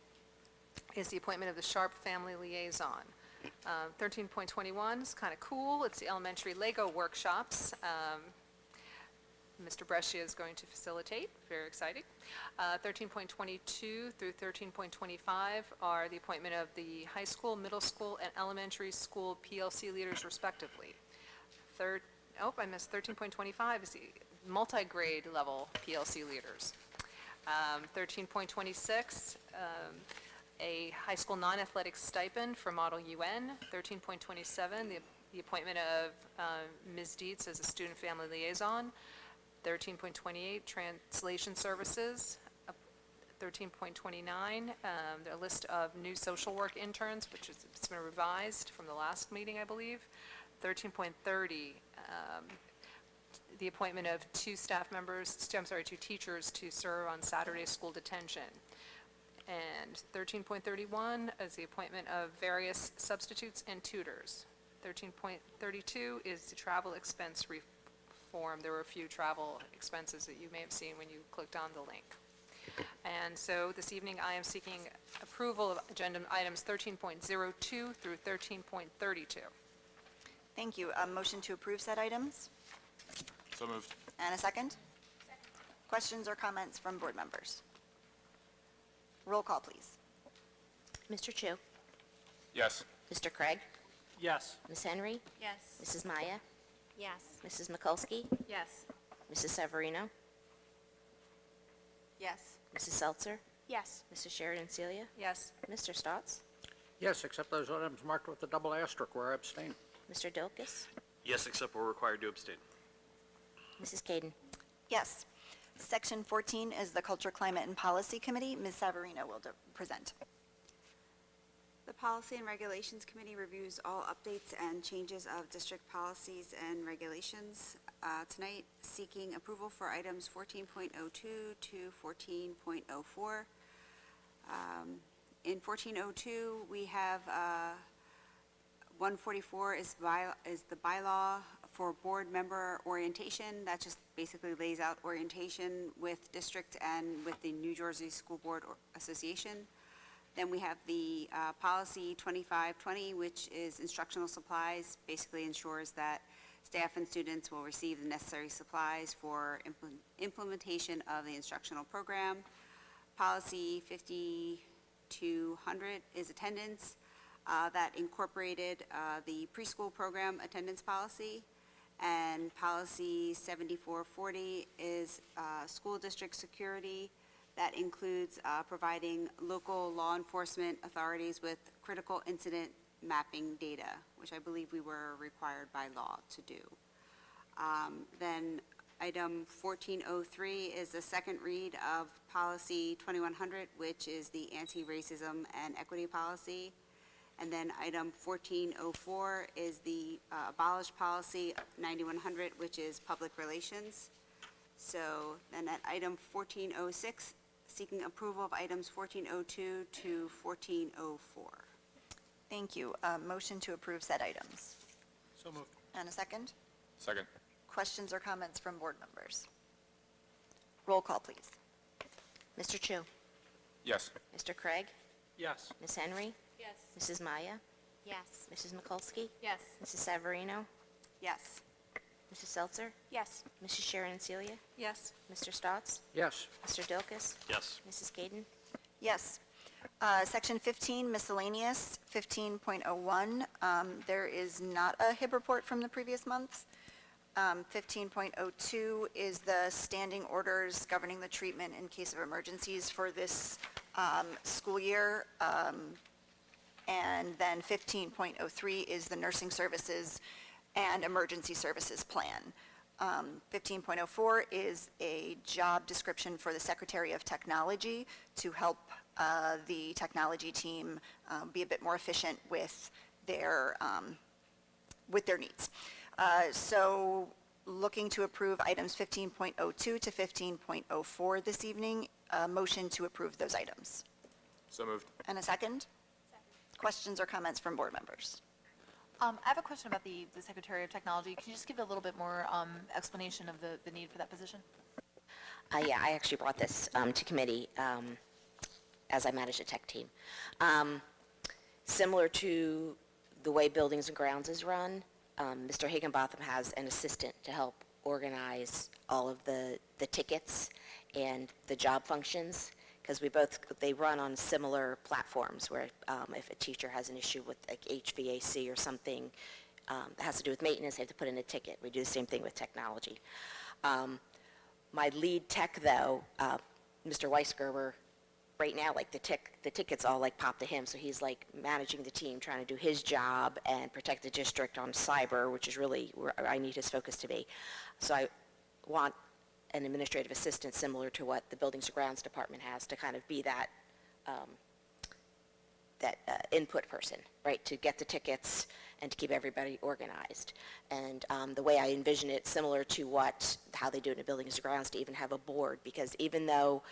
is the appointment of the Sharp Family Liaison. 13.21 is kind of cool. It's the elementary Lego workshops. Mr. Brescia is going to facilitate. Very exciting. 13.22 through 13.25 are the appointment of the high school, middle school, and elementary school PLC leaders respectively. I missed 13.25 is the multi-grade level PLC leaders. 13.26, a high school non-athletic stipend for Model UN. 13.27, the appointment of Ms. Dietz as a student family liaison. 13.28, translation services. 13.29, the list of new social work interns, which is, it's been revised from the last meeting, I believe. 13.30, the appointment of two teachers to serve on Saturday school detention. And 13.31 is the appointment of various substitutes and tutors. 13.32 is the travel expense reform. There were a few travel expenses that you may have seen when you clicked on the link. And so this evening I am seeking approval of agenda items 13.02 through 13.32. Thank you. A motion to approve said items? So moved. And a second? Questions or comments from board members? Roll call, please. Mr. Chu? Yes. Mr. Craig? Yes. Ms. Henry? Yes. Mrs. Maya? Yes. Mrs. Mikulski? Yes. Mrs. Severino? Yes. Mrs. Seltzer? Yes. Mrs. Sheridan Celia? Yes. Mr. Stotts? Yes, except those items marked with the double asterisk where I abstain. Mr. Dilkus? Yes, except we're required to abstain. Mrs. Caden? Yes. Section 14 is the Culture, Climate, and Policy Committee. Ms. Savarino will present. The Policy and Regulations Committee reviews all updates and changes of district policies and regulations. Tonight, seeking approval for items 14.02 to 14.04. In 1402, we have 144 is the bylaw for board member orientation. That just basically lays out orientation with district and with the New Jersey School Board Association. Then we have the policy 2520, which is instructional supplies, basically ensures that staff and students will receive the necessary supplies for implementation of the instructional program. Policy 5200 is attendance. That incorporated the preschool program attendance policy. And policy 7440 is school district security. That includes providing local law enforcement authorities with critical incident mapping data, which I believe we were required by law to do. Then item 1403 is the second read of policy 2100, which is the anti-racism and equity policy. And then item 1404 is the abolished policy 9100, which is public relations. So then at item 1406, seeking approval of items 1402 to 1404. Thank you. Motion to approve said items. So moved. And a second? Second. Questions or comments from board members? Roll call, please. Mr. Chu? Yes. Mr. Craig? Yes. Ms. Henry? Yes. Mrs. Maya? Yes. Mrs. Mikulski? Yes. Mrs. Severino? Yes. Mrs. Seltzer? Yes. Mrs. Sharon Celia? Yes. Mr. Stotts? Yes. Mr. Dilkus? Yes. Mrs. Caden? Yes. Section 15, miscellaneous, 15.01. There is not a HIB report from the previous month. 15.02 is the standing orders governing the treatment in case of emergencies for this school year. And then 15.03 is the nursing services and emergency services plan. 15.04 is a job description for the Secretary of Technology to help the technology team be a bit more efficient with their needs. So looking to approve items 15.02 to 15.04 this evening. a motion to approve those items? So moved. And a second? Questions or comments from board members? I have a question about the Secretary of Technology. Can you just give a little bit more explanation of the need for that position? Yeah, I actually brought this to committee as I manage the tech team. Similar to the way Buildings and Grounds is run, Mr. Higginbotham has an assistant to help organize all of the tickets and the job functions, because they run on similar platforms where if a teacher has an issue with like HVAC or something that has to do with maintenance, they have to put in a ticket. We do the same thing with technology. My lead tech, though, Mr. Weisgerber, right now, like the tickets all like pop to him, so he's like managing the team, trying to do his job and protect the district on cyber, which is really where I need his focus to be. So I want an administrative assistant similar to what the Buildings and Grounds Department has to kind of be that input person, right, to get the tickets and to keep everybody organized. And the way I envision it, similar to how they do it in Buildings and Grounds, to even have a board, because even though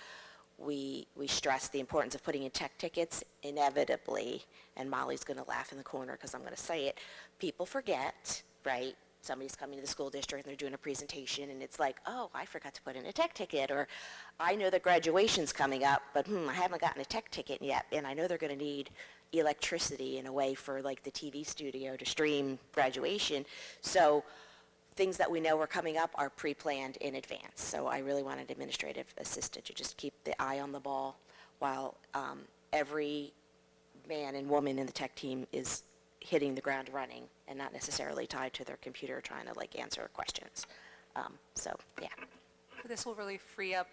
we stress the importance of putting in tech tickets, inevitably, and Molly's going to laugh in the corner because I'm going to say it, people forget, right? Somebody's coming to the school district and they're doing a presentation and it's like, oh, I forgot to put in a tech ticket, or I know that graduation's coming up, but I haven't gotten a tech ticket yet, and I know they're going to need electricity in a way for like the TV studio to stream graduation. So things that we know are coming up are pre-planned in advance. So I really want an administrative assistant to just keep the eye on the ball while every man and woman in the tech team is hitting the ground running and not necessarily tied to their computer trying to like answer questions. So, yeah. This will really free up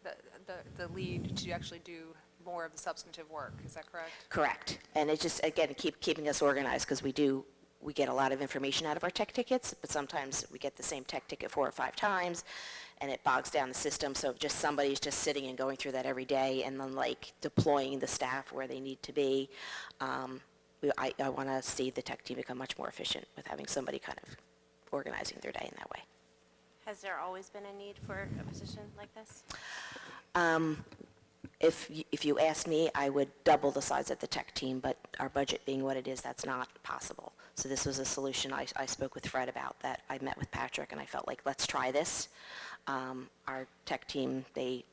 the lead to actually do more of the substantive work, is that correct? Correct. And it's just, again, keeping us organized, because we get a lot of information out of our tech tickets, but sometimes we get the same tech ticket 4 or 5 times, and it bogs down the system. So just somebody's just sitting and going through that every day and then like deploying the staff where they need to be. I want to see the tech team become much more efficient with having somebody kind of organizing their day in that way. Has there always been a need for a position like this? If you asked me, I would double the size of the tech team, but our budget being what it is, that's not possible. So this was a solution I spoke with Fred about, that I met with Patrick, and I felt like, let's try this. Our tech team, they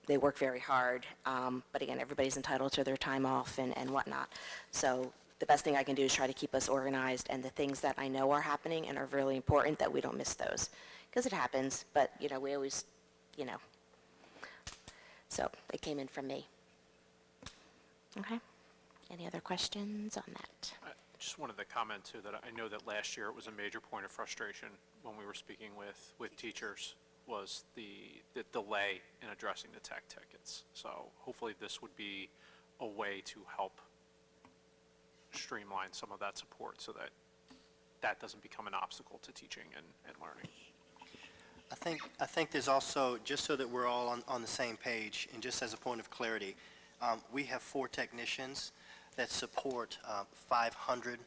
work very hard, but again, everybody's entitled to their time off and whatnot. So the best thing I can do is try to keep us organized, and the things that I know are happening and are really important, that we don't miss those. Because it happens, but, we always, So it came in from me. Okay. Any other questions on that? I just wanted to comment too that I know that last year it was a major point of frustration when we were speaking with teachers, was the delay in addressing the tech tickets. So hopefully this would be a way to help streamline some of that support so that that doesn't become an obstacle to teaching and learning. I think there's also, just so that we're all on the same page, and just as a point of clarity, we have 4 technicians that support 500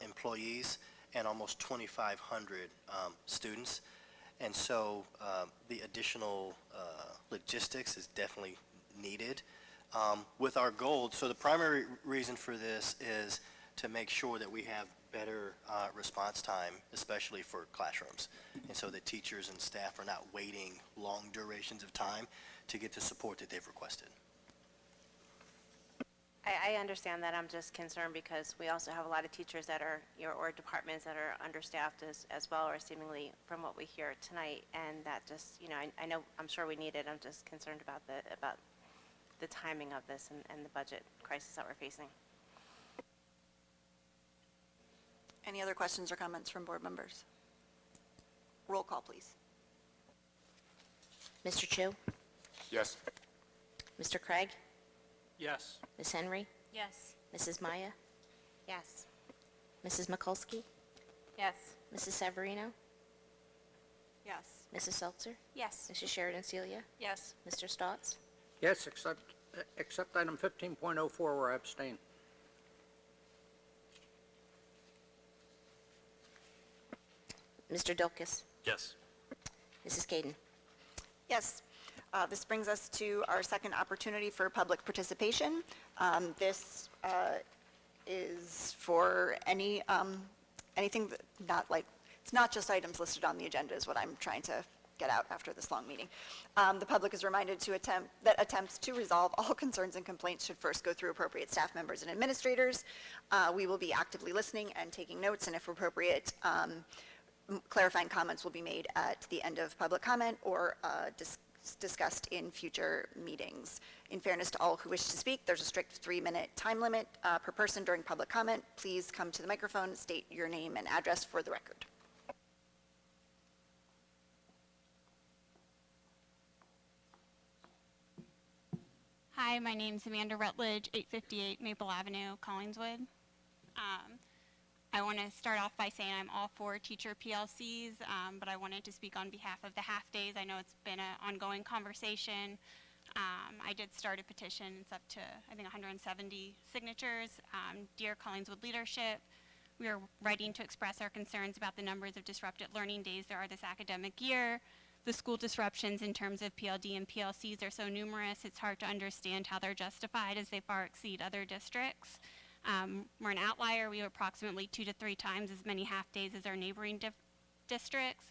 employees and almost 2,500 students. And so the additional logistics is definitely needed. With our goal, so the primary reason for this is to make sure that we have better response time, especially for classrooms, and so that teachers and staff are not waiting long durations of time to get the support that they've requested. I understand that. I'm just concerned because we also have a lot of teachers that are, or departments that are understaffed as well, or seemingly from what we hear tonight, and that just, I know, I'm sure we need it. I'm just concerned about the timing of this and the budget crisis that we're facing. Any other questions or comments from board members? Roll call, please. Mr. Chu? Yes. Mr. Craig? Yes. Ms. Henry? Yes. Mrs. Maya? Yes. Mrs. Mikulski? Yes. Mrs. Severino? Yes. Mrs. Seltzer? Yes. Mrs. Sheridan Celia? Yes. Mr. Stotts? Yes, except item 15.04 where I abstain. Mr. Dilkus? Yes. Mrs. Caden? Yes. This brings us to our second opportunity for public participation. This is for anything that not like, it's not just items listed on the agenda is what I'm trying to get out after this long meeting. The public is reminded that attempts to resolve all concerns and complaints should first go through appropriate staff members and administrators. We will be actively listening and taking notes, and if appropriate, clarifying comments will be made at the end of public comment or discussed in future meetings. In fairness to all who wish to speak, there's a strict 3-minute time limit per person during public comment. Please come to the microphone, state your name and address for the record. Hi, my name's Amanda Rutledge, 858 Maple Avenue, Collingswood. I want to start off by saying I'm all for teacher PLCs, but I wanted to speak on behalf of the half-days. I know it's been an ongoing conversation. I did start a petition. It's up to, I think, 170 signatures. Dear Collingswood leadership, we are writing to express our concerns about the numbers of disrupted learning days there are this academic year. The school disruptions in terms of PLD and PLCs are so numerous, it's hard to understand how they're justified as they far exceed other districts. We're an outlier. We have approximately 2 to 3 times as many half-days as our neighboring districts.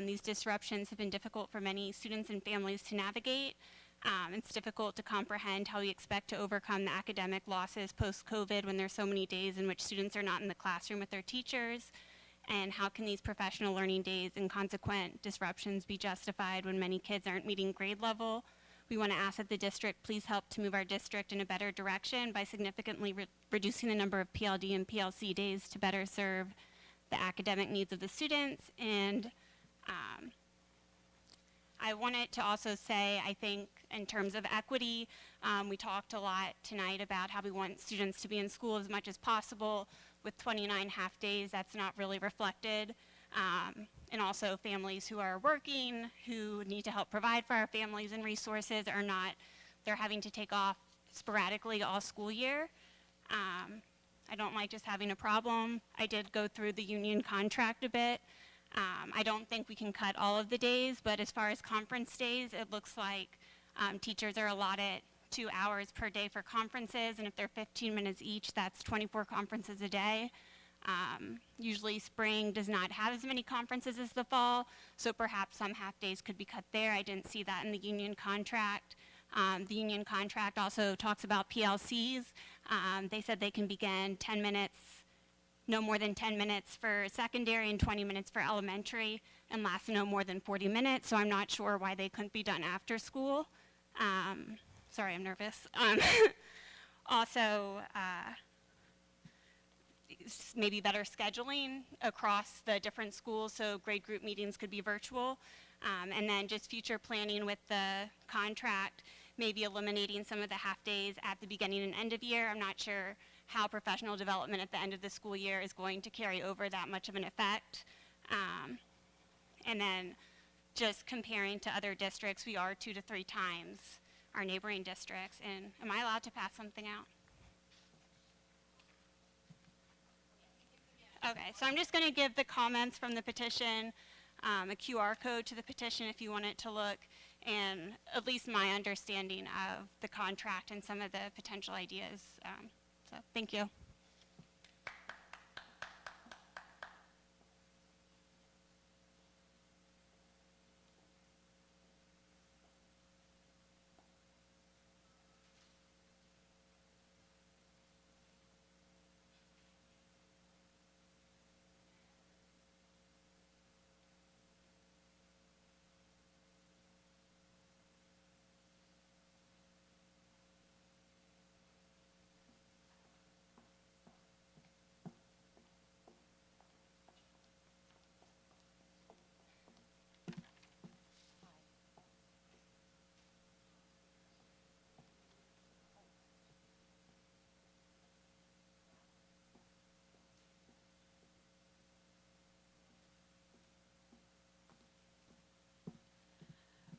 These disruptions have been difficult for many students and families to navigate. It's difficult to comprehend how we expect to overcome the academic losses post-COVID when there's so many days in which students are not in the classroom with their teachers. And how can these professional learning days and consequent disruptions be justified when many kids aren't meeting grade level? We want to ask that the district please help to move our district in a better direction by significantly reducing the number of PLD and PLC days to better serve the academic needs of the students. And I wanted to also say, I think in terms of equity, we talked a lot tonight about how we want students to be in school as much as possible. With 29 half days, that's not really reflected. And also families who are working, who need to help provide for our families and resources are not, they're having to take off sporadically all school year. I don't like just having a problem. I did go through the union contract a bit. I don't think we can cut all of the days, but as far as conference days, it looks like teachers are allotted 2 hours per day for conferences, and if they're 15 minutes each, that's 24 conferences a day. Usually spring does not have as many conferences as the fall, so perhaps some half days could be cut there. I didn't see that in the union contract. The union contract also talks about PLCs. They said they can begin 10 minutes, no more than 10 minutes for secondary and 20 minutes for elementary, and last no more than 40 minutes, so I'm not sure why they couldn't be done after school. Sorry, I'm nervous. Also, maybe better scheduling across the different schools so grade group meetings could be virtual. And then just future planning with the contract, maybe eliminating some of the half days at the beginning and end of year. I'm not sure how professional development at the end of the school year is going to carry over that much of an effect. And then just comparing to other districts, we are 2 to 3 times our neighboring districts. And am I allowed to pass something out? Okay, so I'm just going to give the comments from the petition, a QR code to the petition if you want it to look, and at least my understanding of the contract and some of the potential ideas. So thank you.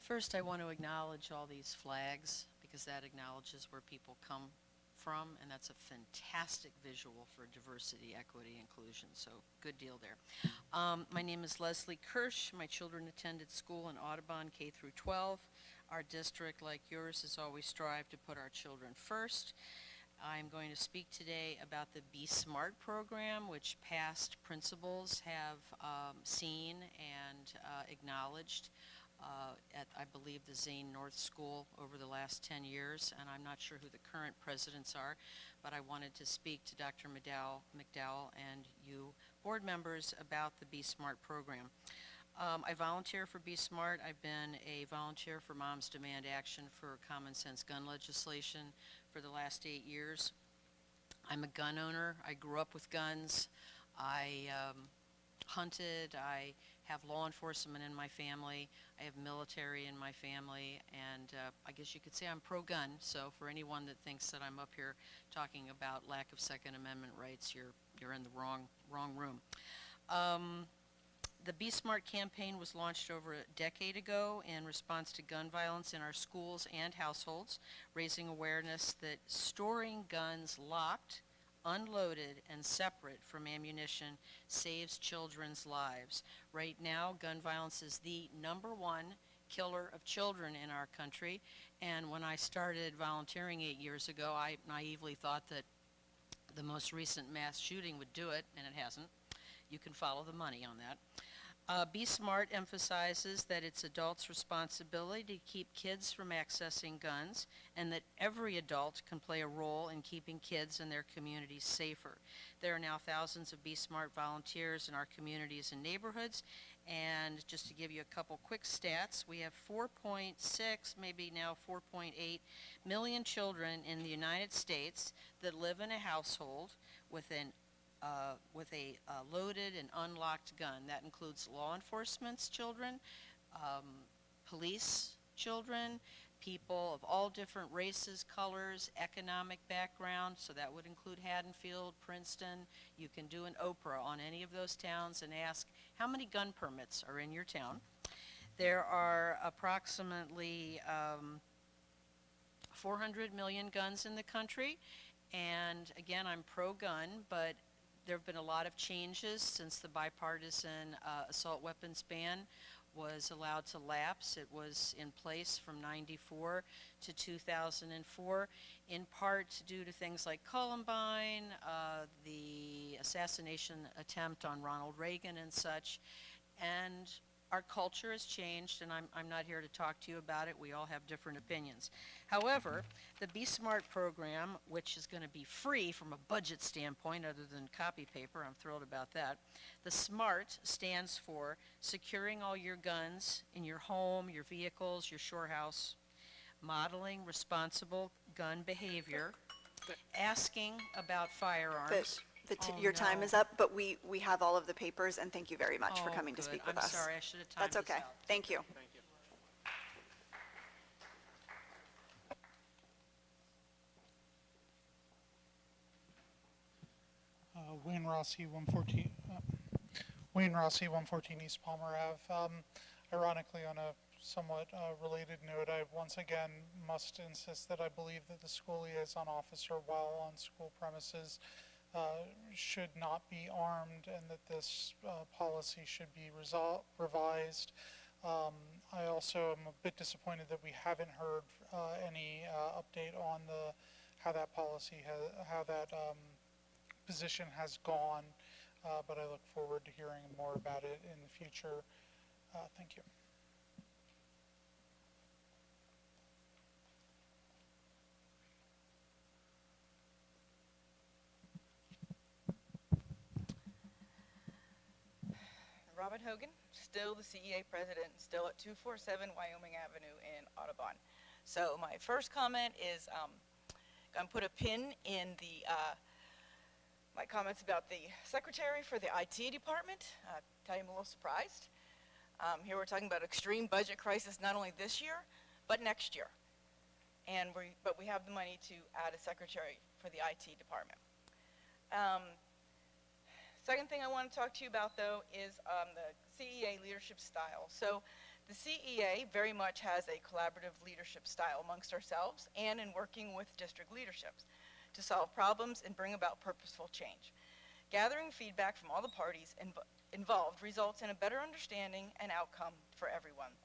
First, I want to acknowledge all these flags because that acknowledges where people come from, and that's a fantastic visual for diversity, equity, inclusion, so good deal there. My name is Leslie Kirsch. My children attended school in Audubon K through 12. our district, like yours, has always strived to put our children first. I'm going to speak today about the Be Smart program, which past principals have seen and acknowledged at, I believe, the Zane North School over the last 10 years, and I'm not sure who the current presidents are, but I wanted to speak to Dr. McDowell and you board members about the Be Smart program. I volunteer for Be Smart. I've been a volunteer for Moms Demand Action for common sense gun legislation for the last 8 years. I'm a gun owner. I grew up with guns. I hunted. I have law enforcement in my family. I have military in my family, and I guess you could say I'm pro-gun. So for anyone that thinks that I'm up here talking about lack of Second Amendment rights, you're in the wrong room. The Be Smart campaign was launched over a decade ago in response to gun violence in our schools and households, raising awareness that storing guns locked, unloaded, and separate from ammunition saves children's lives. Right now, gun violence is the #1 killer of children in our country, and when I started volunteering 8 years ago, I naively thought that the most recent mass shooting would do it, and it hasn't. You can follow the money on that. Be Smart emphasizes that it's adults' responsibility to keep kids from accessing guns, and that every adult can play a role in keeping kids and their communities safer. There are now thousands of Be Smart volunteers in our communities and neighborhoods, and just to give you a couple quick stats, we have 4.6, maybe now 4.8 million children in the United States that live in a household with a loaded and unlocked gun. That includes law enforcement's children, police children, people of all different races, colors, economic background, so that would include Haddonfield, Princeton. You can do an Oprah on any of those towns and ask how many gun permits are in your town. There are approximately 400 million guns in the country, and again, I'm pro-gun, but there have been a lot of changes since the bipartisan assault weapons ban was allowed to lapse. It was in place from '94 to 2004, in part due to things like Columbine, the assassination attempt on Ronald Reagan and such. And our culture has changed, and I'm not here to talk to you about it. We all have different opinions. However, the Be Smart program, which is going to be free from a budget standpoint other than copy paper, I'm thrilled about that. The SMART stands for securing all your guns in your home, your vehicles, your shore house, modeling responsible gun behavior, asking about firearms. Your time is up, but we have all of the papers, and thank you very much for coming to good. speak with I'm us. sorry, I should have timed That's this okay. out. Thank you. Thank you. Wayne Rossi, 114 East Palmer Ave. Ironically, on a somewhat related note, I once again must insist that I believe that the school liaison officer, while on school premises, should not be armed, and that this policy should be revised. I also am a bit disappointed that we haven't heard any update on how that policy how that position has gone, but I look forward to hearing more about it in the future. Thank you. Robin Hogan, still the CEA president, still at 247 Wyoming Avenue in Audubon. So my first comment is going to put a pin in my comments about the secretary for the IT department. Tell you I'm a little surprised. Here we're talking about extreme budget crisis not only this year, but next year. But we have the money to add a secretary for the IT department. Second thing I want to talk to you about, though, is the CEA leadership style. So the CEA very much has a collaborative leadership style amongst ourselves and in working with district leaderships to solve problems and bring about purposeful change. Gathering feedback from all the parties involved results in a better understanding and outcome for everyone.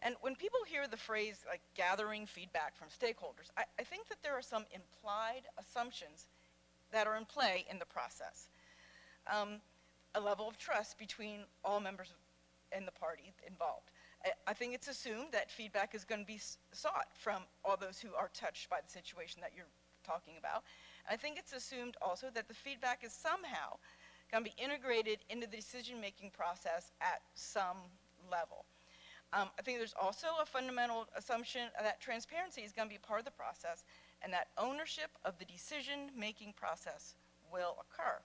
And when people hear the phrase like gathering feedback from stakeholders, I think that there are some implied assumptions that are in play in the process. A level of trust between all members and the party involved. I think it's assumed that feedback is going to be sought from all those who are touched by the situation that you're talking about. I think it's assumed also that the feedback is somehow going to be integrated into the decision-making process at some level. I think there's also a fundamental assumption that transparency is going to be part of the process and that ownership of the decision-making process will occur.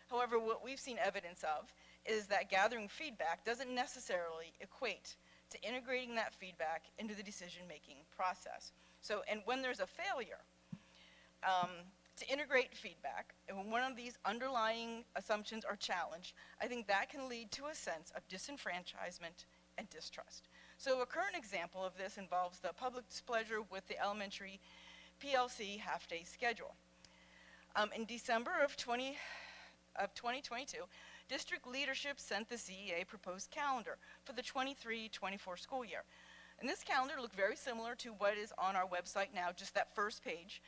However, what we've seen evidence of is that gathering feedback doesn't necessarily equate to integrating that feedback into the decision-making process. So, and when there's a failure to integrate feedback, and when one of these underlying assumptions are challenged, I think that can lead to a sense of disenfranchisement and distrust. So a current example of this involves the public displeasure with the elementary PLC half-day schedule. In December of 2022, district leadership sent the CEA proposed calendar for the 23-24 school year. And this calendar looked very similar to what is on our website now, just that first page,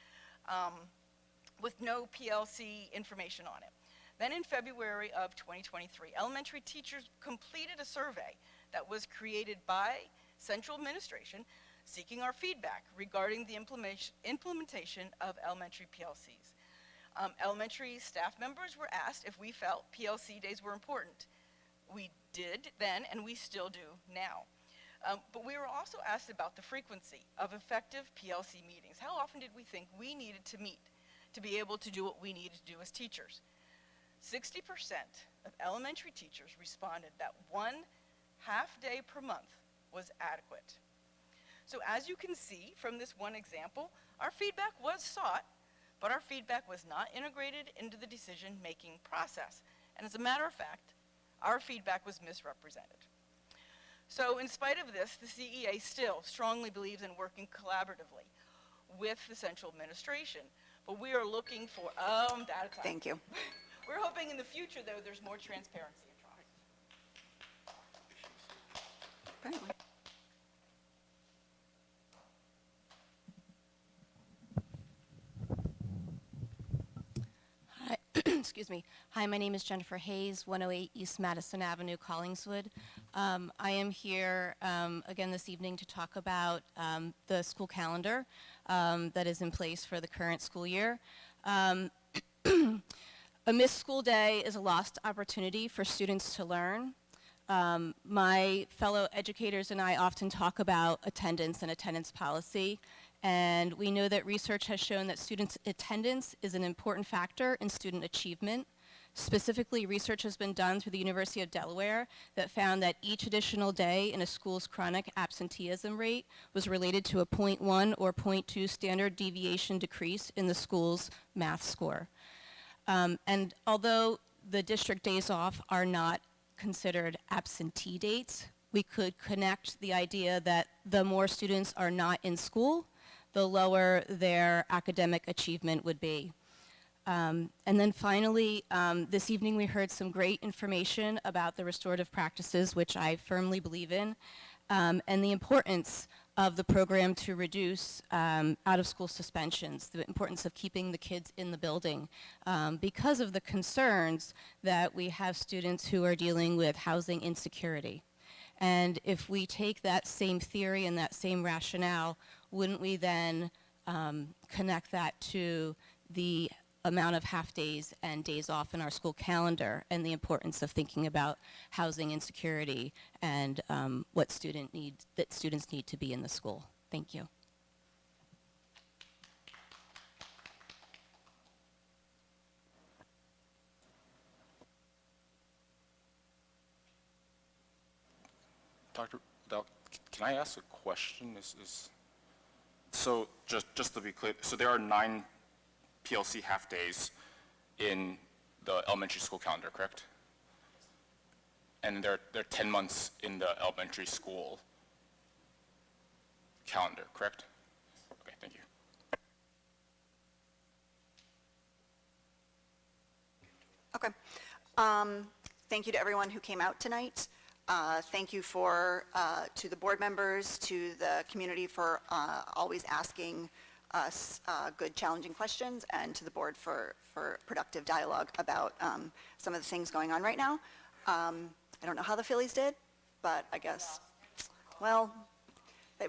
with no PLC information on it. Then in February of 2023, elementary teachers completed a survey that was created by central administration seeking our feedback regarding the implementation of elementary PLCs. Elementary staff members were asked if we felt PLC days were important. We did then, and we still do now. But we were also asked about the frequency of effective PLC meetings. How often did we think we needed to meet to be able to do what we needed to do as teachers? 60% of elementary teachers responded that 1 half day per month was adequate. So as you can see from this one example, our feedback was sought, but our feedback was not integrated into the decision-making process. And as a matter of fact, our feedback was misrepresented. So in spite of this, the CEA still strongly believes in working collaboratively with the central administration. But we are looking for, data time. Thank you. We're hoping in the future, though, there's more transparency and trust. Apparently. Hi, excuse me. Hi, my name is Jennifer Hayes, 108 East Madison Avenue, Collingswood. I am here again this evening to talk about the school calendar that is in place for the current school year. A missed school day is a lost opportunity for students to learn. My fellow educators and I often talk about attendance and attendance policy, and we know that research has shown that students' attendance is an important factor in student achievement. Specifically, research has been done through the University of Delaware that found that each additional day in a school's chronic absenteeism rate was related to a 0.1 or 0.2 standard deviation decrease in the school's math score. And although the district days off are not considered absentee dates, we could connect the idea that the more students are not in school, the lower their academic achievement would be. And then finally, this evening we heard some great information about the restorative practices, which I firmly believe in, and the importance of the program to reduce out-of-school suspensions, the importance of keeping the kids in the building, because of the concerns that we have students who are dealing with housing insecurity. And if we take that same theory and that same rationale, wouldn't we then connect that to the amount of half-days and days off in our school calendar and the importance of thinking about housing insecurity and what students need to be in the school. Thank you. Dr. Bell, can I ask a question? So just to be clear, so there are 9 PLC half-days in the elementary school calendar, correct? And there are 10 months in the elementary school calendar, correct? Okay, thank you. Okay. Thank you to everyone who came out tonight. Thank you to the board members, to the community for always asking us good, challenging questions, and to the board for productive dialogue about some of the things going on right now. I don't know how the Phillies did, but I guess, well,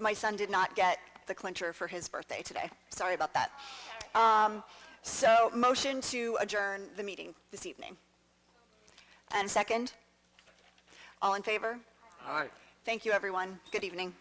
my son did not get the clincher for his birthday today. Sorry about that. So motion to adjourn the meeting this evening. And second? All in favor? Aye. Thank you, everyone. Good evening.